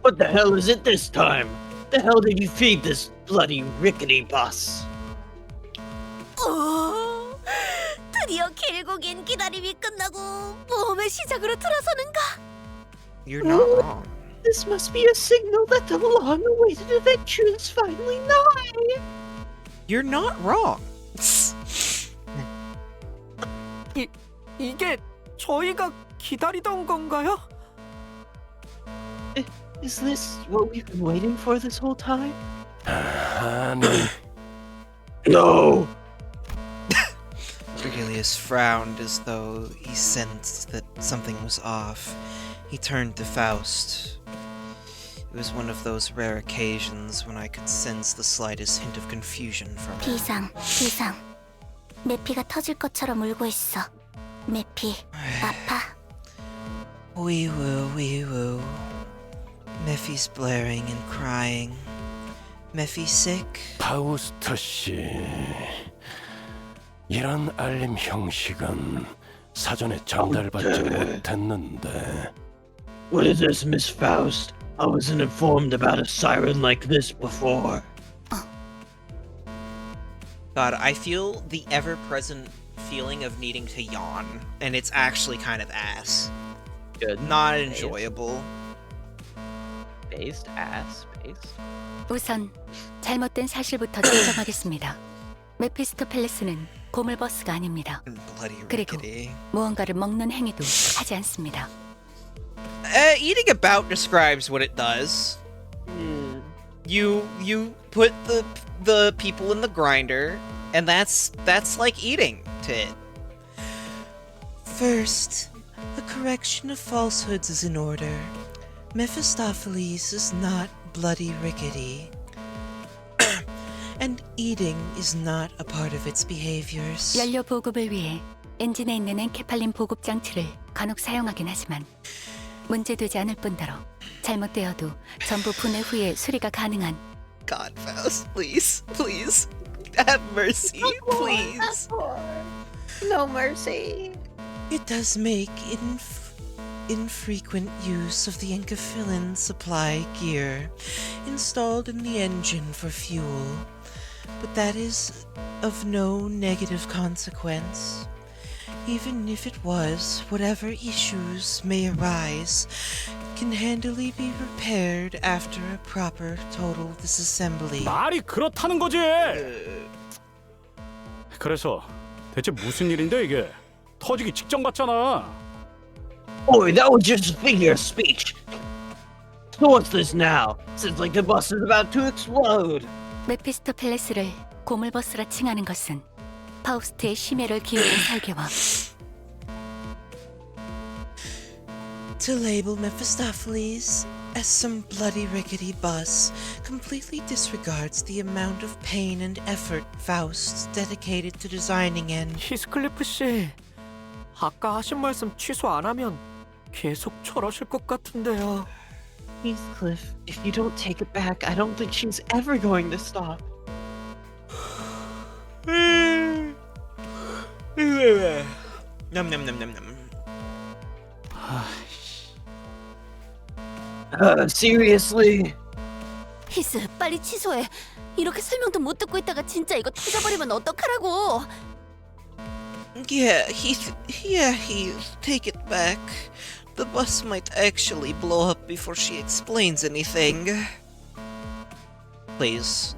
What the hell is it this time? The hell did you feed this bloody rickety bus? 드디어 길고 긴 기다림이 끝나고 모험의 시작으로 들어서는가? You're not wrong. This must be a signal that the long-awaited adventure is finally nigh. You're not wrong. 이게 저희가 기다리던 건가요? Is this what we've been waiting for this whole time? 아니, No! Virgilius frowned as though he sensed that something was off. He turned to Faust. It was one of those rare occasions when I could sense the slightest hint of confusion from him. 비상. 매피가 터질 것처럼 울고 있어. 매피, 아파? Wee woo. Mephi's blaring and crying. Mephi sick? 파우스트 씨. 이런 알림 형식은 사전에 전달받지 못했는데. What is this, Miss Faust? I wasn't informed about a siren like this before. God, I feel the ever-present feeling of needing to yawn, and it's actually kind of ass. Good. Not enjoyable. Based ass. 우선 잘못된 사실부터 정정하겠습니다. 메피스토펠레스는 고물버스가 아닙니다. Bloody 그리고 rickety. 무언가를 먹는 행위도 하지 않습니다. Eating about describes what it does. You put the people in the grinder, and that's like eating to it. First, a correction of falsehoods is in order. Mephistopheles is not bloody rickety. And eating is not a part of its behaviors. 연료 보급을 위해 엔진에 있는 엔케팔린 보급 장치를 간혹 사용하긴 하지만 문제되지 않을 뿐더러 잘못되어도 전부 분해 후에 수리가 가능한 God, Faust, please, have mercy, please. No mercy. It does make infrequent use of the Enkephalin supply gear installed in the engine for fuel, but that is of no negative consequence. Even if it was, whatever issues may arise can handily be repaired after a proper total disassembly. 말이 그렇다는 거지. 그래서 대체 무슨 일인데 이게? 터지기 직전 같잖아. Boy, that was just a figure of speech. So what's this now? Sounds like the bus is about to explode. 메피스토펠레스를 고물버스라 칭하는 것은 파우스트의 심혈을 기울인 설계와 To label Mephistopheles as some bloody rickety bus completely disregards the amount of pain and effort Faust dedicated to designing and 히스클리프 씨, 아까 하신 말씀 취소 안 하면 계속 저러실 것 같은데요. Heathcliff, if you don't take it back, I don't think she's ever going to stop. Num. Seriously? 히스, 빨리 취소해. 이렇게 설명도 못 듣고 있다가 진짜 이거 터져버리면 어떡하라고. Yeah, Heath, take it back. The bus might actually blow up before she explains anything. Please.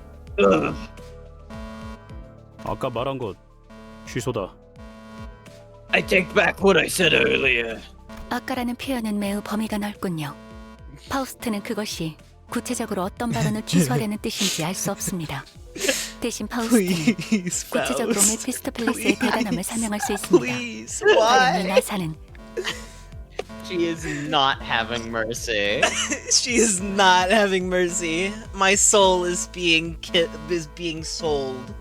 아까 말한 거 취소다. I take back what I said earlier. 아까라는 표현은 매우 범위가 넓군요. 파우스트는 그것이 구체적으로 어떤 발언을 취소하려는 뜻인지 알 수 없습니다. 대신 파우스트는 구체적으로 메피스토펠레스의 대단함을 설명할 수 있습니다. 가령 이 나사는 She is not having mercy. She is not having mercy. My soul is being sold.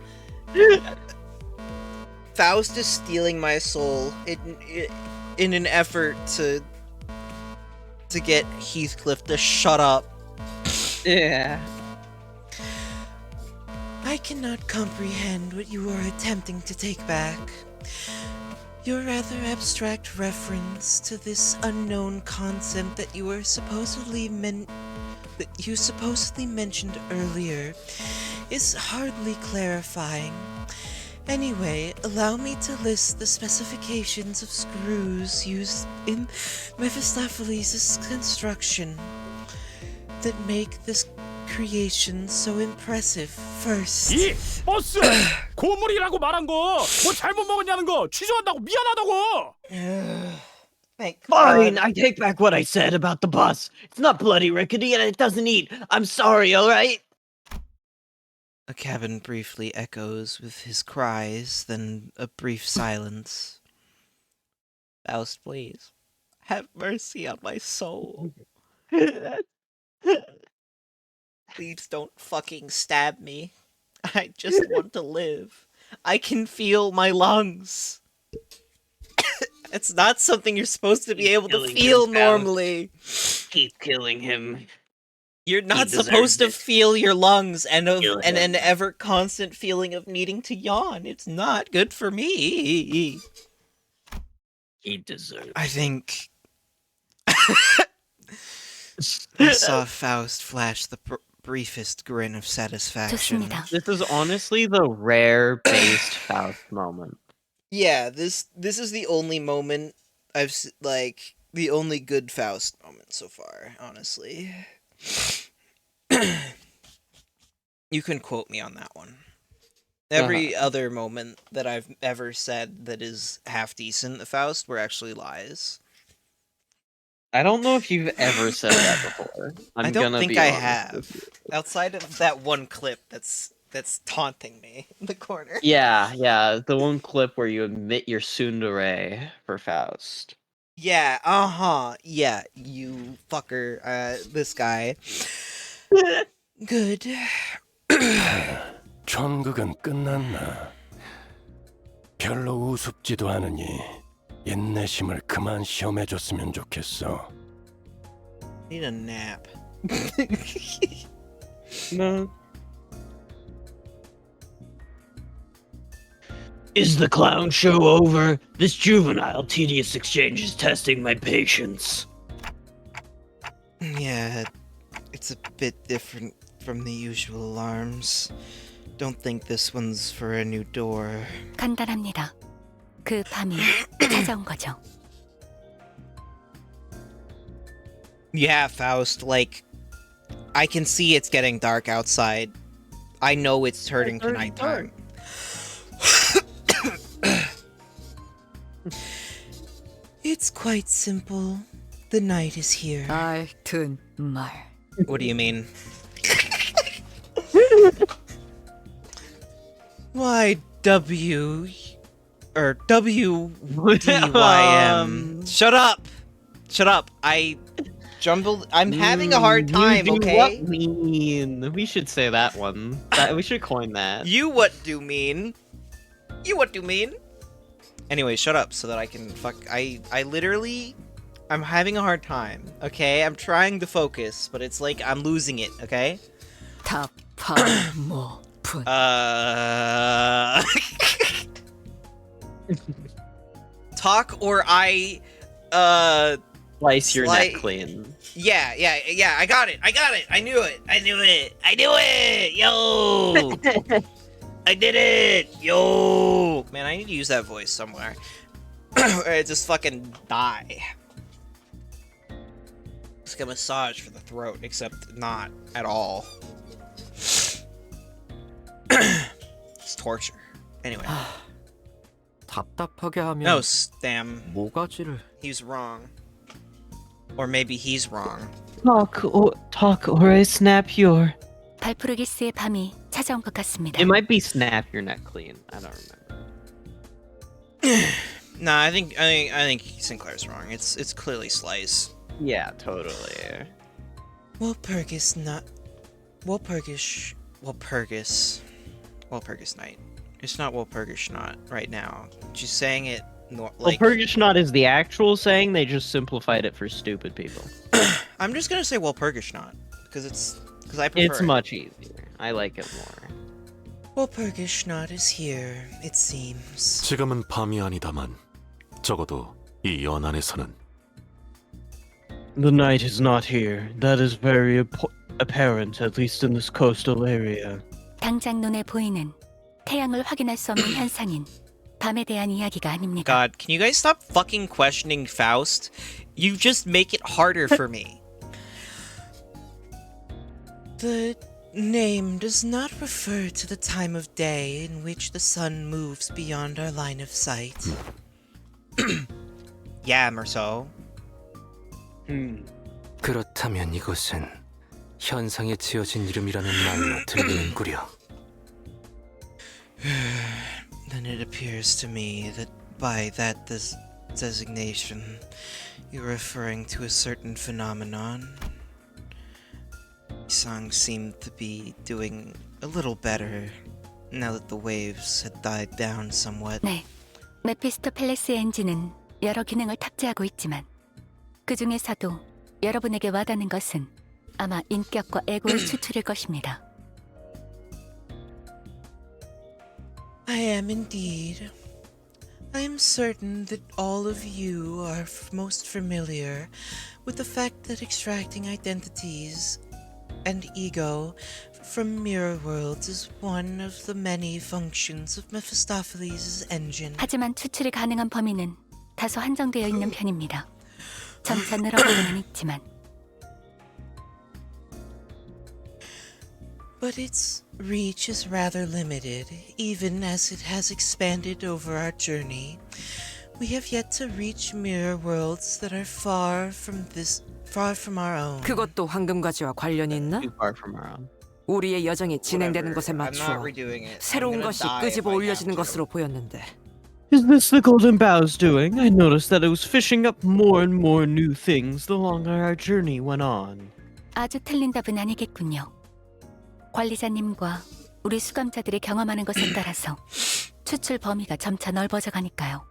Faust is stealing my soul in an effort to get Heathcliff to shut up. Yeah. I cannot comprehend what you are attempting to take back. Your rather abstract reference to this unknown concept that you supposedly mentioned earlier is hardly clarifying. Anyway, allow me to list the specifications of screws used in Mephistopheles' construction that make this creation so impressive. First, 이 버스 고물이라고 말한 거 뭐 잘못 먹었냐는 거 취소한다고 미안하다고. Thank Fine, God. I take back what I said about the bus. It's not bloody rickety and it doesn't eat. I'm sorry, alright? A cabin briefly echoes with his cries, then a brief silence. Faust, please. Have mercy on my soul. Please don't fucking stab me. I just want to live. I can feel my lungs. It's not something you're supposed to be able to killing feel him, Faust. normally. Keep killing him. You're not deserves supposed to it. feel your lungs and Kill an him. ever constant feeling of needing to yawn. It's not good for me. He deserves I think I saw Faust flash the briefest grin of satisfaction. 좋습니다. This is honestly the rare based Faust moment. Yeah, this is the only moment like the only good Faust moment so far, honestly. You can quote me on that one. Every other moment that I've ever said that is half decent of Faust were actually lies. I don't know if you've ever said that before. I don't think I have. Outside of that one clip that's taunting me in the corner. Yeah, the one clip where you admit your tsundere for Faust. Yeah, yeah, you fucker, this guy. Good. 전극은 끝났나? 별로 우습지도 않으니 인내심을 그만 시험해줬으면 좋겠어. Need a nap. No. Is the clown show over? This juvenile, tedious exchange is testing my patience. Yeah, it's a bit different from the usual alarms. Don't think this one's for a new door. 간단합니다. 그 밤이 찾아온 거죠. Yeah, Faust, like, I can see it's getting dark outside. I know it's turning to nighttime. It's quite simple. The night is here. 알튼 말. What do you mean? Why W or WDYM? Shut up! Shut up! I jumbled. I'm having a hard time. You do Okay. what mean? We should say that one. We should coin that. You what do mean? You what do mean? Anyway, shut up so that I can fuck. I literally. I'm having a hard time. Okay, I'm trying to focus, but it's like I'm losing it. Okay. Talk or I slice your neck clean. Yeah, I got it. I knew it. Yo. I did it. Yo. Man, I need to use that voice somewhere. Or I just fucking die. It's like a massage for the throat, except not at all. It's torture. Anyway. 답답하게 하면 No, damn. 모가지를 He's wrong. Or maybe he's wrong. Talk or I snap your. 발푸르기스의 밤이 찾아온 것 같습니다. It might be snap your neck clean. I don't remember. Nah, I think Sinclair's wrong. It's clearly slice. Yeah, totally. Walpurgis night. It's not Walpurgis not right now. She's saying it like. Walpurgisnacht is the actual saying. They just simplified it for stupid people. I'm just gonna say Walpurgisnacht because I prefer. It's much easier. I like it more. Walpurgisnacht is here. It seems. 지금은 밤이 아니다만 적어도 이 연안에서는 The night is not here. That is very apparent, at least in this coastal area. 당장 눈에 보이는 태양을 확인할 수 없는 현상인 밤에 대한 이야기가 아닙니다. God, can you guys stop fucking questioning Faust? You just make it harder for me. The name does not refer to the time of day in which the sun moves beyond our line of sight. yam or so. 그렇다면 이것은 현상에 지어진 이름이라는 말로 들리는구려. Then it appears to me that by that designation, you're referring to a certain phenomenon. Songs seem to be doing a little better now that the waves had died down somewhat. 네, 메피스토펠레스 엔진은 여러 기능을 탑재하고 있지만 그 중에서도 여러분에게 와닿는 것은 아마 인격과 에고의 추출일 것입니다. I am indeed. I am certain that all of you are most familiar with the fact that extracting identities and ego from mirror worlds is one of the many functions of Mephistopheles' engine. 하지만 추출이 가능한 범위는 다소 한정되어 있는 편입니다. 점차 늘어나고는 있지만 But its reach is rather limited, even as it has expanded over our journey. We have yet to reach mirror worlds that are far from our own. 그것도 황금가지와 관련이 있나? Too far from our own. 우리의 여정이 진행되는 것에 I'm not 맞추어 redoing it. I'm 새로운 gonna 것이 die if 끄집어 I 올려지는 have to. 것으로 보였는데 Is this the Golden Bow's doing? I noticed that it was fishing up more and more new things the longer our journey went on. 아주 틀린 답은 아니겠군요. 관리자님과 우리 수감자들이 경험하는 것에 따라서 추출 범위가 점차 넓어져 가니까요.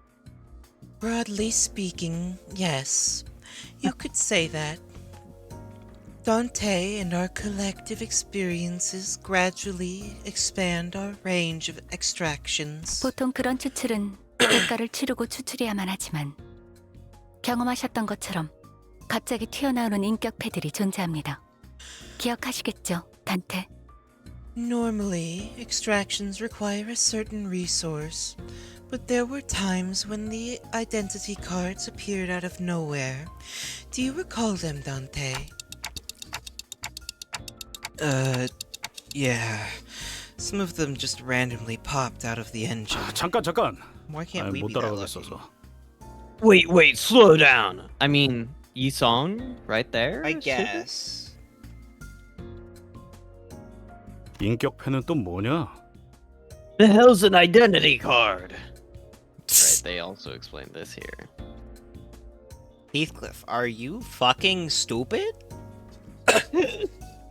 Broadly speaking, yes. You could say that. Dante and our collective experiences gradually expand our range of extractions. 보통 그런 추출은 대가를 치르고 추출해야만 하지만 경험하셨던 것처럼 갑자기 튀어나오는 인격패들이 존재합니다. 기억하시겠죠, 단테? Normally, extractions require a certain resource, but there were times when the identity cards appeared out of nowhere. Do you recall them, Dante? Yeah. Some of them just randomly popped out of the engine. 잠깐. Why can't we 못 be that lucky? 따라가겠어서. Wait, slow down. I mean, Yisong, right there? I guess. 인격패는 또 뭐냐? The hell's an identity card? Right, they also explained this here. Heathcliff, are you fucking stupid?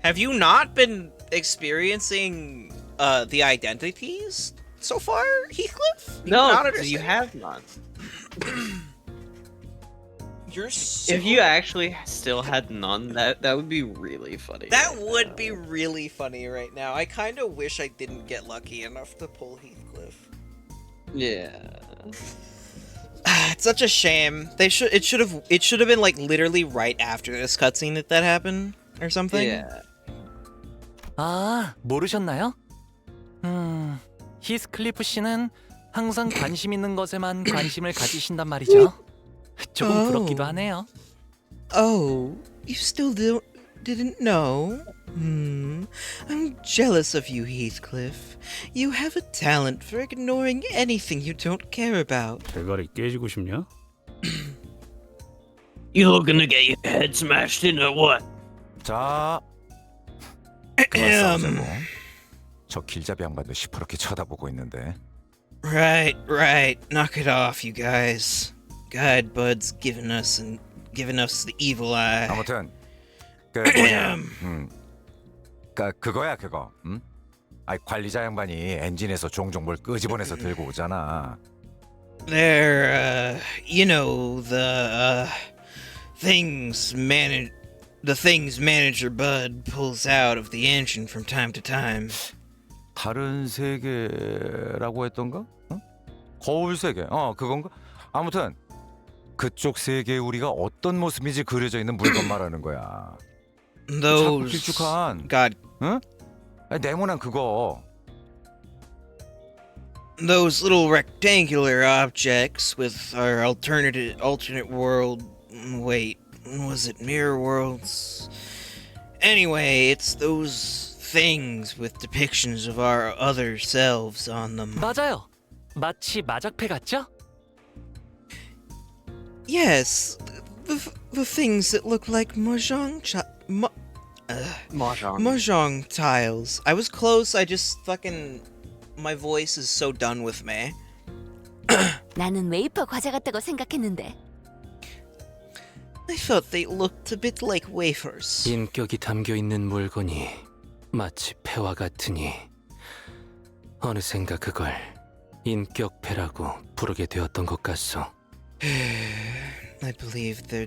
Have you not been experiencing the identities so far, Heathcliff? No, you have not. You're so... If you actually still had none, that would be really funny. That would be really funny right now. I kind of wish I didn't get lucky enough to pull Heathcliff. Yeah. It's such a shame. It should have been like literally right after this cutscene that happened or something. Yeah. 아, 모르셨나요? 히스클리프 씨는 항상 관심 있는 것에만 관심을 가지신단 말이죠. 조금 부럽기도 하네요. Oh, you still didn't know? I'm jealous of you, Heathcliff. You have a talent for ignoring anything you don't care about. 대가리 깨지고 싶냐? You looking to get your head smashed in or what? 자, 그만 싸우자고. 저 길잡이 양반도 시퍼렇게 쳐다보고 있는데. Right. Knock it off, you guys. God, Bud's giving us the evil eye. 아무튼 그 뭐냐, 그거야 그거. 아이 관리자 양반이 엔진에서 종종 뭘 끄집어내서 들고 오잖아. They're, you know, the things manager Bud pulls out of the engine from time to time. 다른 세계라고 했던가? 거울 세계. 그건가? 아무튼 그쪽 세계에 우리가 어떤 모습인지 그려져 있는 물건 말하는 거야. 자꾸 길쭉한. God. 응? 네모난 그거. Those little rectangular objects with our alternate world. Wait, was it mirror worlds? Anyway, it's those things with depictions of our other selves on them. 맞아요. 마치 마작패 같죠? Yes, the things that look like mahjong tiles. I was close. I just fucking my voice is so done with me. 나는 웨이퍼 과자 같다고 생각했는데. I thought they looked a bit like wafers. 인격이 담겨 있는 물건이 마치 폐와 같으니 어느샌가 그걸 인격폐라고 부르게 되었던 것 같소. I believe their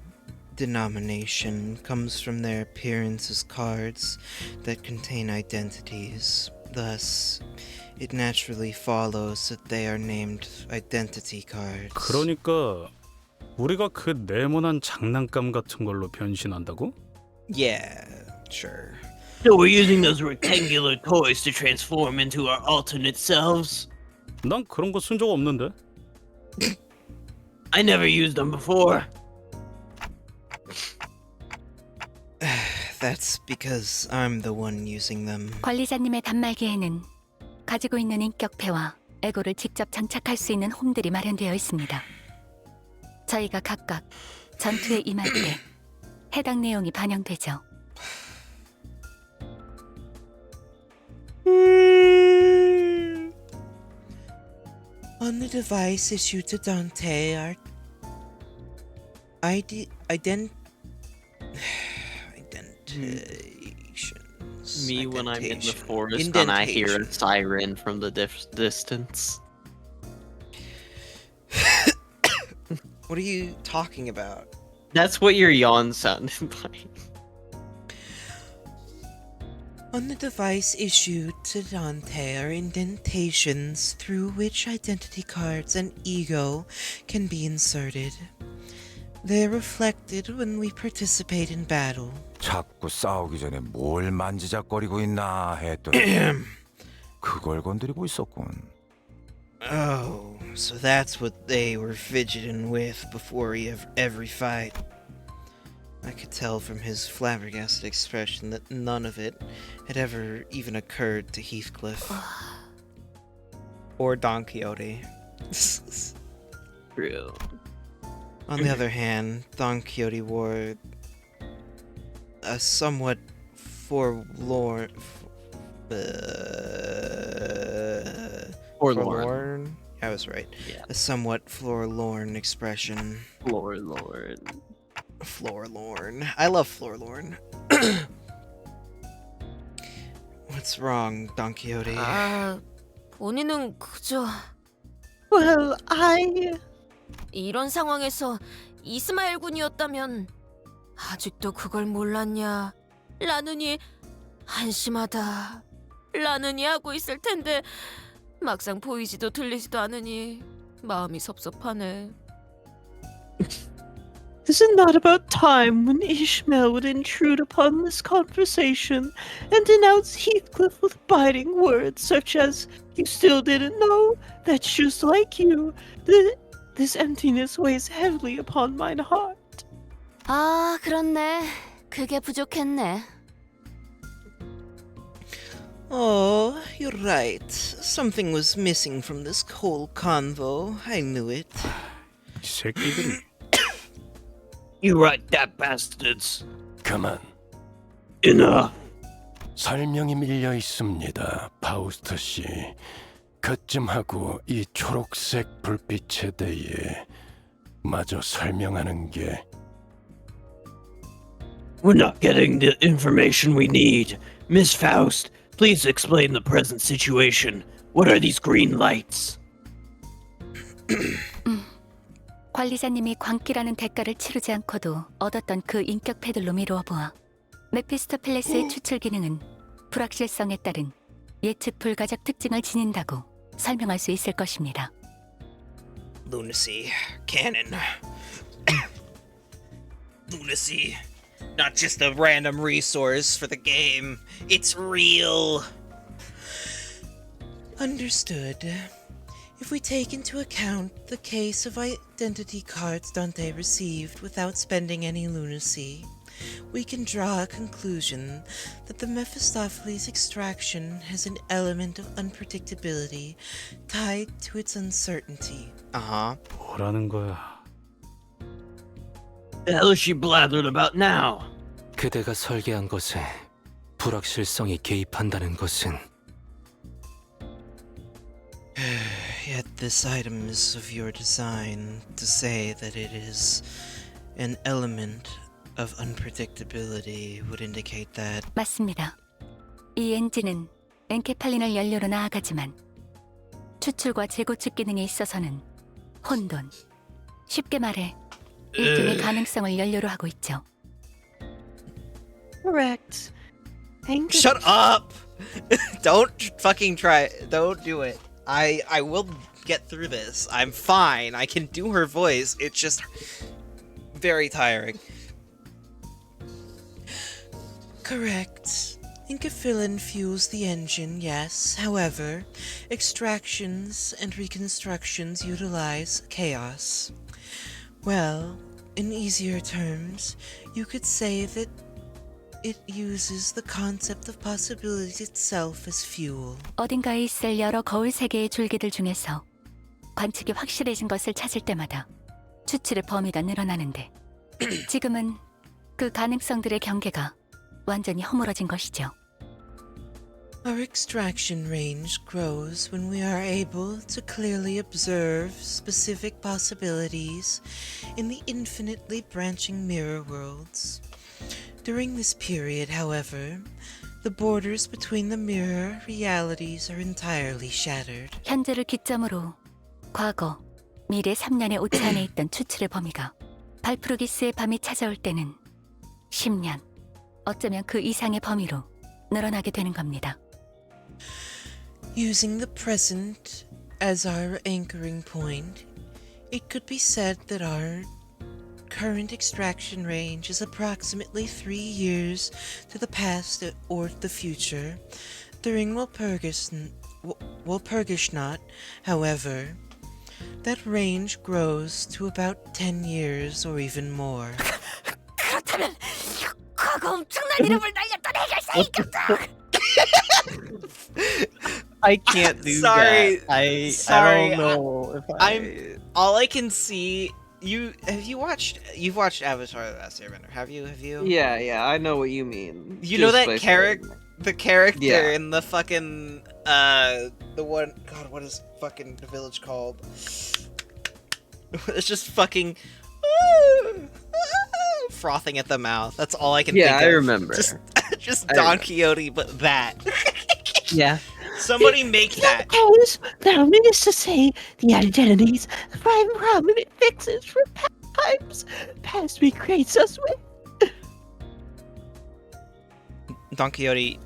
denomination comes from their appearance as cards that contain identities. Thus, it naturally follows that they are named identity cards. 그러니까 우리가 그 네모난 장난감 같은 걸로 변신한다고? Yeah, sure. So we're using those rectangular toys to transform into our alternate selves? 난 그런 거 쓴 적 없는데. I never used them before. That's because I'm the one using them. 관리자님의 단말기에는 가지고 있는 인격폐와 에고를 직접 장착할 수 있는 홈들이 마련되어 있습니다. 저희가 각각 전투에 임할 때 해당 내용이 반영되죠. On the device issued to Dante are indentations. Me when I'm in the forest and I hear a siren from the distance. What are you talking about? That's what your yawn sounded like. On the device issued to Dante are indentations through which identity cards and ego can be inserted. They're reflected when we participate in battle. 자꾸 싸우기 전에 뭘 만지작거리고 있나 했더니 그걸 건드리고 있었군. Oh, so that's what they were fidgeting with before every fight. I could tell from his flabbergasted expression that none of it had ever even occurred to Heathcliff. Or Don Quixote. True. On the other hand, Don Quixote wore a somewhat forlorn... Forlorn? I was right. Yeah. A somewhat forlorn expression. Forlorn. I love forlorn. What's wrong, Don Quixote? 본인은 그저... Well, I... 이런 상황에서 이스마엘 군이었다면 아직도 그걸 몰랐냐? 라느니 한심하다. 라느니 하고 있을 텐데 막상 보이지도 들리지도 않으니 마음이 섭섭하네. Is it not about time when Ishmael would intrude upon this conversation and denounce Heathcliff with biting words such as, "You still didn't know? That's just like you. This emptiness weighs heavily upon mine heart." 아, 그렇네. 그게 부족했네. Oh, you're right. Something was missing from this whole convo. I knew it. 이 새끼들이. You right, that bastards. 그만. Enough. 설명이 밀려 있습니다, 파우스트 씨. 그쯤 하고 이 초록색 불빛에 대해 마저 설명하는 게. We're not getting the information we need. Miss Faust, please explain the present situation. What are these green lights? 관리자님이 광기라는 대가를 치르지 않고도 얻었던 그 인격패들로 미루어 보아 메피스토펠레스의 추출 기능은 불확실성에 따른 예측 불가적 특징을 지닌다고 설명할 수 있을 것입니다. Lunacy. Canon. Lunacy. Not just a random resource for the game. It's real. Understood. If we take into account the case of identity cards Dante received without spending any lunacy, we can draw a conclusion that the Mephistopheles extraction has an element of unpredictability tied to its uncertainty. 뭐라는 거야? The hell is she blathering about now? 그대가 설계한 것에 불확실성이 개입한다는 것은 Yet this item is of your design to say that it is an element of unpredictability would indicate that. 맞습니다. 이 엔진은 엔케팔린을 연료로 나아가지만 추출과 재고축 기능에 있어서는 혼돈. 쉽게 말해 일종의 가능성을 연료로 하고 있죠. Correct. Shut up! Don't fucking try. Don't do it. I will get through this. I'm fine. I can do her voice. It's just very tiring. Correct. Incapillin fuels the engine, yes. However, extractions and reconstructions utilize chaos. Well, in easier terms, you could say that it uses the concept of possibilities itself as fuel. 어딘가에 있을 여러 거울 세계의 줄기들 중에서 관측이 확실해진 것을 찾을 때마다 추출의 범위가 늘어나는데 지금은 그 가능성들의 경계가 완전히 허물어진 것이죠. Our extraction range grows when we are able to clearly observe specific possibilities in the infinitely branching mirror worlds. During this period, however, the borders between the mirror realities are entirely shattered. 현재를 기점으로 과거, 미래 3년의 오차안에 있던 추출의 범위가 발프루기스의 밤이 찾아올 때는 10년, 어쩌면 그 이상의 범위로 늘어나게 되는 겁니다. Using the present as our anchoring point, it could be said that our current extraction range is approximately 3 years to the past or the future. During Walpurgisnacht, however, that range grows to about 10 years or even more. 그렇다면 과거 엄청난 이름을 날렸던 해결사 이겼다. I can't do Sorry. that. I Sorry. don't know if I'm all I can see. You've watched Avatar: The Last Airbender? Have you? Yeah, I know what you mean. You know that the character Yeah. in the fucking the one. God, what is fucking the village called? It's just fucking frothing at the mouth. That's all I can think of. Yeah, I remember. Just Don Quixote, but that. Yeah. Somebody make that. Suppose thou meanest to say the identities of five prominent fixes from times past we grace us with. Don Quixote,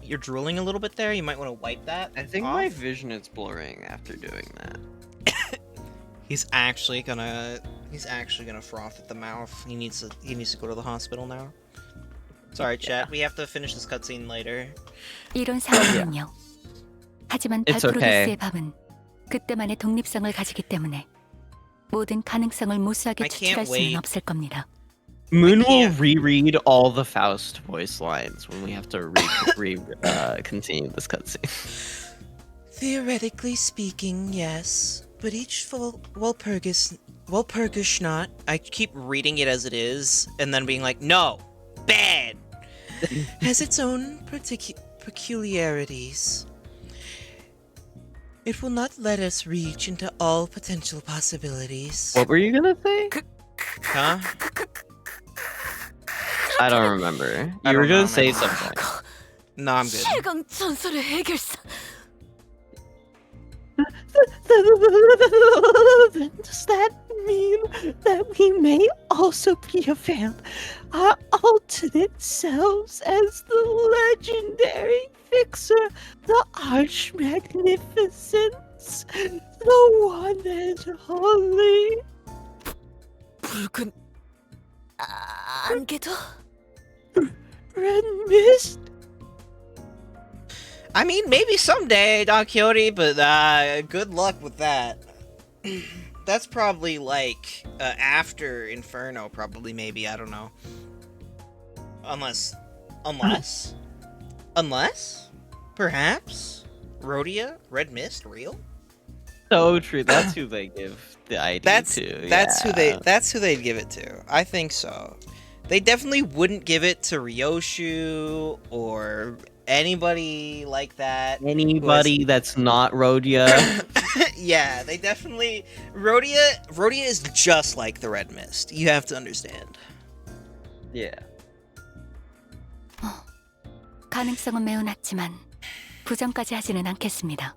you're drooling a little bit there. You might want to wipe that. I think off. my vision is blurring after doing that. He's actually gonna froth at the mouth. He needs to go to the hospital now. Sorry, chat. We have to finish this cutscene later. 이런 상황은요. 하지만 It's 발프루기스의 okay. 밤은 그때만의 독립성을 가지기 때문에 모든 가능성을 무수하게 I can't 추출할 수는 wait. 없을 겁니다. Moon will reread all the Faust voice lines when we have to continue this cutscene. Theoretically speaking, yes, but each Walpurgisnacht, I keep reading it as it is, and then being like, no, bad, has its own peculiarities. It will not let us reach into all potential possibilities. What were you gonna say? Huh? I don't remember. I You were don't know, gonna say man. something. No, I'm good. 최강 전설의 해결사. Does that mean that we may also be found our alternate selves as the legendary fixer, the Arch Magnificence, the one and only? 붉은 안개도? Red Mist? I mean, maybe someday, Don Quixote, but good luck with that. That's probably like after Inferno, probably, maybe, I don't know. Unless, perhaps, Rhodia, Red Mist, real? so true. That's who they give the ID to. That's who yeah. that's who they'd give it to. I think so. They definitely wouldn't give it to Ryoshu or anybody like that. Anybody that's not Rhodia. Yeah, they definitely Rhodia is just like the Red Mist. You have to understand. Yeah. 가능성은 매우 낮지만 부정까지 하지는 않겠습니다.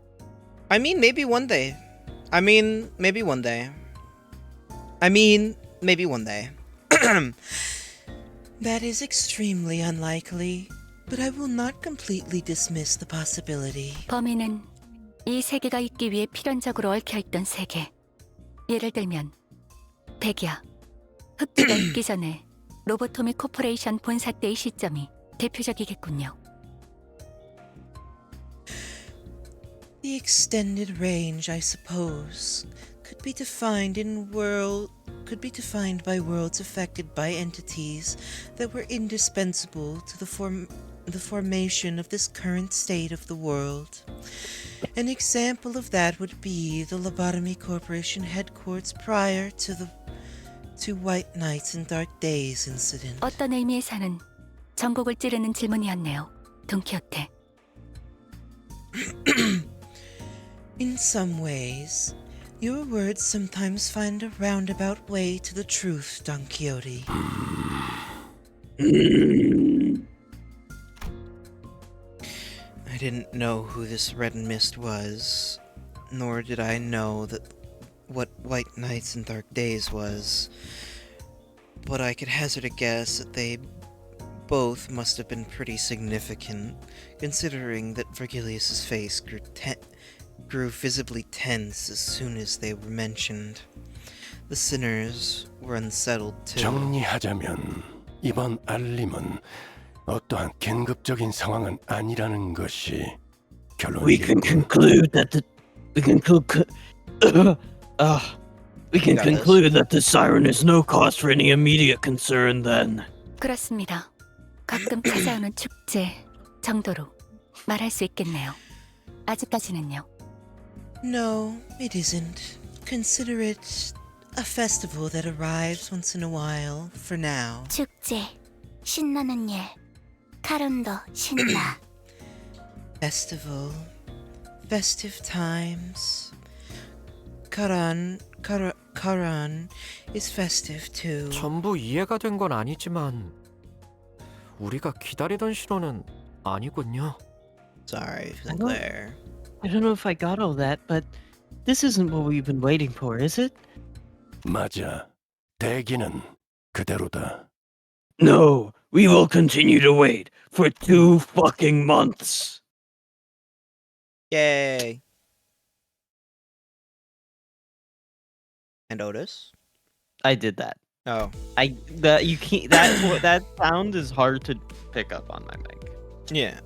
I mean, maybe one day. I mean, maybe one day. That is extremely unlikely, but I will not completely dismiss the possibility. 범인은 이 세계가 있기 위해 필연적으로 얽혀있던 세계. 예를 들면 백야, 흑주가 있기 전에 로보토미 코퍼레이션 본사 때의 시점이 대표적이겠군요. The extended range, I suppose, could be defined by worlds affected by entities that were indispensable to the formation of this current state of the world. An example of that would be the Lobotomy Corporation headquarters prior to the White Nights and Dark Days incident. 어떤 의미에서는 전곡을 찌르는 질문이었네요, 돈키호테. In some ways, your words sometimes find a roundabout way to the truth, Don Quixote. I didn't know who this Red Mist was, nor did I know what White Nights and Dark Days was, but I could hazard a guess that they both must have been pretty significant, considering that Virgilius's face grew visibly tense as soon as they were mentioned. The sinners were unsettled too. 정리하자면 이번 알림은 어떠한 긴급적인 상황은 아니라는 것이 결론이겠군. We can conclude that the siren is no cause for any immediate concern then. 그렇습니다. 가끔 찾아오는 축제 정도로 말할 수 있겠네요. 아직까지는요. No, it isn't. Consider it a festival that arrives once in a while, for now. 축제, 신나는 일, 카론도 신나. Festival, festive times. Karan is festive too. 전부 이해가 된 건 아니지만 우리가 기다리던 신호는 아니군요. Sorry, Sinclair. I don't know if I got all that, but this isn't what we've been waiting for, is it? 맞아. 대기는 그대로다. No, we will continue to wait for 2 fucking months. Yay. And Otis? I did that. Oh. You can't that sound is hard to pick up on my mic. Yeah.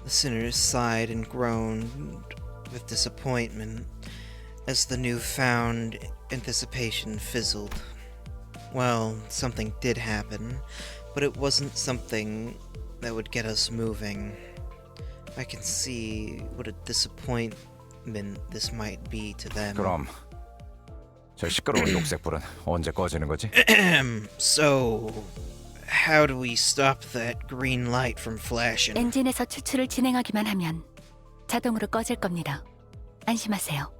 The sinners sighed and groaned with disappointment as the newfound anticipation fizzled. Well, something did happen, but it wasn't something that would get us moving. I can see what a disappointment this might be to them. 그럼 저 시끄러운 녹색불은 언제 꺼지는 거지? So, how do we stop that green light from flashing? 엔진에서 추출을 진행하기만 하면 자동으로 꺼질 겁니다. 안심하세요.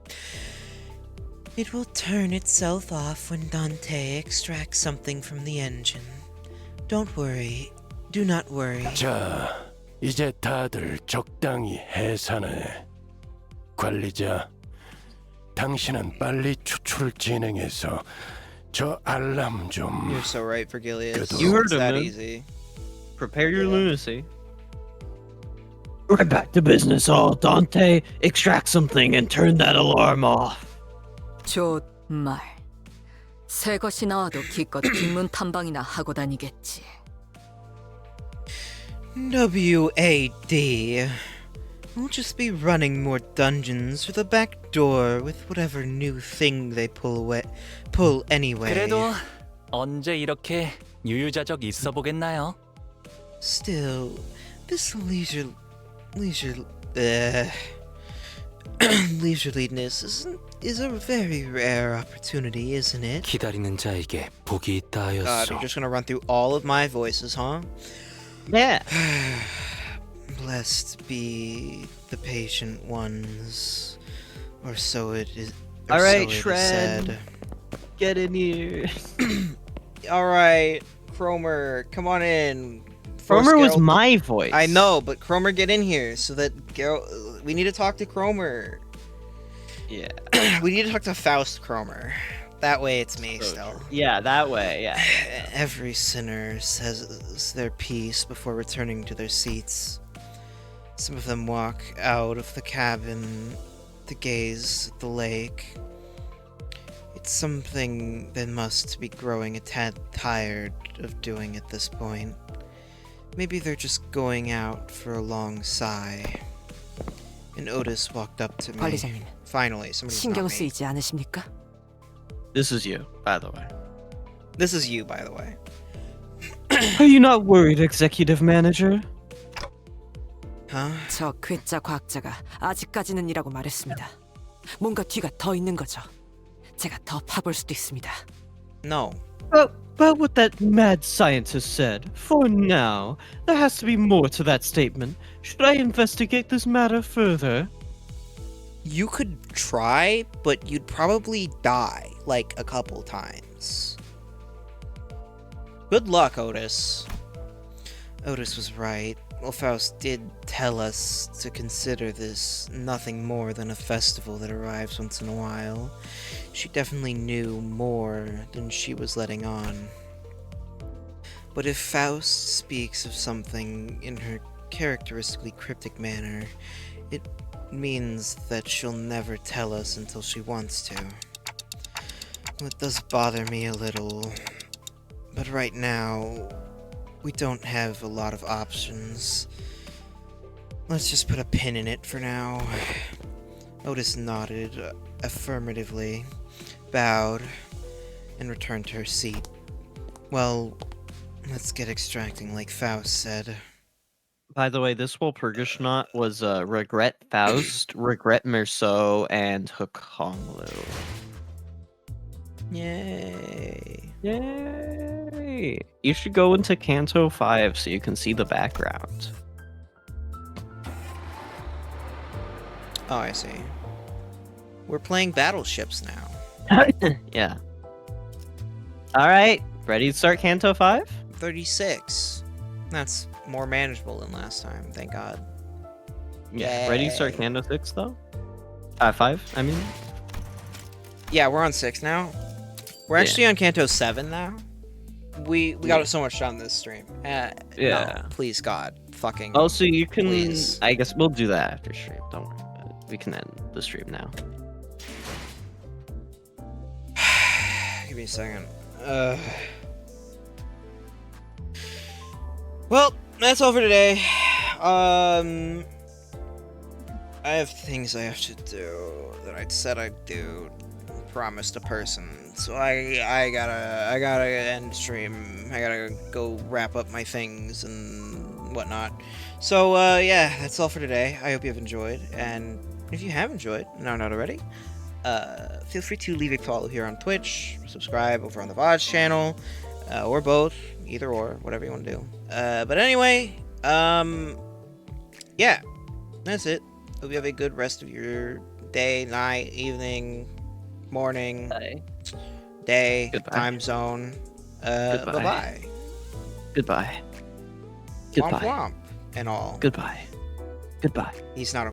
It will turn itself off when Dante extracts something from the engine. Don't worry. Do not worry. 자, 이제 다들 적당히 해산해. 관리자, 당신은 빨리 추출을 진행해서 저 알람 좀. You're so right, Virgilius. You heard It's him, that man. easy. Prepare your lunacy. Right back to business, all Dante. Extract something and turn that alarm off. 좋말. 새 것이 나와도 기껏 뒷문 탐방이나 하고 다니겠지. WAD. We'll just be running more dungeons through the back door with whatever new thing they pull anyway. 그래도 언제 이렇게 유유자적 있어 보겠나요? Still, this Leisureliness is a very rare opportunity, isn't it? 기다리는 자에게 복이 있다 God, 하였소. you're just gonna run through all of my voices, huh? Yeah. Blessed be the patient ones, or so it is. Or All right, so it is Shred. said. Get in here. All right, Cromer, come on in. Cromer was Geralt- my voice. I know, but Cromer, get in here so that we need to talk to Cromer. Yeah. We need to talk to Faust Cromer. That way, it's me still. Yeah, that way. Yeah. Every sinner says their piece before returning to their seats. Some of them walk out of the cabin to gaze at the lake. It's something they must be growing a tad tired of doing at this point. Maybe they're just going out for a long sigh. And Otis walked up to me. 관리자님, Finally, somebody's 신경 not me. 쓰이지 않으십니까? This is you, by the way. This is you, by the way. Are you not worried, executive manager? Huh? 저 괴짜 과학자가 아직까지는 이라고 말했습니다. 뭔가 뒤가 더 있는 거죠. 제가 더 파볼 수도 있습니다. No. About what that mad scientist said. For now, there has to be more to that statement. Should I investigate this matter further? You could try, but you'd probably die, like, a couple times. Good luck, Otis. Otis was right. Well, Faust did tell us to consider this nothing more than a festival that arrives once in a while. She definitely knew more than she was letting on. But if Faust speaks of something in her characteristically cryptic manner, it means that she'll never tell us until she wants to. It does bother me a little, but right now, we don't have a lot of options. Let's just put a pin in it for now. Otis nodded affirmatively, bowed, and returned to her seat. Well, let's get extracting like Faust said. By the way, this Walpurgis knot was Regret Faust, Regret Merceau, and Hook Honglu. Yay. Yay! You should go into Canto 5 so you can see the background. Oh, I see. We're playing battleships now. Yeah. Alright, ready to start Canto 5? 36. That's more manageable than last time, thank God. Yeah. Ready to start Canto 6 though? 5, I mean? Yeah, we're on 6 now. We're actually on Canto 7 now. We got so much done this stream. Yeah. No, please, God. Fucking. Oh, so you can. Please. I guess we'll do that after stream. Don't worry about it. We can end the stream now. Give me a second. Well, that's all for today. I have things I have to do that I said I'd do. Promised a person, so I gotta end stream. I gotta go wrap up my things and whatnot. So yeah, that's all for today. I hope you have enjoyed, and if you have enjoyed, not already, feel free to leave a follow here on Twitch, subscribe over on the VODs channel, or both, either or, whatever you want to do. But anyway, yeah, that's it. Hope you have a good rest of your day, night, evening, morning, day, Goodbye. time zone. Goodbye. Bye-bye. Goodbye. Womp Goodbye. womp and all. Goodbye. Goodbye. He's not